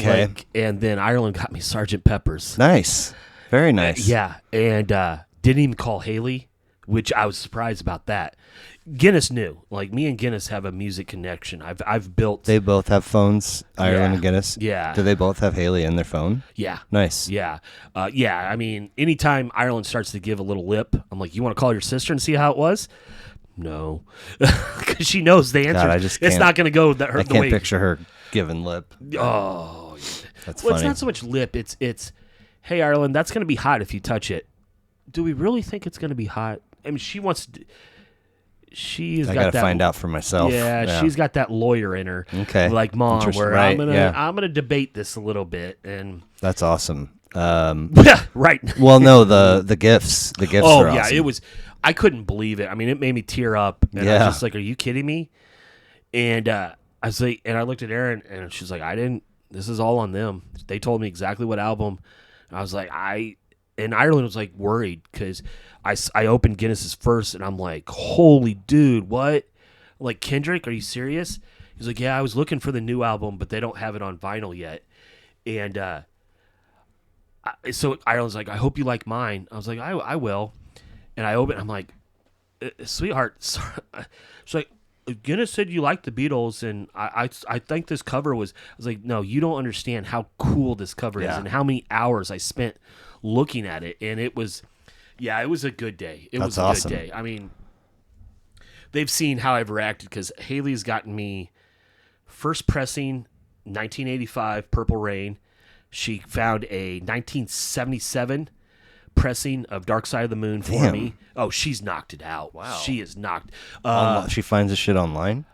Okay. And then Ireland got me Sgt. Pepper's. Nice. Very nice. Yeah, and didn't even call Haley, which I was surprised about that. Guinness knew. Like, me and Guinness have a music connection. I've built. They both have phones, Ireland Yeah. and Guinness? Yeah. Do they both have Haley in their phone? Yeah. Nice. Yeah. I mean, anytime Ireland starts to give a little lip, I'm like, you want to call your sister and see how it was? No. Because she knows the answer. God, I just it's can't- not going to go the I way. can't picture her giving lip. Oh. That's Well, funny. it's not so much lip. It's hey, Ireland, that's going to be hot if you touch it. Do we really think it's going to be hot? I mean, she wants to. She's I got gotta that, find out for myself. Yeah, she's got that lawyer in her. Okay. Like, Mom, Interesting. where Right, I'm gonna debate this a little bit, and That's awesome. yeah, right. Well, no, the gifts. The gifts Oh are yeah, awesome. it was. I couldn't believe it. I mean, it made me tear up, and I Yeah. was just like, "Are you kidding me?" And I was like, and I looked at Erin, and she's like, "I didn't. This is all on them. They told me exactly what album." And I was like, and Ireland was like worried because I opened Guinness's first, and I'm like, "Holy dude, what? Like, Kendrick? Are you serious?" He's like, "Yeah, I was looking for the new album, but they don't have it on vinyl yet." And so Ireland's like, "I hope you like mine." I was like, I will. And I open, I'm like, "Sweetheart," she's like, "Guinness said you liked the Beatles, and I think this cover was." I was like, "No, you don't understand how cool this cover is, Yeah. and how many hours I spent looking at it." And it was a good day. It was a awesome. good day. I mean, they've seen how I've reacted, because Haley's gotten me first pressing 1985 Purple Rain. She found a 1977 pressing of Dark Side of the Moon for Damn. me. Oh, she's knocked it out. Wow. She is knocked. She finds the shit online.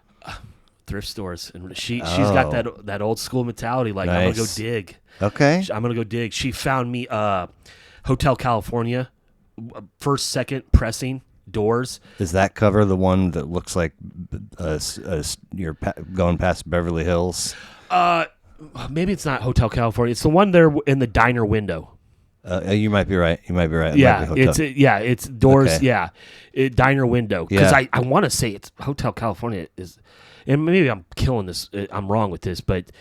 Thrift stores, and she's got that old school mentality. Like, I'm gonna go Nice. dig. Okay. I'm gonna go dig. She found me Hotel California, first, second pressing doors. Is that cover the one that looks like you're going past Beverly Hills? Maybe it's not Hotel California. It's the one there in the diner window. You might be right. It might be Yeah, Hotel. it's doors. Okay. Yeah, diner window. Because Yeah. I want to say it's Hotel California is, and maybe I'm killing this. I'm wrong with this, but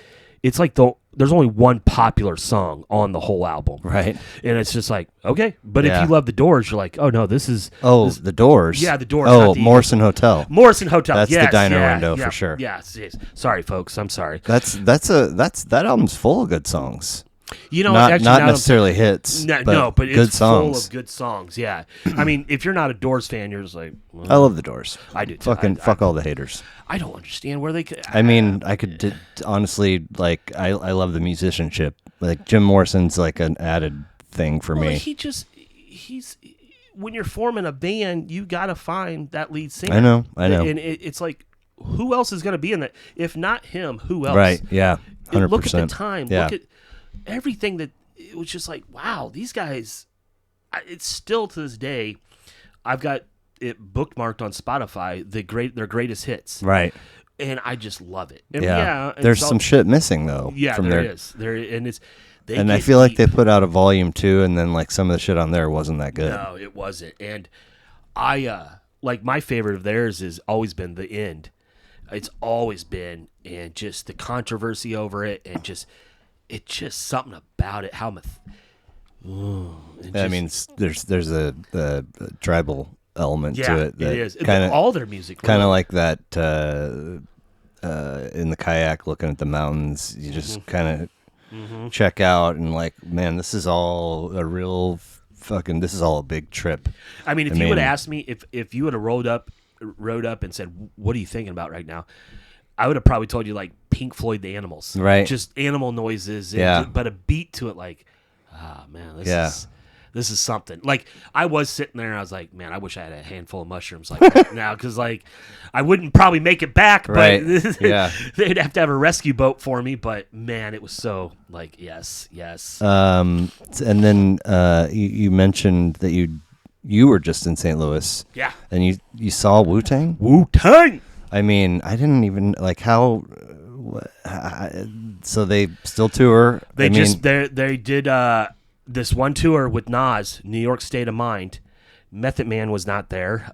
it's like there's only one popular song on the whole album, Right. and it's just like, okay. But Yeah. if you love the Doors, you're like, oh no, this is The Doors. Yeah, the Doors, Oh, not the Morrison Hotel. Morrison Hotel. That's the Yes, diner yeah, window yeah, for sure. Yes. Sorry, folks. I'm sorry. That album's full of good songs. You know, not actually, not now necessarily hits, No, but but good it's songs. full of good songs. Yeah, I mean, if you're not a Doors fan, you're just like, well, I love the Doors. I do too. Fuck all the haters. I don't understand where they could. I mean, I could honestly, like, I love the musicianship. Like, Jim Morrison's like an added thing for me. He's when you're forming a band, you got to find that lead singer. I know. And it's like, who else is going to be in that? If not him, who else? Right? Yeah. 100%. Look at the time. Yeah. Look at everything that it was just like, wow, these guys. It's still to this day, I've got it bookmarked on Spotify. Their greatest hits. Right. And I just love it. And yeah. There's some shit missing though. Yeah, from there is. And it's. And I feel like they put out a volume 2, and then like some of the shit on there wasn't that good. No, it wasn't. And I like my favorite of theirs has always been The End. It's always been, and just the controversy over it, and it's just something about it. How I mean, there's a tribal element to it. It is. Kinda, all their music, kind of like that in the kayak, looking at the mountains. You just kind of. Check out and like, man, this is all a real fucking. This is all a big trip. I mean, if you would have asked me, if you would have rode up and said, "What are you thinking about right now?" I would have probably told you like Pink Floyd, The Animals, right? Just animal noises, but a beat to it, like, man, this is something. Like, I was sitting there and I was like, man, I wish I had a handful of mushrooms like right now, because like I wouldn't probably make it back, but right. Yeah, they'd have to have a rescue boat for me. But man, it was so like yes. And then you mentioned that you were just in St. Louis, yeah, and you saw Wu-Tang. Wu-Tang. I mean, I didn't even like how. So they still tour. They did. This one tour with Nas, New York State of Mind. Method Man was not there.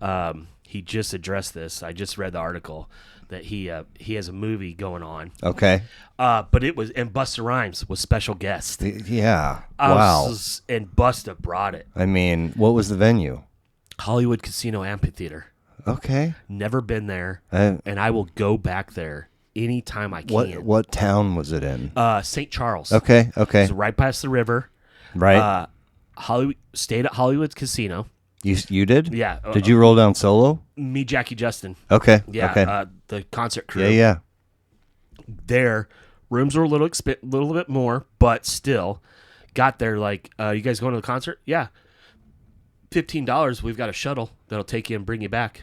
He just addressed this. I just read the article that he has a movie going on. Okay. But it was, and Busta Rhymes was special guest. Yeah. Wow. And Busta brought it. I mean, what was the venue? Hollywood Casino Amphitheater. Okay. Never been there, and I will go back there anytime I can. What town was it in? St. Charles. Okay. It's right past the river. Right. Hollywood, stayed at Hollywood Casino. You did? Yeah. Did you roll down solo? Me, Jackie Justin. Okay. Yeah. Okay. The concert crew. Yeah. There, rooms were a little bit more, but still, got there like, you guys going to the concert? Yeah. $15. We've got a shuttle that'll take you and bring you back.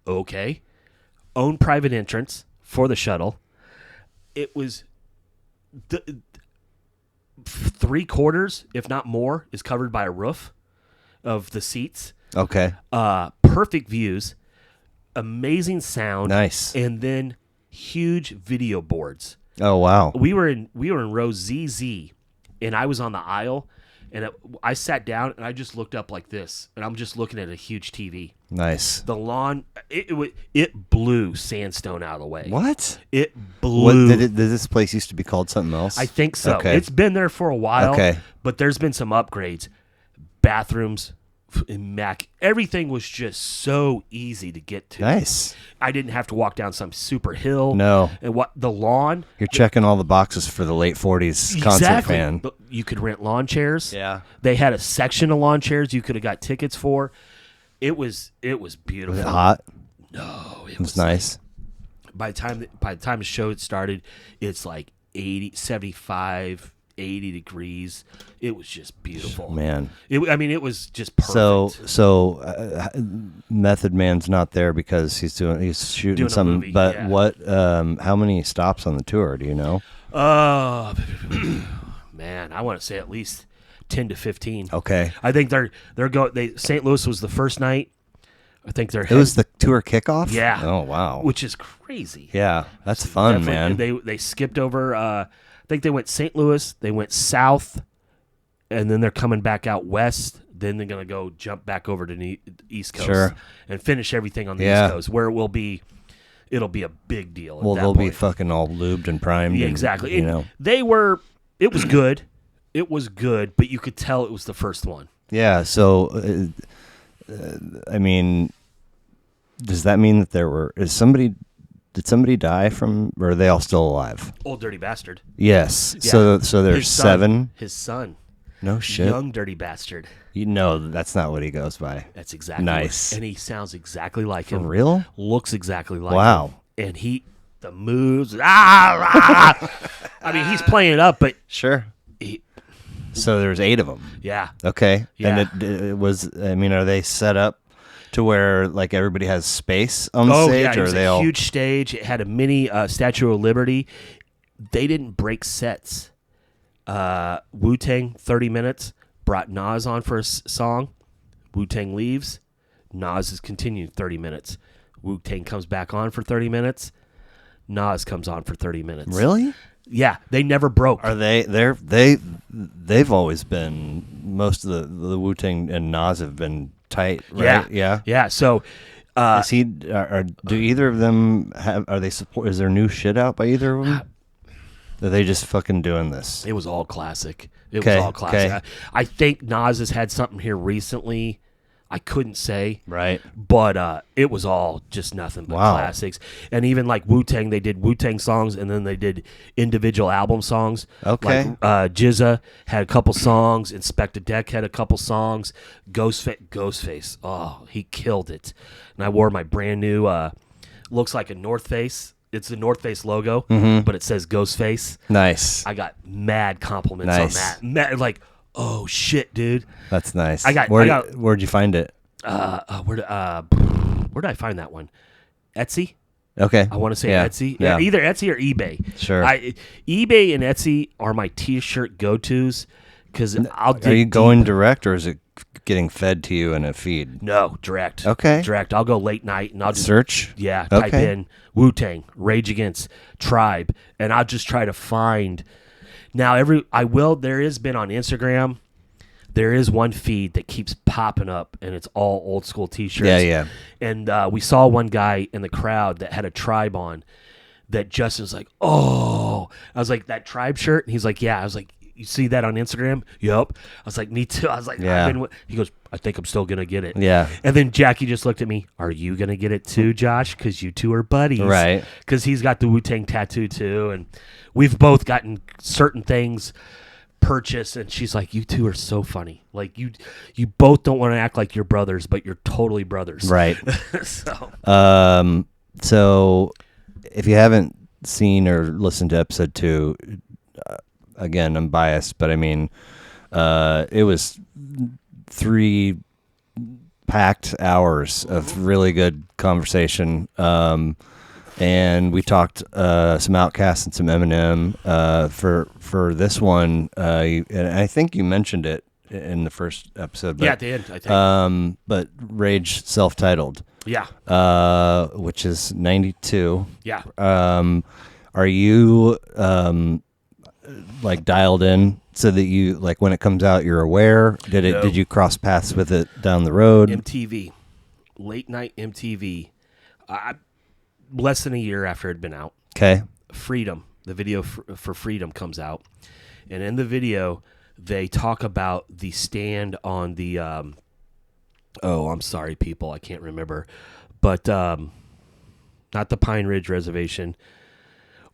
Okay. Own private entrance for the shuttle. It was 3/4, if not more, is covered by a roof of the seats. Okay. Perfect views, amazing sound. Nice. And then huge video boards. Oh wow. We were in row ZZ, and I was on the aisle, and I sat down and I just looked up like this, and I'm just looking at a huge TV. Nice. The lawn, it blew Sandstone out of the way. What? It blew. Did this place used to be called something else? I think so. Okay. It's been there for a while. Okay. But there's been some upgrades. Bathrooms, everything was just so easy to get to. Nice. I didn't have to walk down some super hill. No. And the lawn. You're checking all the boxes for the late 40s concert fan. But you could rent lawn chairs. Yeah. They had a section of lawn chairs you could have got tickets for. It was beautiful. Was it hot? No, it was nice. By the time the show started, it's like 80, 75, 80 degrees. It was just beautiful. Man. It was just perfect. So Method Man's not there because he's shooting doing something. movie, but yeah. what? How many stops on the tour? Do you know? Man, I want to say at least 10 to 15. Okay. I think St. Louis was the first night. I think it was the tour kickoff? Yeah. Oh wow. Which is crazy. Yeah, that's fun, Definitely. man. They skipped over. I think they went St. Louis. They went south, and then they're coming back out west. Then they're gonna go jump back over to the East Coast and finish everything on the East Coast, where it'll be a big deal. Well, they'll be fucking all lubed and primed. Yeah, and, exactly. You know, It was good. It was good, but you could tell it was the first one. Yeah. So, I mean, does that mean that is somebody Did somebody die from, or are they all still alive? Old Dirty Bastard. Yes. Yeah. So there's His son, 7. His son. No shit. Young Dirty Bastard. You know, that's not what he goes by. That's exactly nice. And he sounds exactly like For him. real? Looks exactly like him. Wow. And the moves. I mean, he's playing it up, but Sure. So there's 8 of them. yeah. Okay. Yeah. And it was, I mean, are they set up to where like everybody has space on the stage? Yeah, it or was are they a all huge stage. It had a mini Statue of Liberty. They didn't break sets. Wu-Tang, 30 minutes, brought Nas on for a song. Wu-Tang leaves. Nas is continuing 30 minutes. Wu-Tang comes back on for 30 minutes. Nas comes on for 30 minutes. Really? Yeah, they never broke. Are they've always been, most of the Wu-Tang and Nas have been tight, right? Yeah. So Is he? Do either of them have? Are they support? Is there new shit out by either of them? Are they just fucking doing this? it was all classic. It Okay, was all classic. okay. I think Nas has had something here recently. I couldn't say. Right. But it was all just nothing but Wow. classics. And even like Wu-Tang, they did Wu-Tang songs, and then they did individual album songs. Okay. Like Jizza had a couple songs. Inspector Deck had a couple songs. Ghostface. Oh, he killed it. And I wore my brand new, looks like a North Face. It's the North Face logo, but it says Ghostface. Nice. I got mad compliments Nice. on that. Like, oh, shit, dude. That's nice. Where'd you find it? Where did I find that one? Etsy. Okay. I want to say Yeah. Etsy. Yeah. Either Etsy or eBay. Sure. eBay and Etsy are my T-shirt go-tos because I'll dig Are you going deep. direct, or is it getting fed to you in a feed? No, direct. Okay. Direct. I'll go late night and I'll just Search. Yeah, type Okay. in Wu-Tang, Rage Against, Tribe, and I'll just try to find. Now, there has been on Instagram, there is one feed that keeps popping up, and it's all old school T-shirts. Yeah. And we saw one guy in the crowd that had a Tribe on that Justin's like, oh. I was like, that Tribe shirt? And he's like, yeah. I was like, you see that on Instagram? Yup. I was like, me too. I was like, Yeah. He goes, I think I'm still going to get it. Yeah. And then Jackie just looked at me, are you going to get it too, Josh? Because you two are buddies. Right. Because he's got the Wu-Tang tattoo too. And we've both gotten certain things purchased. And she's like, you two are so funny. Like, you both don't want to act like you're brothers, but you're totally brothers. Right. So. So if you haven't seen or listened to episode 2, again, I'm biased, but I mean, it was 3 packed hours of really good conversation. And we talked some Outkast and some Eminem. For this one, and I think you mentioned it in the first episode. But, Yeah, it did, I think. But Rage self-titled. Yeah. Which is 92. Yeah. Are you like dialed in so that you, like, when it comes out, you're aware? No. Did you cross paths with it down the road? MTV. Late night MTV. Less than a year after it had been out. Okay. Freedom. The video for Freedom comes out. And in the video, they talk about the stand on the, I'm sorry, people, I can't remember. But not the Pine Ridge Reservation.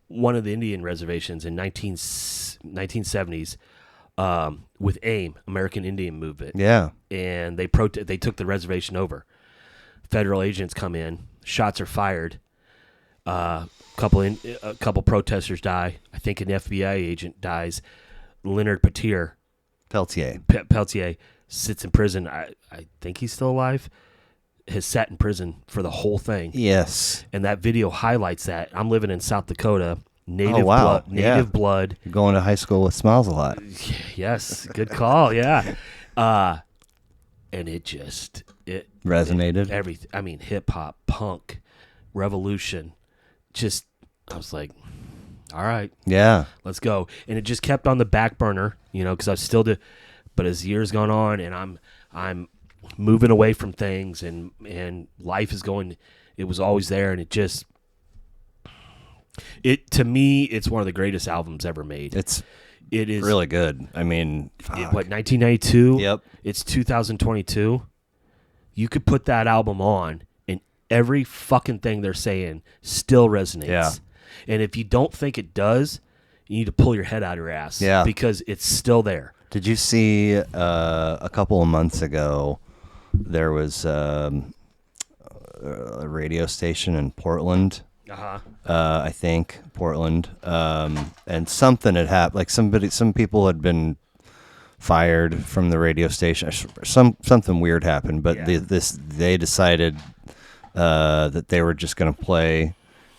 One of the Indian reservations in 1970s with AIM, American Indian Movement. Yeah. And they took the reservation over. Federal agents come in. Shots are fired. A couple protesters die. I think an FBI agent dies. Leonard Peltier sits in prison. I think he's still alive. Has sat in prison for the whole thing. Yes. And that video highlights that. I'm living in South Dakota. Oh, wow. Native blood. You're going to high school with Smiles a lot. Yes, good call. Yeah. And it Resonated. Everything. I mean, hip hop, punk, revolution. Just, I was like, all right, Yeah. let's go. And it just kept on the back burner, because I still do. But as years gone on, and I'm moving away from things, and life is going. It was always there, and to me, it's one of the greatest albums ever made. It is really really good. I mean, fuck. 1992? Yep. It's 2022. You could put that album on, and every fucking thing they're saying still resonates. Yeah. And if you don't think it does, you need to pull your head out of your ass. Yeah. Because it's still there. Did you see a couple of months ago, there was a radio station in Portland, I think, Portland, and something had happened. Like some people had been fired from the radio station. Something weird happened, but they decided that they were just going to play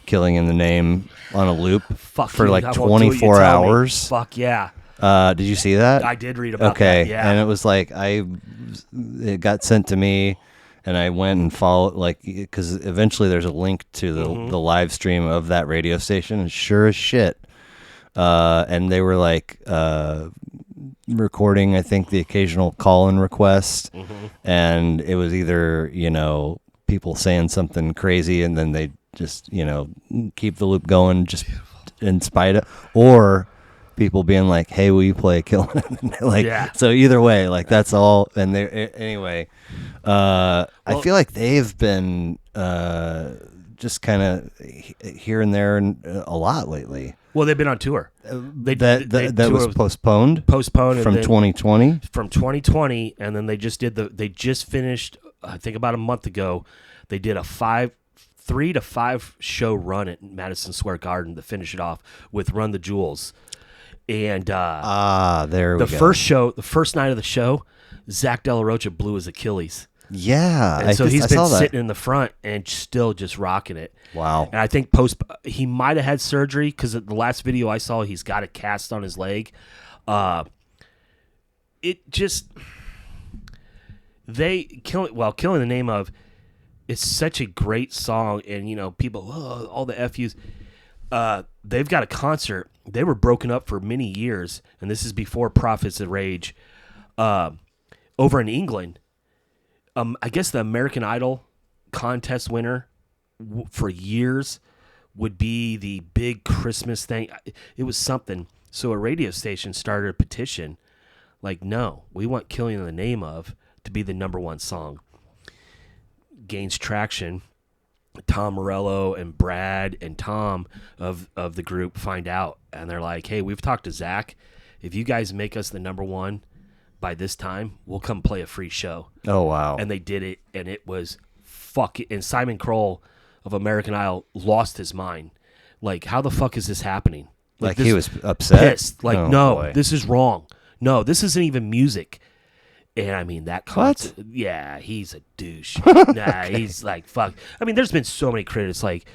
"Killing in the Name" on a loop for like 24 hours. Fuck yeah. Did you see that? I did read about that. Yeah. And it was like it got sent to me, and I went and followed, like, because eventually there's a link to the live stream of that radio station, and sure as shit, and they were like recording, I think, the occasional call-in request, and it was either, people saying something crazy, and then they just, keep the loop going just in spite of, or people being like, "Hey, will you play Killing?" So either way, like, that's all. And anyway, I feel like they've been just kind of here and there and a lot lately. Well, they've been on tour. That was postponed from 2020. From 2020, and then they just finished. I think about a month ago, they did a 3 to 5 show run at Madison Square Garden to finish it off with "Run the Jewels." And there we go. The first night of the show, Zach De La Rocha blew his Achilles. Yeah, and so he's been sitting in the front and still just rocking it. Wow. And I think he might have had surgery, because the last video I saw, he's got a cast on his leg. Killing the Name of, it's such a great song, and people, all the FUs. They've got a concert. They were broken up for many years, and this is before Prophets of Rage. Over in England, I guess the American Idol contest winner for years would be the big Christmas thing. It was something. So a radio station started a petition, like, no, we want "Killing in the Name of" to be the #1 song. Gains traction. Tom Morello and Brad and Tom of the group find out, and they're like, "Hey, we've talked to Zach. If you guys make us the #1 by this time, we'll come play a free show." Oh, wow. And they did it, and it was fucking. And Simon Kroll of American Idol lost his mind. Like, how the fuck is this happening? Like he was upset? Pissed. Like, no, boy. This is wrong. No, this isn't even music. And I mean, that what? Yeah, he's a douche. He's like, fuck. I mean, there's been so many critics like,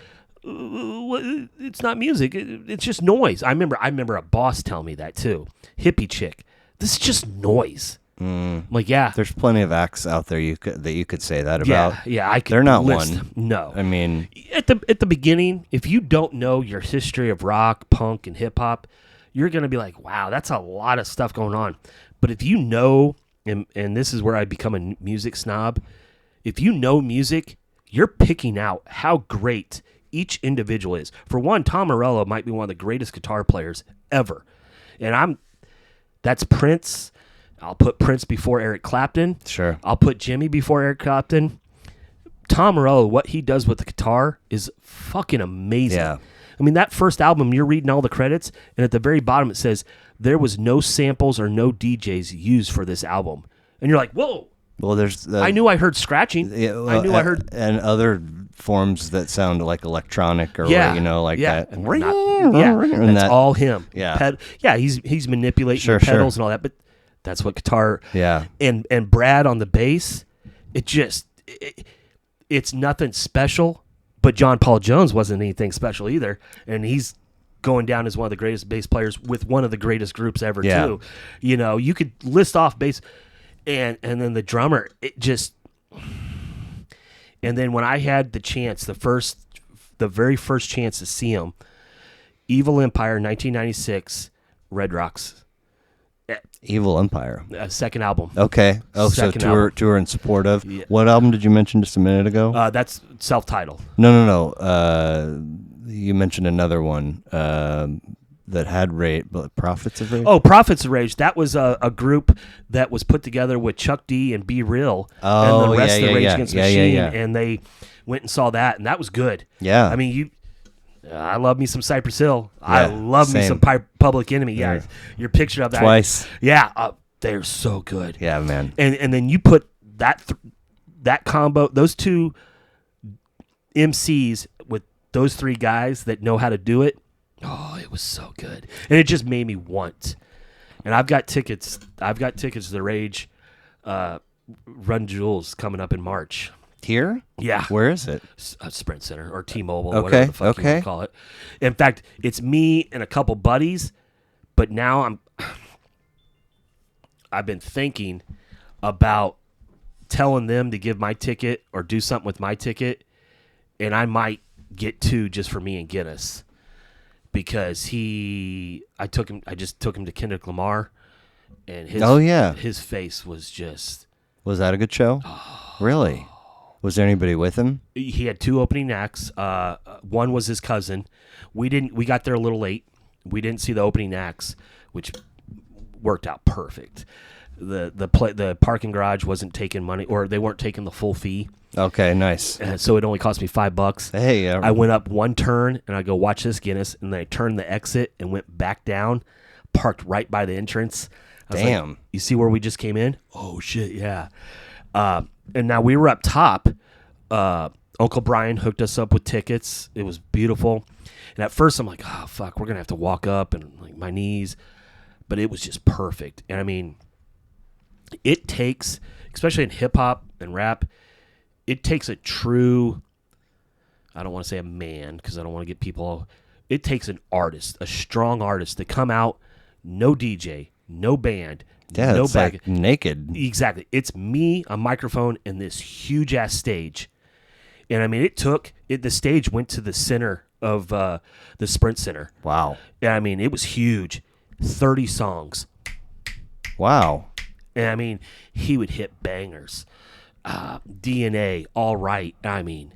it's not music, it's just noise. I remember a boss telling me that too. Hippie chick, this is just noise. I'm like, yeah. There's plenty of acts out there that you could say that about. Yeah, I could. They're not list. one. No, I mean, at the beginning, if you don't know your history of rock, punk, and hip hop, you're gonna be like, wow, that's a lot of stuff going on. But if you know, and this is where I become a music snob, if you know music, you're picking out how great each individual is. For one, Tom Morello might be one of the greatest guitar players ever, and that's Prince. I'll put Prince before Eric Clapton. Sure. I'll put Jimmy before Eric Clapton. Tom Morello, what he does with the guitar is fucking amazing. Yeah. I mean, that first album, you're reading all the credits, and at the very bottom it says, there was no samples or no DJs used for this album. And you're like, whoa. Well, there's... I knew I heard scratching. I knew I heard... And other forms that sound like electronic or, like that. That's all him. Yeah. He's manipulating the pedals and all that, but that's what guitar... Yeah. And Brad on the bass, it's nothing special, but John Paul Jones wasn't anything special either, and he's going down as one of the greatest bass players with one of the greatest groups ever too. You could list off bass, and then the drummer, and then when I had the chance, the very first chance to see him, Evil Empire, 1996, Red Rocks. Evil Empire. Second album. Okay. Oh, Second so tour in support of. Yeah. What album did you mention just a minute ago? That's self-titled. No. You mentioned another one. that had Prophets of Rage. Oh, Prophets of Rage. That was a group that was put together with Chuck D and Be Real and the rest of the Rage Against the Machine, and they went and saw that, and that was good. Yeah. I mean, I love me some Cypress Hill. Yeah, I love me some Public Enemy. Yeah, your picture of that. Twice. Yeah, they're so good. Yeah, man. And then you put that combo, those two MCs with those three guys that know how to do it. Oh, it was so good, and it just made me want. And I've got tickets. To the Rage Run Jewels coming up in March. Here? Yeah. Where is it? Sprint Center or T-Mobile, okay. whatever the fuck you want to call it. In fact, it's me and a couple buddies, but now I've been thinking about telling them to give my ticket or do something with my ticket, and I might get two just for me and Guinness, because I just took him to Kendrick Lamar, and his face was just. Was that a good show? Really? Was there anybody with him? He had two opening acts. One was his cousin. We got there a little late. We didn't see the opening acts, which worked out perfect. The parking garage wasn't taking money, or they weren't taking the full fee. Okay, nice. So it only cost me $5. Hey, I went up one turn and I go, watch this, Guinness, and then I turned the exit and went back down, parked right by the entrance. Damn. Like, you see where we just came in? Oh shit, yeah. And now we were up top. Uncle Brian hooked us up with tickets. It was beautiful. And at first I'm like, oh fuck, we're gonna have to walk up and like my knees. But it was just perfect. And I mean, it takes, especially in hip hop and rap, it takes a true, I don't want to say a man because I don't want to get people, it takes an artist, a strong artist to come out, no DJ, no band, yeah, no it's bag. like naked. Exactly. It's me, a microphone, and this huge ass stage. And I mean, the stage went to the center of the Sprint Center. Wow. And I mean, it was huge. 30 songs. Wow. And I mean, he would hit bangers. DNA, All Right. I mean,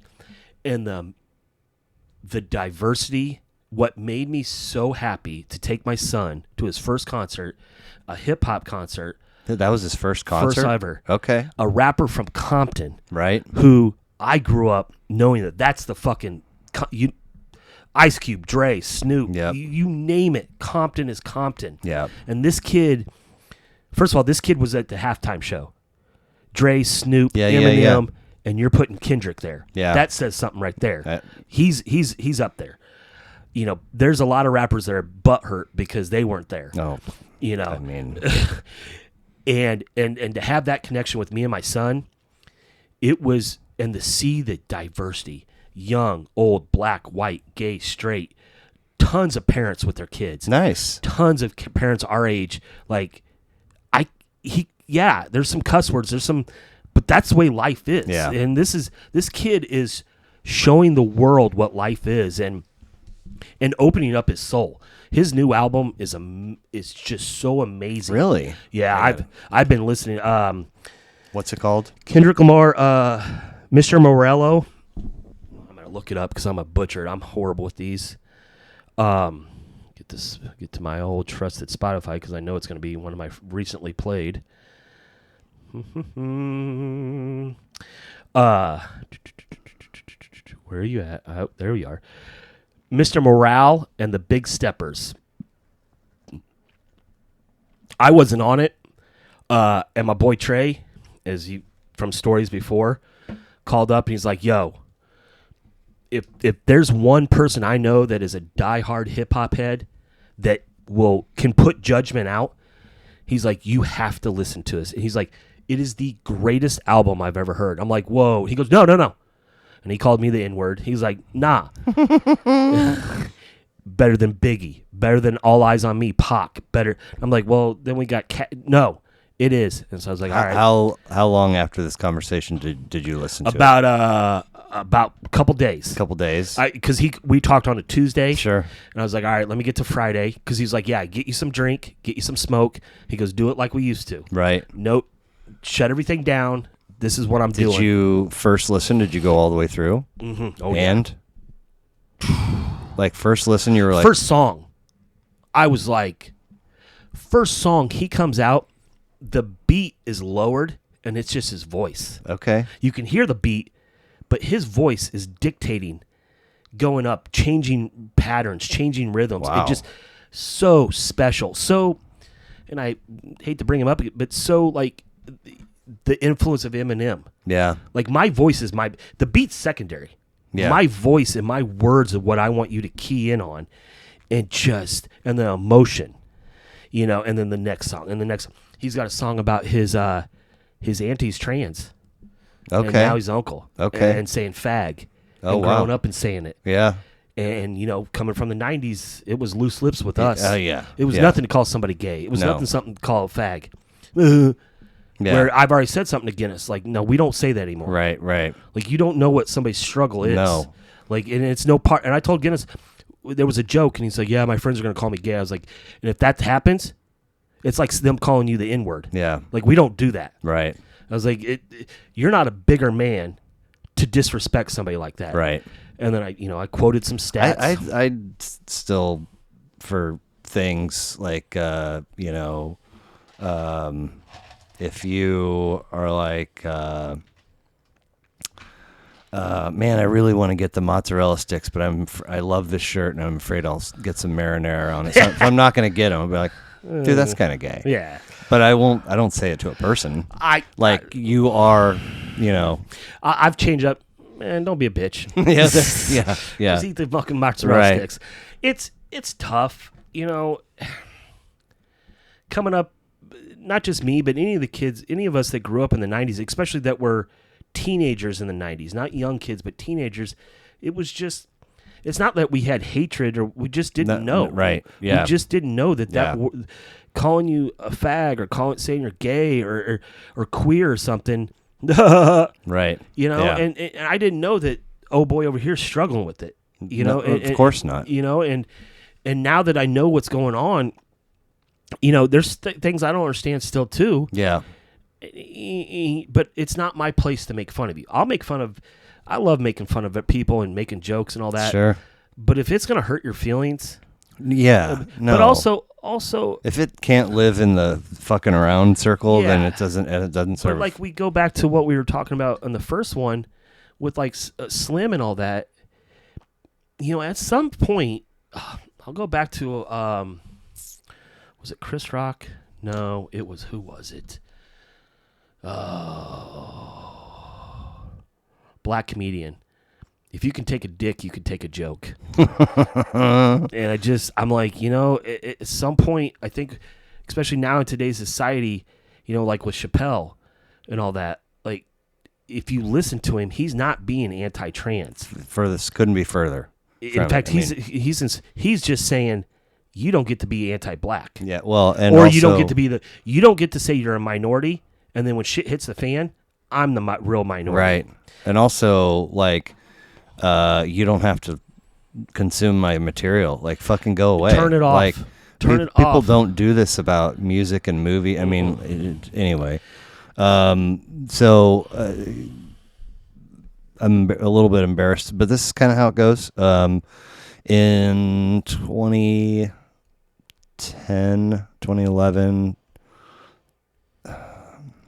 and the diversity, what made me so happy to take my son to his first concert, a hip hop concert. That was his first concert? First ever. Okay. A rapper from Compton. Right. Who I grew up knowing that's the fucking, Ice Cube, Dre, Snoop, yep. you name it. Compton is Compton. Yeah. And this kid, first of all, this kid was at the halftime show. Dre, Snoop, Eminem, and you're putting Kendrick there. Yeah. That says something right there. He's up there. You know, there's a lot of rappers that are butthurt because they weren't there. No. You know. I mean. and to have that connection with me and my son, it was, and to see the diversity, young, old, black, white, gay, straight, tons of parents with their kids. Nice. Tons of parents our age. Like, there's some cuss words, but that's the way life is. Yeah. And this kid is showing the world what life is and opening up his soul. His new album is just so amazing. Really? Yeah, I've been listening. What's it called? Kendrick Lamar, Mr. Morello. I'm gonna look it up because I'm a butcher. I'm horrible with these. Get to my old trusted Spotify because I know it's gonna be one of my recently played. Where are you at? Oh, there we are. Mr. Morale and the Big Steppers. I wasn't on it. And my boy Trey, from stories before, called up and he's like, yo, if there's one person I know that is a diehard hip hop head that can put judgment out, he's like, you have to listen to this. And he's like, it is the greatest album I've ever heard. I'm like, whoa. He goes, no. And he called me the N-word. He's like, nah. Better than Biggie. Better than All Eyes on Me, Pac. Better. I'm like, well, then we got No, it is. And so I was like, all right. How long after this conversation did you listen to it? About a couple days. Because we talked on a Tuesday. Sure. And I was like, all right, let me get to Friday. Because he's like, yeah, get you some drink, get you some smoke. He goes, do it like we used to. Right. Nope. Shut everything down. This is what I'm doing. Did you first listen? Did you go all the way through? Mm-hmm. Oh, and? Like first listen, you were like... First song. I was like, first song he comes out, the beat is lowered and it's just his voice. Okay. You can hear the beat, but his voice is dictating, going up, changing patterns, changing rhythms. Wow. It just so special. So, and I hate to bring him up, but so like the influence of Eminem. Yeah. Like my voice is the beat's secondary. Yeah. My voice and my words are what I want you to key in on, and the emotion, and then the next song, he's got a song about his auntie's trans. Okay. And now he's an uncle. Okay. And saying fag. Oh, and wow. growing up and saying it. Yeah. And, coming from the 90s, it was loose lips with us. Oh, yeah. It was Yeah. nothing to call somebody gay. It was No. something to call a fag. Yeah. Where I've already said something to Guinness. Like, no, we don't say that anymore. Right. Like, you don't know what somebody's struggle is. No. Like, and it's no part. And I told Guinness, there was a joke, and he's like, yeah, my friends are going to call me gay. I was like, and if that happens, it's like them calling you the N-word. Yeah. Like, we don't do that. Right. I was like, you're not a bigger man to disrespect somebody like that. Right. And then I quoted some stats. I still, for things like, if you are like, man, I really want to get the mozzarella sticks, but I love this shirt and I'm afraid I'll get some marinara on it. So if I'm not going to get them, I'll be like, dude, that's kind of gay. Yeah. But I don't say it to a person. You are, I've changed up. Man, don't be a bitch. yeah. Just eat the fucking mozzarella sticks. It's tough, coming up, not just me, but any of the kids, any of us that grew up in the 90s, especially that were teenagers in the 90s, not young kids, but teenagers. It's not that we had hatred or we just didn't know. Right. Yeah. We just didn't know that calling you a fag or saying you're gay or queer or something. Right. And I didn't know that, oh boy, over here struggling with it. Of course not. And now that I know what's going on, there's things I don't understand still too. Yeah. But it's not my place to make fun of you. I love making fun of people and making jokes and all that. Sure. But if it's going to hurt your feelings. Yeah. No. But also. If it can't live in the fucking around circle, then it doesn't serve. But like we go back to what we were talking about on the first one with like Slim and all that. At some point, I'll go back to, was it Chris Rock? No, it was, who was it? Black comedian. If you can take a dick, you can take a joke. And I'm like, at some point, I think, especially now in today's society, like with Chappelle and all that, like, if you listen to him, he's not being anti-trans. Furthest couldn't be further. In fact, he's just saying you don't get to be anti-black. Yeah, well, and or also, you don't get to say you're a minority, and then when shit hits the fan, I'm the real minority. Right, and also like. You don't have to consume my material. Like, fucking go away. Turn it off. Like, Turn it off. People don't do this about music and movie. I mean, anyway. So I'm a little bit embarrassed, but this is kind of how it goes. In 2010, 2011,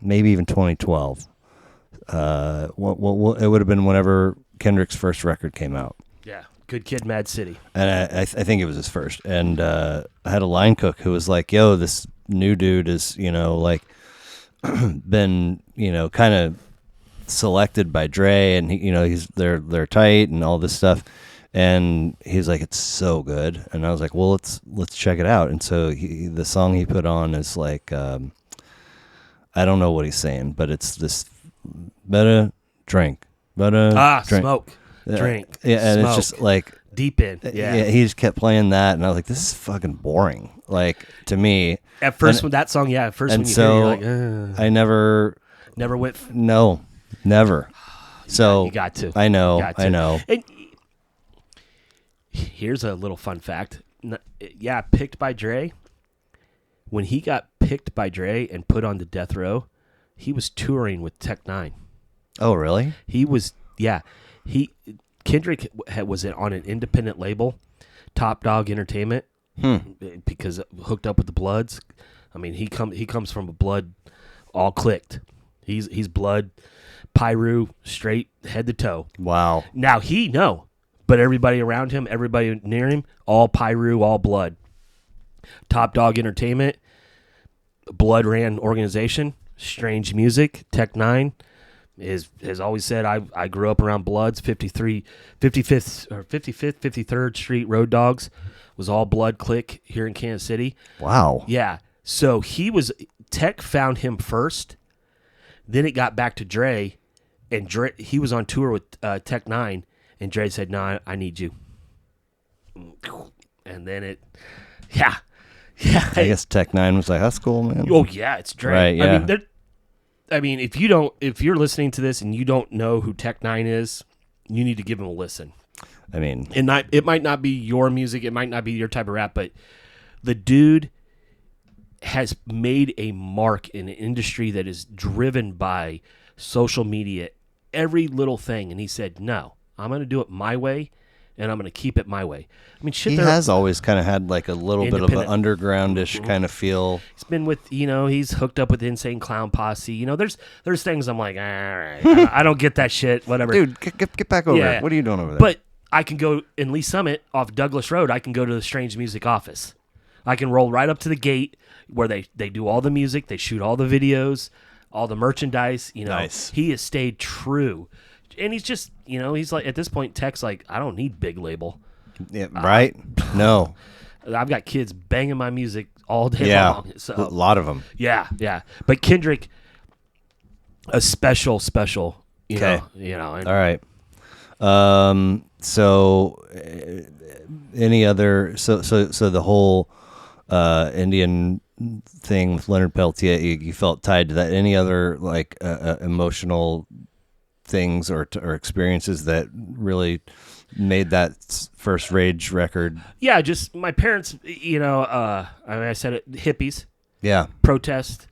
maybe even 2012. It would have been whenever Kendrick's first record came out. Yeah, Good Kid, Mad City. And I think it was his first. And I had a line cook who was like, yo, this new dude is, been, kind of selected by Dre, and they're tight and all this stuff. And he's like, it's so good. And I was like, well, let's check it out. And so the song he put on is like, I don't know what he's saying, but it's this better drink. Drink. Smoke, drink. Yeah, and smoke. it's just like deep in. Yeah. He just kept playing that, and I was like, this is fucking boring. Like, to me. At first, with that song, yeah. At first, when you hear it, you're like, I never went. No, never. So you got to. I know. I know. And here's a little fun fact. Yeah, picked by Dre. When he got picked by Dre and put on the death row, he was touring with Tech Nine. Oh, really? He was, yeah. Kendrick was on an independent label, Top Dog Entertainment, because hooked up with the Bloods. I mean, he comes from a blood all clicked. He's blood, Pyru, straight head to toe. Wow. Now but everybody around him, everybody near him, all Pyru, all blood. Top Dog Entertainment, blood ran organization. Strange Music, Tech Nine, has always said I grew up around Bloods. 55th or 55th, 53rd Street Road Dogs was all blood click here in Kansas City. Wow. Yeah. So Tech found him first. Then it got back to Dre, and Dre, he was on tour with Tech Nine, and Dre said, "No, I need you." And then yeah. I guess Tech Nine was like, "That's cool, man." Oh yeah, it's Dre. Right, yeah. I mean, if you're listening to this and you don't know who Tech Nine is, you need to give him a listen. I mean, it might not be your music, it might not be your type of rap, but the dude has made a mark in an industry that is driven by social media, every little thing. And he said, "No, I'm going to do it my way, and I'm going to keep it my way." I mean, shit. He has always kind of had like a little bit of an undergroundish kind of feel. He's been with, he's hooked up with Insane Clown Posse. There's things I'm like, all right, I don't get that shit. Whatever, dude. Get back over here. What are you doing over there? But I can go in Lee Summit off Douglas Road. I can go to the Strange Music office. I can roll right up to the gate where they do all the music, they shoot all the videos, all the merchandise. Nice. He has stayed true, and he's just, he's like, at this point, Tech's like, I don't need big label. Yeah, right? No. I've got kids banging my music all day long. So, a lot of them. Yeah. But Kendrick, a special, Okay. And, all right. So any other, so the whole Indian thing with Leonard Peltier, you felt tied to that. Any other like emotional things or experiences that really made that first Rage record? Yeah, just my parents, I said it, hippies. Yeah. Protest.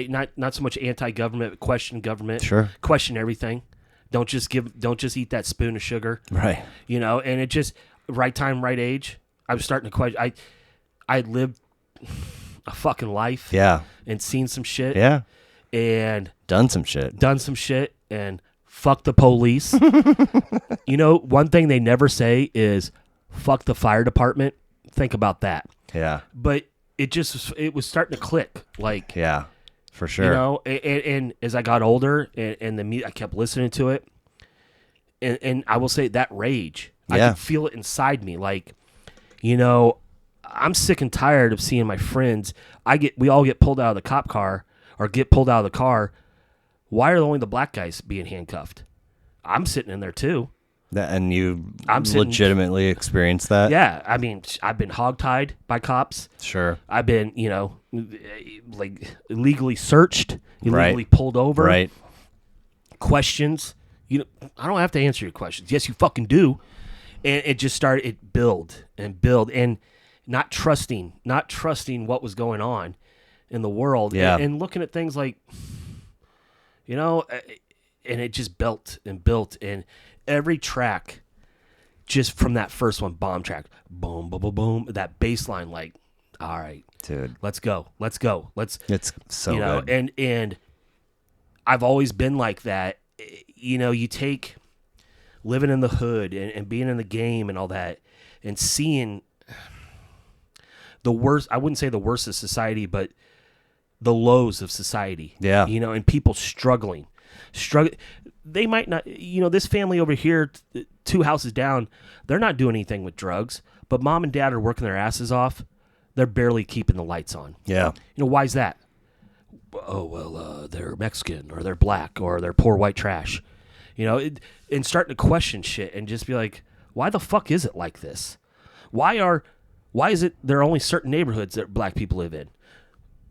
Not so much anti-government, but question government. Sure. Question everything. Don't just eat that spoon of sugar. Right. And it just, right time, right age. I was starting to question. I lived a fucking life. Yeah. And seen some shit. Yeah. And done some shit. And fuck the police. One thing they never say is fuck the fire department. Think about that. Yeah. But it was starting to click. Like, yeah, for sure. And as I got older and I kept listening to it, and I will say that Rage, I could feel it inside me. Like, I'm sick and tired of seeing my friends. We all get pulled out of the cop car or get pulled out of the car. Why are only the black guys being handcuffed? I'm sitting in there too. And you legitimately experienced that? Yeah. I mean, I've been hogtied by cops. Sure. I've been, like illegally searched, illegally pulled over. Right. Questions. I don't have to answer your questions. Yes, you fucking do. And it just started, it build and not trusting what was going on in the world. Yeah. And looking at things like, and it just built and built, and every track, just from that first one, bomb track, boom, boom, boom, boom, that bass line, like, all right, dude, let's go. It's so good. And I've always been like that. You take living in the hood and being in the game and all that, and seeing the worst. I wouldn't say the worst of society, but the lows of society. Yeah. And people struggling. They might not, this family over here, 2 houses down, they're not doing anything with drugs, but mom and dad are working their asses off. They're barely keeping the lights on. Yeah. Why is that? Oh, well, they're Mexican or they're black or they're poor white trash. And starting to question shit and just be like, why the fuck is it like this? Why is it there are only certain neighborhoods that black people live in?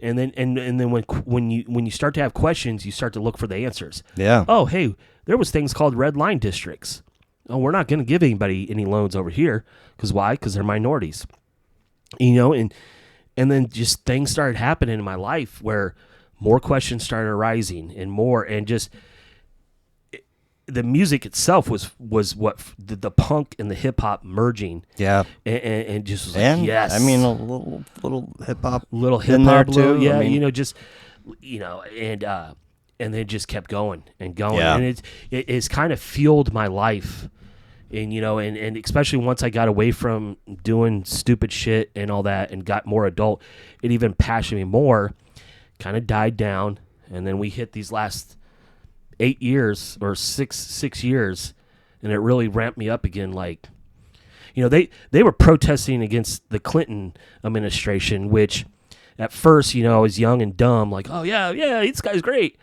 And then when you start to have questions, you start to look for the answers. Yeah. Oh, hey, there was things called red line districts. Oh, we're not going to give anybody any loans over here. Because why? Because they're minorities. And then just things started happening in my life where more questions started arising and more, and just the music itself was what the punk and the hip hop merging. Yeah, and just was like, and yes. I mean a little hip hop, in there too. Yeah, I mean, just and then just kept going and going, Yeah. and it's kind of fueled my life. And and especially once I got away from doing stupid shit and all that and got more adult, it even passioned me more, kind of died down. And then we hit these last 8 years or six years, and it really ramped me up again. Like, they were protesting against the Clinton administration, which at first, I was young and dumb, like, oh yeah, this guy's great.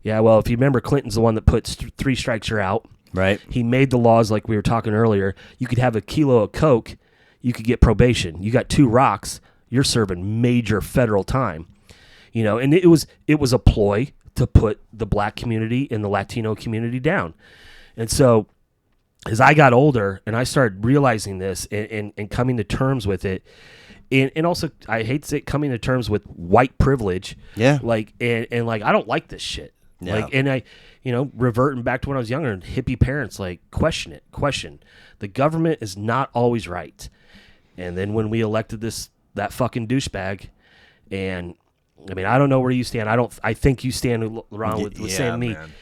Yeah, well, if you remember, Clinton's the one that put 3 strikes you're out. right. He made the laws like we were talking earlier. You could have a kilo of coke, you could get probation. You got 2 rocks, you're serving major federal time. And it was a ploy to put the black community and the Latino community down. And so as I got older and I started realizing this and coming to terms with it, and also I hate to say it, coming to terms with white privilege. Yeah. Like and like I don't like this shit. Yeah. Like, and I, reverting back to when I was younger, and hippie parents, like, question. The government is not always right. And then when we elected that fucking douchebag, and I mean, I don't know where you stand. I think you stand around with the same me. Man.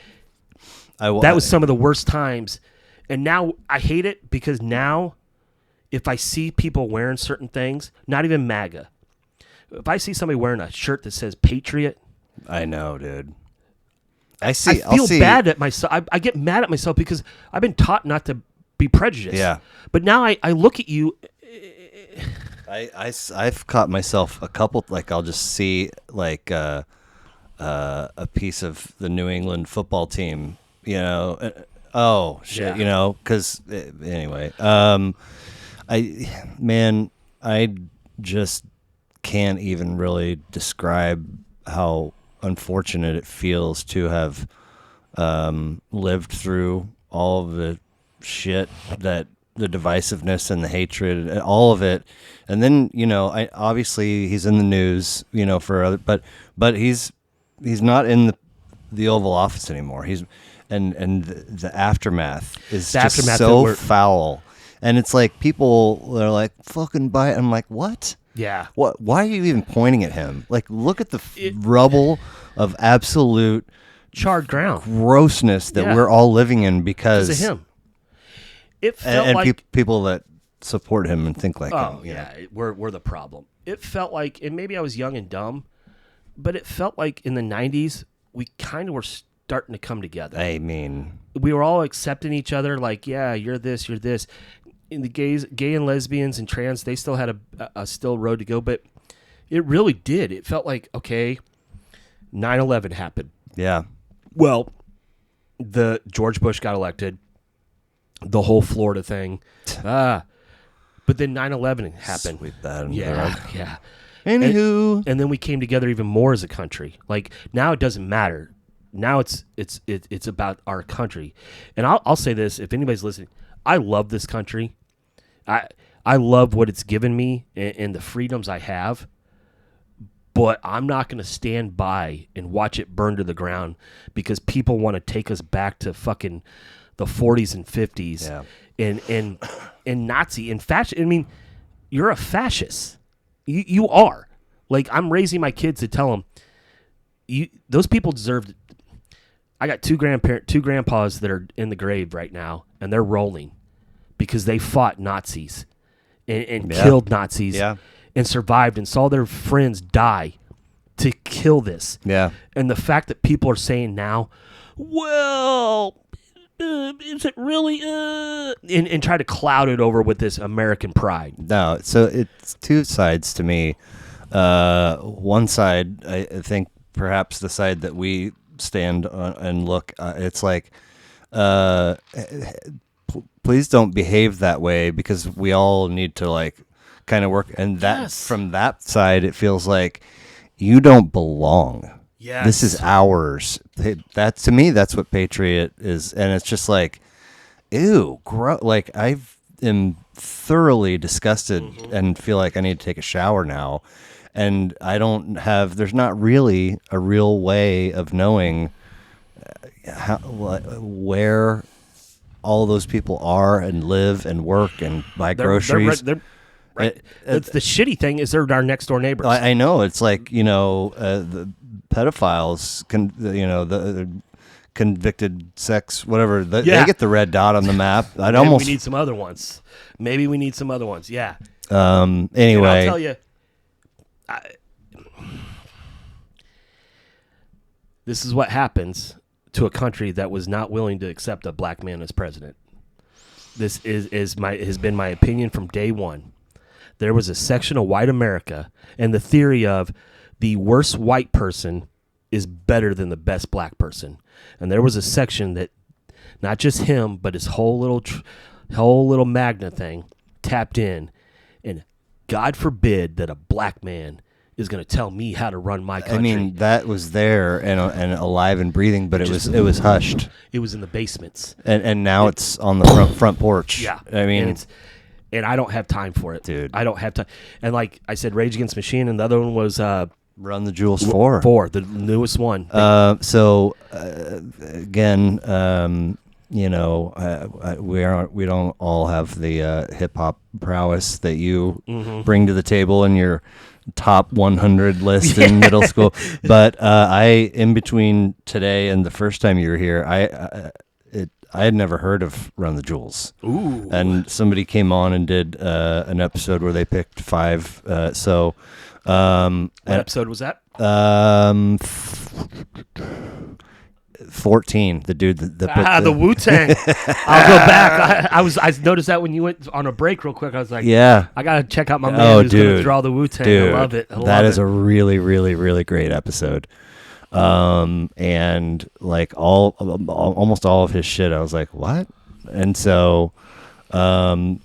That was some of the worst times. And now I hate it because now if I see people wearing certain things, not even MAGA, if I see somebody wearing a shirt that says Patriot, I know, dude. I feel bad at myself. I get mad at myself because I've been taught not to be prejudiced. Yeah. But now I look at you. I've caught myself a couple, like I'll just see like a piece of the New England football team, oh shit, Yeah. because anyway, I just can't even really describe how unfortunate it feels to have lived through all of the shit, that the divisiveness and the hatred and all of it. And then, obviously he's in the news, for other, but he's not in the Oval Office anymore. And the aftermath is just so foul. And it's like people are like, fucking buy it. I'm like, what? Yeah. What? Why are you even pointing at him? Like, look at the rubble of absolute charred ground grossness that we're all living in because of him. It felt and like people that support him and think like him. Oh yeah, we're the problem. It felt like, and maybe I was young and dumb, but it felt like in the 90s we kind of were starting to come together. I mean, we were all accepting each other. Like, yeah, you're this, you're this. In the gay and lesbians and trans, they still had a still road to go, but it really did. It felt like, okay, 9/11 happened. Yeah. Well, the George Bush got elected, the whole Florida thing, but then 9/11 happened. Sweep that under Yeah, the rug. yeah. Anywho, and then we came together even more as a country. Like, now it doesn't matter. Now it's about our country. And I'll say this, if anybody's listening, I love this country. I love what it's given me and the freedoms I have. But I'm not going to stand by and watch it burn to the ground because people want to take us back to fucking the 40s and 50s and Nazi and fascist. I mean, you're a fascist. You are. Like, I'm raising my kids to tell them, those people deserved. I got two grandpas that are in the grave right now, and they're rolling because they fought Nazis and killed Nazis and survived and saw their friends die to kill this. Yeah. And the fact that people are saying now, well, is it really? And try to cloud it over with this American pride. No, so it's two sides to me. One side, I think perhaps the side that we stand on and look, it's like, please don't behave that way because we all need to like kind of work. And that from that side, it feels like you don't belong. Yes. This is ours. That to me, that's what patriot is. And it's just like, ew, like I am thoroughly disgusted and feel like I need to take a shower now. And there's not really a real way of knowing where all those people are and live and work and buy groceries. Right. It's the shitty thing is they're our next door neighbors. I know. It's like, the pedophiles, the convicted sex, whatever. They get the red dot on the map. We need some other ones. Maybe we need some other ones. Yeah. Anyway. And I'll tell you, this is what happens to a country that was not willing to accept a black man as president. This has been my opinion from day one. There was a section of white America and the theory of the worst white person is better than the best black person. And there was a section that not just him, but his whole little Magna thing tapped in. And God forbid that a black man is going to tell me how to run my country. I mean, that was there and alive and breathing, but it was hushed. It was in the basements. And now it's on the front porch. Yeah. I mean, and I don't have time for it, dude. I don't have time. And like I said, Rage Against the Machine, and the other one was Run the Jewels 4. 4, the newest one. Again, we don't all have the hip hop prowess that you bring to the table in your top 100 list in middle school. But in between today and the first time you were here, I had never heard of Run the Jewels. Ooh. And somebody came on and did an episode where they picked 5. What episode was that? 14. The dude that the Wu-Tang. I'll go back. I noticed that when you went on a break real quick. I was like, yeah, I gotta check out my man who's gonna draw the Wu-Tang. Dude, I love it. That is a really, really, really great episode. And like almost all of his shit, I was like, what? And so, so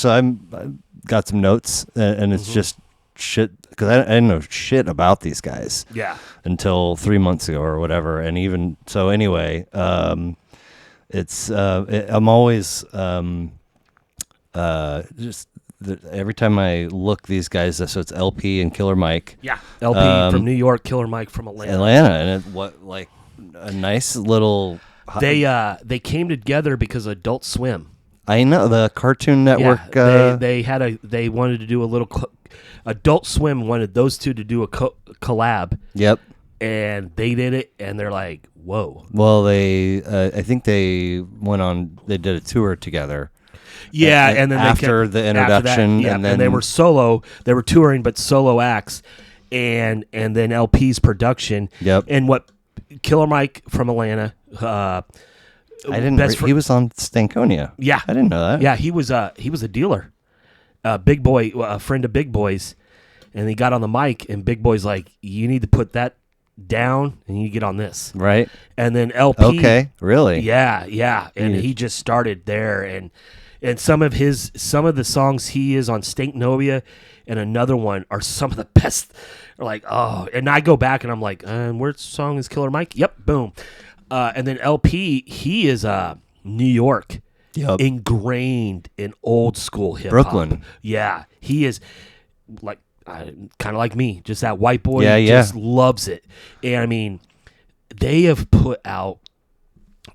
I've got some notes, and it's just shit, because I didn't know shit about these guys. Yeah. Until 3 months ago or whatever, and even so, anyway, it's I'm always just. Every time I look these guys, so it's LP and Killer Mike. Yeah, LP from New York, Killer Mike from Atlanta. And a nice little. They came together because Adult Swim. I know, the Cartoon Network. Yeah, they wanted to do a little. Adult Swim wanted those two to do a collab. Yep. And they did it, and they're like, whoa. Well, I think they did a tour together. Yeah, and then after the introduction, and they were solo. They were touring, but solo acts, and then LP's production. Yep. And what Killer Mike from Atlanta. I didn't. He was on Stankonia. Yeah, I didn't know that. Yeah, he was a dealer, Big Boy, a friend of Big Boy's, and he got on the mic, and Big Boy's like, "You need to put that down, and you get on this." Right. And then LP. Okay. Really. Yeah, and he just started there, and some of the songs he is on Stanknovia and another one are some of the best. Like, oh, and I go back and I'm like, where song is Killer Mike? Yep, boom. And then LP, he is New York, ingrained in old school hip hop. Brooklyn. Yeah, he is like kind of like me, just that white boy. Just loves it. And I mean, they have put out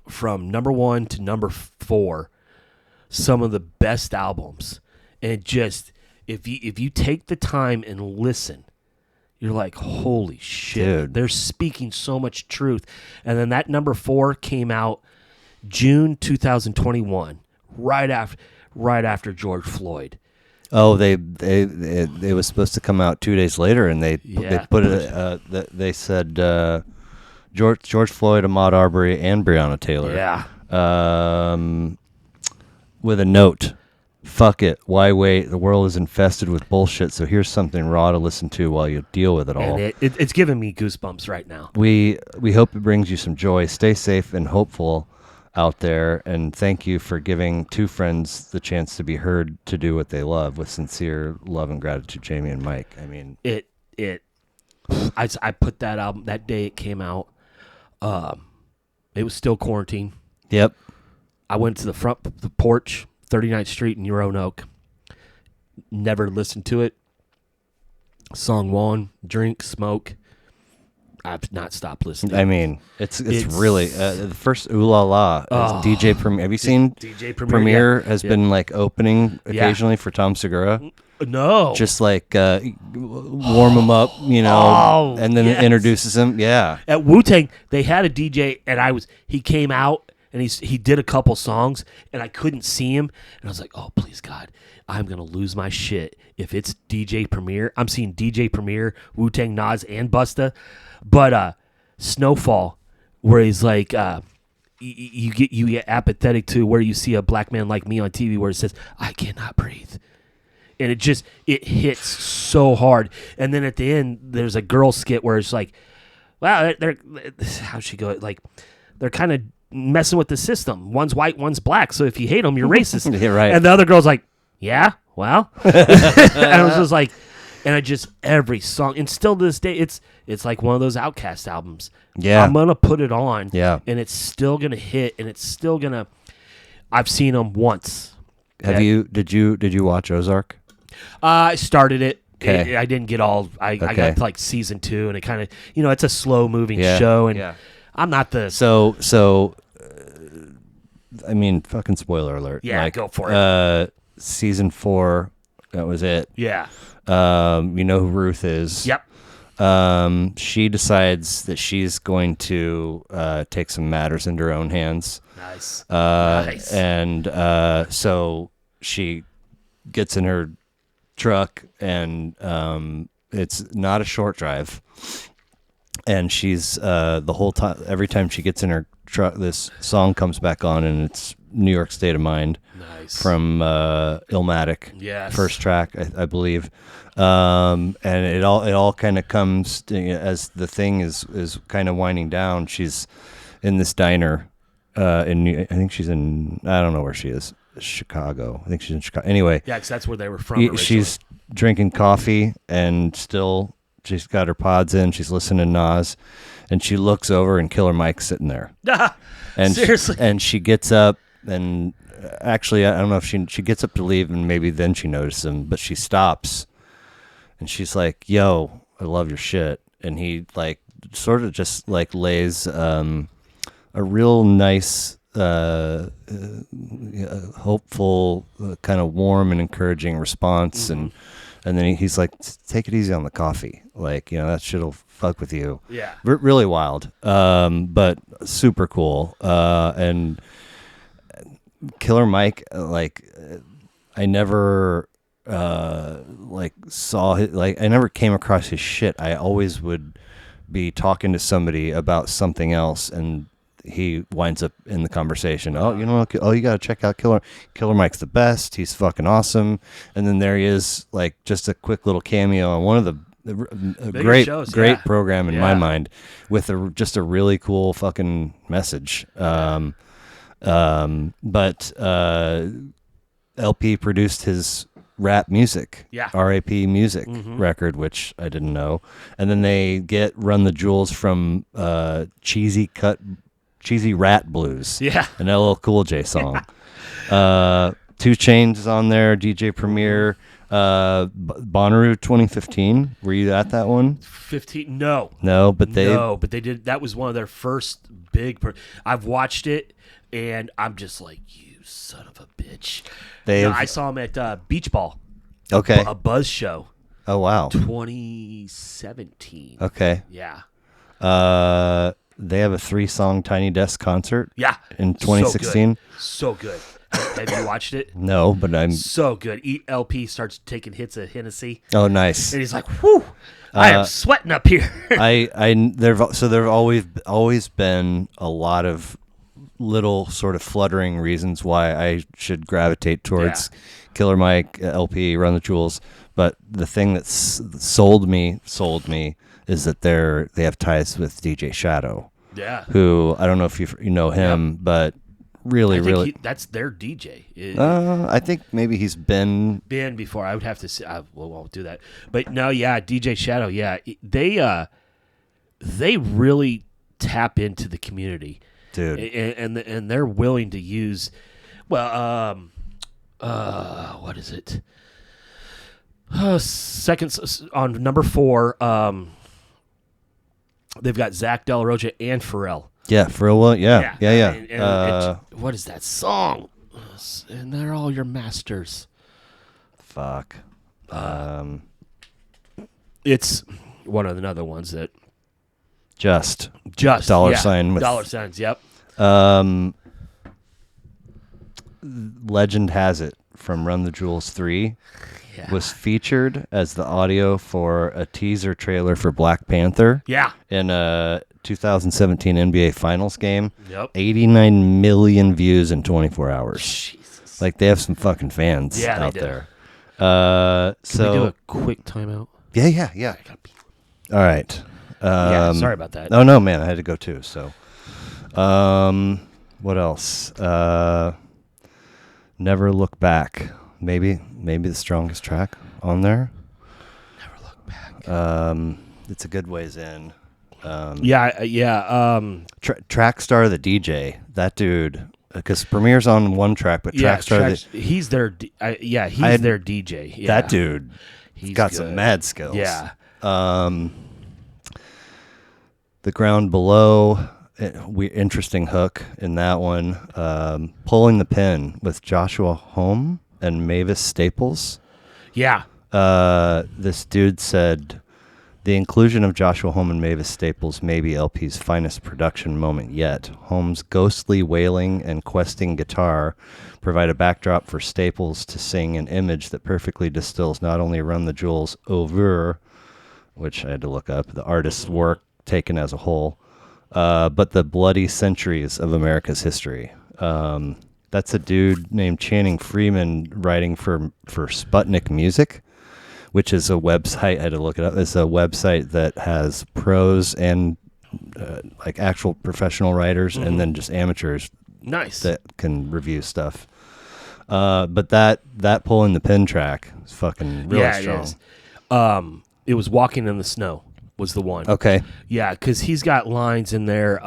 from number 1 to number 4. Some of the best albums, and just if you take the time and listen, you're like, holy shit, dude. They're speaking so much truth. And then that number 4 came out June 2021, right after George Floyd. Oh, they was supposed to come out 2 days later, and they put it. They said George Floyd, Ahmaud Arbery, and Breonna Taylor. Yeah. With a note, fuck it, why wait? The world is infested with bullshit, so here's something raw to listen to while you deal with it all. And it's giving me goosebumps right now. We hope it brings you some joy. Stay safe and hopeful out there, and thank you for giving 2 friends the chance to be heard to do what they love. With sincere love and gratitude, Jamie and Mike. I mean, I put that album that day it came out. It was still quarantine. Yep. I went to the porch, 39th Street in Roanoke. Never listened to it. Song 1, drink, smoke. I've not stopped listening. I mean, it's really the first Ooh La La is DJ Premier. Have you seen DJ Premier? Yeah. Has been like opening occasionally for Tom Segura. No, Just like warm him up, and then introduces him. Yeah, at Wu-Tang they had a DJ, and he came out and he did a couple songs, and I couldn't see him, and I was like, oh please God, I'm gonna lose my shit if it's DJ Premier. I'm seeing DJ Premier, Wu-Tang, Nas, and Busta, but Snowfall, where he's like, you get apathetic to where you see a black man like me on TV, where it says I cannot breathe. And it hits so hard. And then at the end, there's a girl skit where it's like, wow, how'd she go? Like, they're kind of messing with the system. One's white, one's black. So if you hate them, you're racist. Yeah, right. And the other girl's like, yeah, well. And I was just like, every song, and still to this day, it's like one of those Outkast albums. Yeah. I'm going to put it on. Yeah. And it's still going to hit, and it's still going to, I've seen them once. Did you watch Ozark? I started it. Okay. I didn't get all. I got to like season 2, and it kind of, it's a slow moving show, and I'm not the. So, I mean, fucking spoiler alert. Yeah, go for it. Season 4, that was it. Yeah. You know who Ruth is. Yep. She decides that she's going to take some matters into her own hands. Nice. Nice. And so she gets in her truck, and it's not a short drive, and she's the whole time, every time she gets in her truck, this song comes back on, and it's New York State of Mind. Nice. From Illmatic. Yes. First track, I believe. And it all kind of comes as the thing is kind of winding down. She's in this diner I think she's in, I don't know where she is, Chicago. I think she's in Chicago. Anyway. Yeah, because that's where they were from originally. She's drinking coffee, and still she's got her pods in. She's listening to Nas, and she looks over, and Killer Mike's sitting there. And seriously? And she gets up, and actually, I don't know if she gets up to leave, and maybe then she notices him, but she stops, and she's like, yo, I love your shit. And he like sort of just like lays a real nice, hopeful, kind of warm and encouraging response. Mm-hmm. And then he's like, take it easy on the coffee. Like, that shit'll fuck with you. Yeah. Really wild. But super cool. And Killer Mike, I never, saw his, I never came across his shit. I always would be talking to somebody about something else, and he winds up in the conversation. You got to check out Killer Mike's the best. He's fucking awesome. And then there he is, like just a quick little cameo on one of the great shows, program in my mind, with just a really cool fucking message. But LP produced his rap music, RAP music record, which I didn't know. And then they Run the Jewels from Cheesy Rat Blues. Yeah. An LL Cool J song. 2 Chainz is on there, DJ Premier. Bonnaroo 2015. Were you at that one? 15? No. No, but they did. That was one of their first big. I've watched it, and I'm just like, you son of a bitch. I saw them at Beach Ball. Okay. A Buzz show. Oh wow. 2017. Okay. Yeah. They have a 3-song Tiny Desk concert. Yeah. In 2016. So good. Have you watched it? No, but I'm so good. LP starts taking hits of Hennessy. Oh, nice. And he's like, "Whew, I am sweating up here." There've always been a lot of little sort of fluttering reasons why I should gravitate towards Killer Mike, LP, Run the Jewels. But the thing that sold me is that they have ties with DJ Shadow. Yeah. Who I don't know if you know him, but really, that's their DJ. I think maybe he's been before. I would have to say. I won't do that. But no, DJ Shadow. Yeah, they really tap into the community, dude, and they're willing to use. Well, what is it? Second on number 4. They've got Zach De La Rocha and Pharrell. Yeah, for a while. Yeah. And what is that song? And they're all your masters. Fuck. It's one of the other ones that Just dollar sign with dollar signs. Yep. Legend has it from Run the Jewels 3 was featured as the audio for a teaser trailer for Black Panther. Yeah. In a 2017 NBA Finals game. Yep. 89 million views in 24 hours. Jesus. Like they have some fucking fans out there. Can we do a quick timeout? Yeah. All right. Sorry about that. Oh no, man, I had to go too. So, what else? Never Look Back. Maybe the strongest track on there. Never Look Back. It's a good ways in. Trackstar, the DJ, that dude, because Premier's on one track, but Trackstar, he's their their DJ. Yeah. That dude, he's got some mad skills. Yeah. The Ground Below, interesting hook in that one. Pulling the Pin with Joshua Home and Mavis Staples. Yeah. This dude said the inclusion of Joshua Home and Mavis Staples may be LP's finest production moment yet. Home's ghostly wailing and questing guitar provide a backdrop for Staples to sing an image that perfectly distills not only Run the Jewels' oeuvre, which I had to look up, the artist's work taken as a whole, but the bloody centuries of America's history. That's a dude named Channing Freeman writing for Sputnik Music, which is a website. I had to look it up. It's a website that has pros and like actual professional writers, and then just amateurs. Nice. That can review stuff. But that Pulling the Pin track is fucking really strong. It is. It was Walking in the Snow was the one. Okay. Yeah, because he's got lines in there.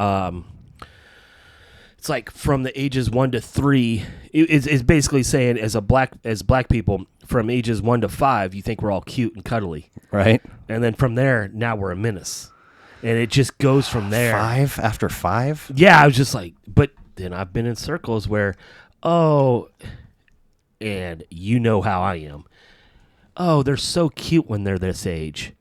It's like from the ages 1 to 3. It's basically saying as black people from ages 1 to 5, you think we're all cute and cuddly, right? And then from there, now we're a menace, and it just goes from there. 5 after 5. Yeah, I was just like, but then I've been in circles where, and you know how I am. Oh, they're so cute when they're this age.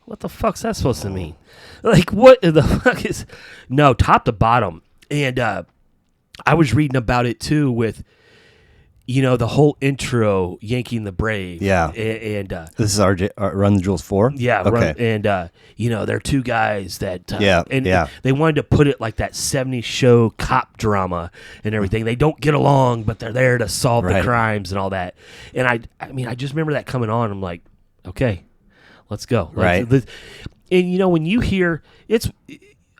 What the fuck's that supposed to mean? Like, what the fuck is... No, top to bottom. And I was reading about it, too, with, the whole intro, Yanking the Brave. Yeah. And this is Run the Jewels 4? Yeah. Okay. They're two guys that... And they wanted to put it like that 70s show cop drama and everything. They don't get along, but they're there to solve the crimes and all that. And I just remember that coming on. I'm like, okay, let's go. Right. And, when you hear...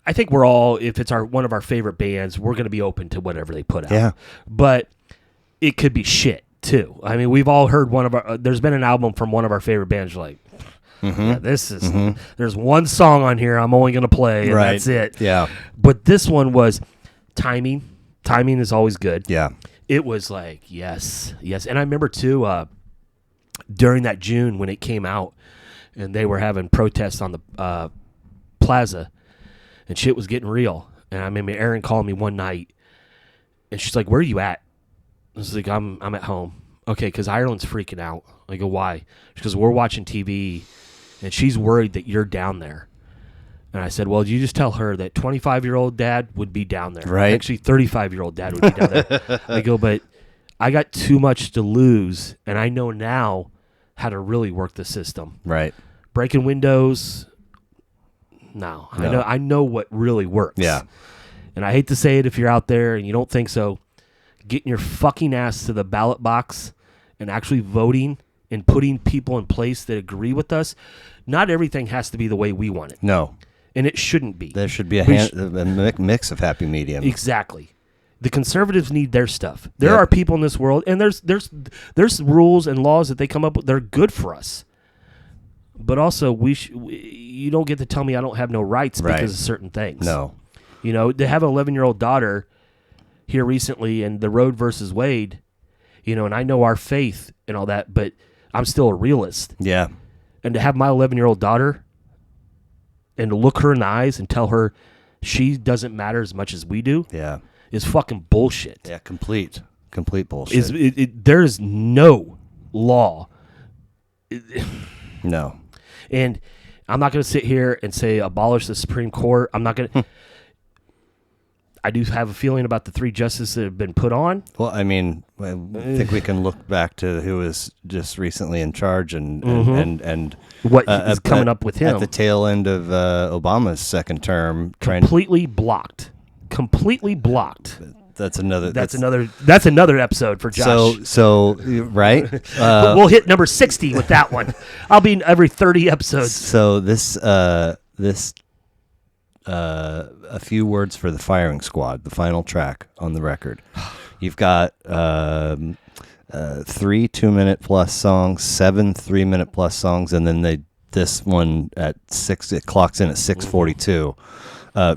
I think we're all, if it's one of our favorite bands, we're going to be open to whatever they put out. Yeah. But it could be shit, too. I mean, we've all heard there's been an album from one of our favorite bands, like, this is, there's one song on here I'm only going to play, and that's it. Yeah. But this one was timing. Timing is always good. Yeah. It was like, yes. And I remember, too, during that June when it came out, and they were having protests on the plaza, and shit was getting real. And I remember Erin called me one night, and she's like, "Where are you at?" I was like, I'm at home. Okay, because Ireland's freaking out. I go, why? Because we're watching TV, and she's worried that you're down there. And I said, well, you just tell her that 25-year-old dad would be down there. Right. Actually, 35-year-old dad would be down there. I go, but I got too much to lose, and I know now how to really work the system. Right. Breaking windows... No. I know what really works. Yeah. And I hate to say it if you're out there and you don't think so, getting your fucking ass to the ballot box and actually voting and putting people in place that agree with us. Not everything has to be the way we want it. No. And it shouldn't be. There should be a mix of happy medium. Exactly. The conservatives need their stuff. There are people in this world, and there's rules and laws that they come up with. They're good for us. But also, you don't get to tell me I don't have no rights because of certain things. No. They have an 11-year-old daughter here recently in the Roe versus Wade, and I know our faith and all that, but I'm still a realist. Yeah. And to have my 11-year-old daughter and to look her in the eyes and tell her she doesn't matter as much as we do is fucking bullshit. Yeah, complete bullshit. There is no law. No. And I'm not going to sit here and say abolish the Supreme Court. I'm not going to. I do have a feeling about the 3 justices that have been put on. Well, I mean, I think we can look back to who was just recently in charge and what is coming up with him at the tail end of Obama's second term. Completely blocked. That's another episode for Josh. So right. We'll hit number 60 with that one. I'll be in every 30 episodes. So this a few words for the Firing Squad, the final track on the record. You've got 3 2-minute plus songs, 7 3-minute plus songs, and then this one at 6. It clocks in at 6:42.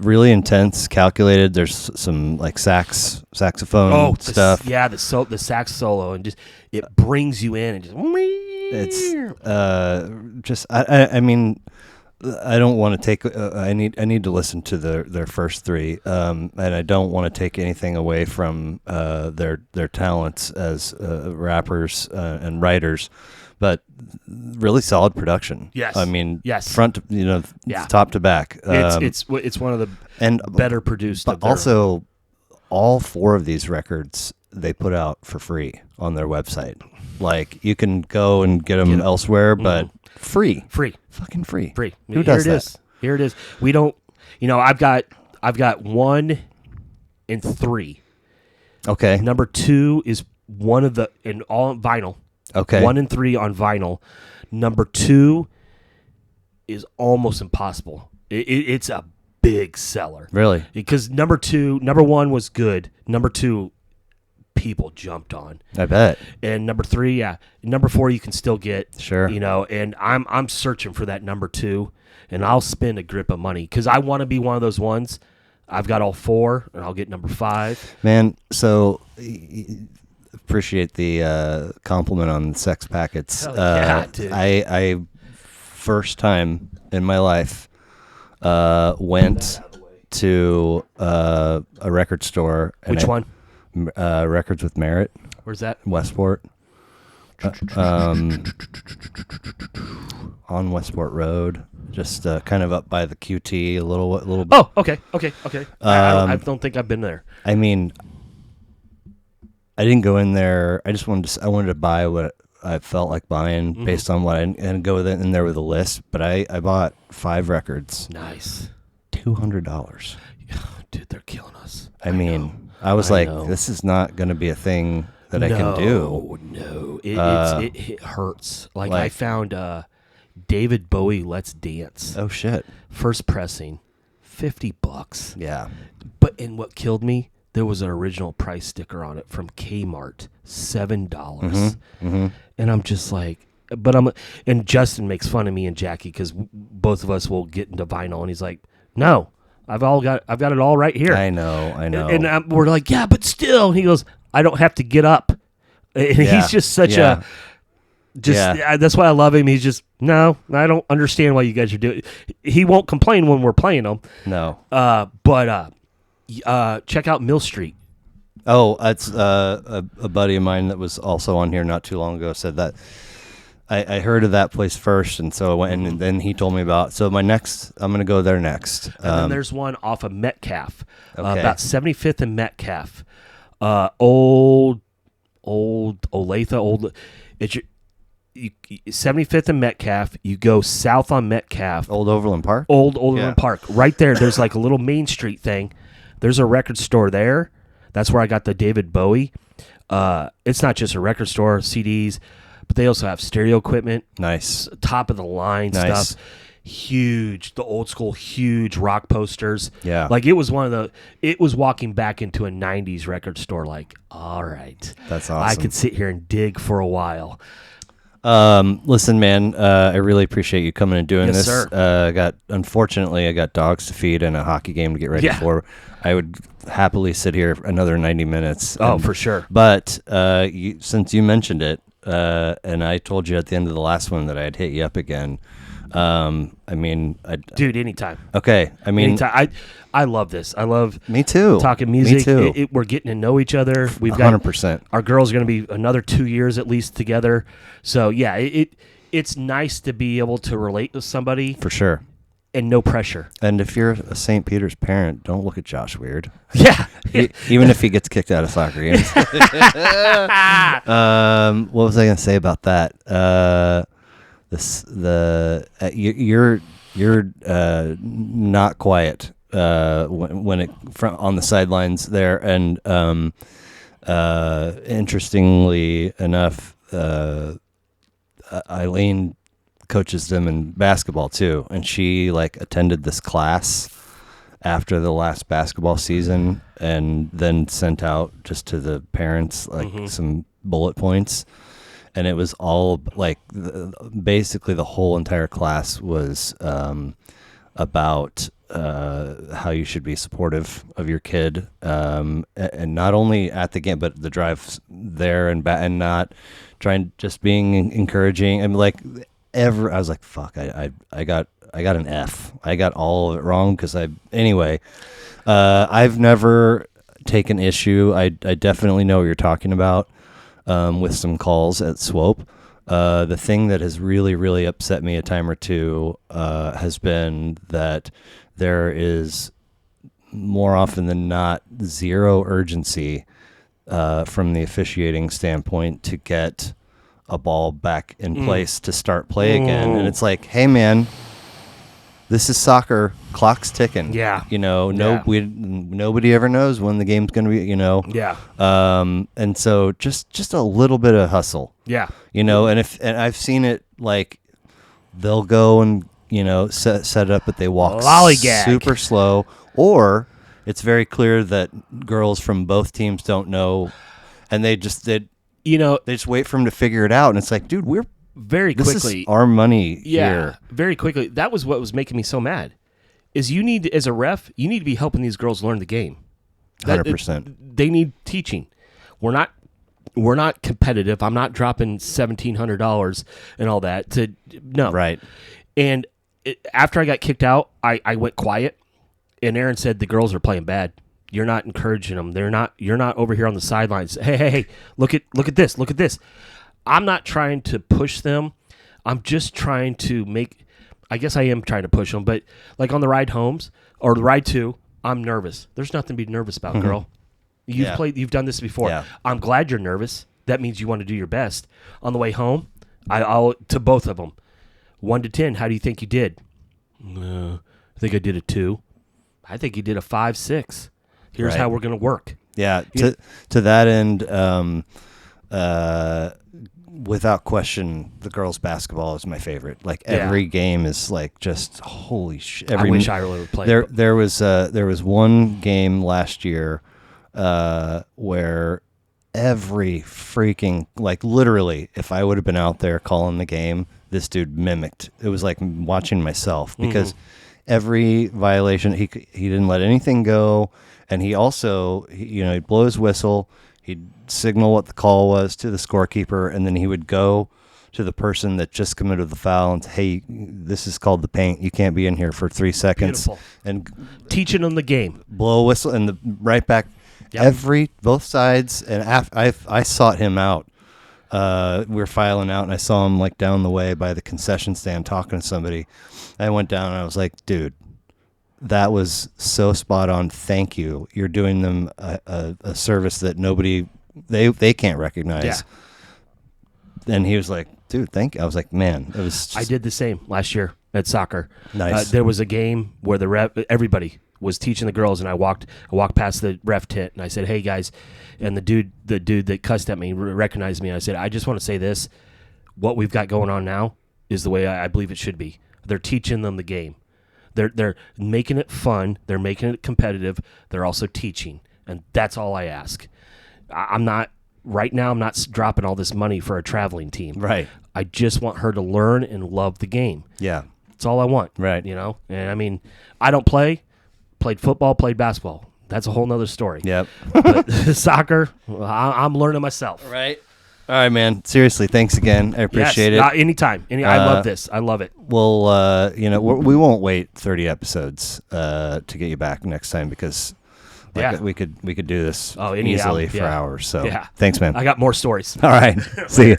Really intense, calculated. There's some like saxophone stuff. The sax solo, and just it brings you in and just I mean, I don't want to take. I need to listen to their first 3, and I don't want to take anything away from their talents as rappers and writers, but really solid production. Yes, I mean, yes, front top to back. It's one of the better produced. But also, all 4 of these records they put out for free on their website. Like you can go and get them elsewhere, but free. Fucking free. Who does that? Here it is. We don't. I've got 1 and 3. Okay. Number 2 is one of the in all vinyl. Okay. 1 and 3 on vinyl. Number 2 is almost impossible. It's a big seller. Really? Because number 1 was good. Number 2, people jumped on. I bet. And number 3, number 4 you can still get. Sure. And I'm searching for that number 2, and I'll spend a grip of money because I want to be one of those ones. I've got all 4, and I'll get number 5. Man, so appreciate the compliment on the Sex Packets. Dude. I first time in my life went to a record store. Which one? Records with Merit. Where's that? Westport. On Westport Road, just kind of up by the QT a little. Oh, okay. I don't think I've been there. I mean, I didn't go in there. I wanted to buy what I felt like buying based on what and go in there with a list. But I bought 5 records. Nice. $200. Dude, they're killing us. I mean. I was like, this is not going to be a thing that I can do. No, it hurts. Like I found David Bowie Let's Dance. Oh, shit. First pressing, $50. Yeah. And what killed me, there was an original price sticker on it from Kmart, $7. Mm-hmm. And I'm just like, and Justin makes fun of me and Jackie because both of us will get into vinyl, and he's like, no. I've got it all right here. I know. And we're like, yeah, but still. And he goes, I don't have to get up. And he's just such that's why I love him. He's just, no, I don't understand why you guys are doing it. He won't complain when we're playing them. No. But check out Mill Street. Oh, it's a buddy of mine that was also on here not too long ago said that. I heard of that place first, and so I went, and then he told me about. So I'm going to go there next. And then there's one off of Metcalf, okay. About 75th and Metcalf. Old Olathe, it's 75th and Metcalf. You go south on Metcalf. Old Overland Park? Overland Park. Right there, there's like a little Main Street thing. There's a record store there. That's where I got the David Bowie. It's not just a record store, CDs. But they also have stereo equipment. Nice. Top of the line stuff. Huge. The old school, huge rock posters. Yeah. Like it was walking back into a 90s record store like, all right. That's awesome. I could sit here and dig for a while. Listen, man, I really appreciate you coming and doing this. Sir. Unfortunately, I got dogs to feed and a hockey game to get ready for. I would happily sit here another 90 minutes. For sure. But since you mentioned it, and I told you at the end of the last one that I'd hit you up again, I mean, Dude, anytime. okay. I mean, Anytime. I love this. I love me too. talking music. Me too. We're getting to know each other. We've got 100%. Our girls are going to be another 2 years at least together. So yeah, it's nice to be able to relate with somebody For sure. and no pressure. And if you're a St. Peter's parent, don't look at Josh weird. Yeah. Even if he gets kicked out of soccer games. What was I going to say about that? You're not quiet when it on the sidelines there, and interestingly enough, Eileen coaches them in basketball too, and she like attended this class after the last basketball season, and then sent out just to the parents like some bullet points. And it was all like basically the whole entire class was about how you should be supportive of your kid, and not only at the game but the drive there and back, and not trying, just being encouraging. And like I was like, fuck, I got an F. I got all of it wrong because I've never taken issue. I definitely know what you're talking about. With some calls at Swope. The thing that has really, really upset me a time or two has been that there is more often than not zero urgency from the officiating standpoint to get a ball back in place to start play again. And it's like, hey, man, this is soccer. Clock's ticking. Yeah. Nobody ever knows when the game's going to be, Yeah. And so just a little bit of hustle. Yeah. And I've seen it, like they'll go and, set it up, but they walk Lollygag. super slow, or it's very clear that girls from both teams don't know, and they just wait for them to figure it out. And it's like, dude, this is our money here. Very quickly. That was what was making me so mad. Is as a ref, you need to be helping these girls learn the game. 100%. They need teaching. We're not competitive. I'm not dropping $1,700 and all that no. Right. And after I got kicked out, I went quiet, and Aaron said the girls are playing bad. You're not encouraging them. You're not over here on the sidelines. Hey, look at this. Look at this. I'm not trying to push them. I'm just trying to I guess I am trying to push them, but like on the ride homes or the ride to, I'm nervous. There's nothing to be nervous about, girl. You've done this before. Yeah. I'm glad you're nervous. That means you want to do your best. On the way home, I'll to both of them, 1 to 10. How do you think you did? I think I did a 2. I think you did a 5, 6. Here's how we're going to work. Yeah. To that end, without question, the girls' basketball is my favorite. Like every game is like just holy shit. I wish I would play. There was one game last year where every freaking, like literally, if I would have been out there calling the game, this dude mimicked. It was like watching myself, because every violation, he didn't let anything go, and he also he'd blow his whistle. He'd signal what the call was to the scorekeeper, and then he would go to the person that just committed the foul and say, hey, this is called the paint. You can't be in here for 3 seconds. Beautiful. And teaching them the game. Blow a whistle, and right back. Yep. Both sides. And I sought him out. We were filing out, and I saw him like down the way by the concession stand talking to somebody. I went down, and I was like, dude, that was so spot on. Thank you. You're doing them a service that they can't recognize. Yeah. And he was like, dude, thank you. I was like, man, it was just... I did the same last year at soccer. Nice. There was a game where everybody was teaching the girls, and I walked past the ref tent, and I said, hey guys, and the dude that cussed at me recognized me, and I said, I just want to say this, what we've got going on now is the way I believe it should be. They're teaching them the game. They're making it fun. They're making it competitive. They're also teaching, and that's all I ask. I'm not dropping all this money for a traveling team. Right. I just want her to learn and love the game. Yeah. That's all I want. Right. And I mean, I don't played football, played basketball. That's a whole nother story. Yep. But soccer, I'm learning myself. Right. All right, man. Seriously, thanks again. I appreciate it. Anytime. I love this. I love it. We'll, we won't wait 30 episodes to get you back next time because we could do this easily for hours. So thanks, man. I got more stories. All right. See you.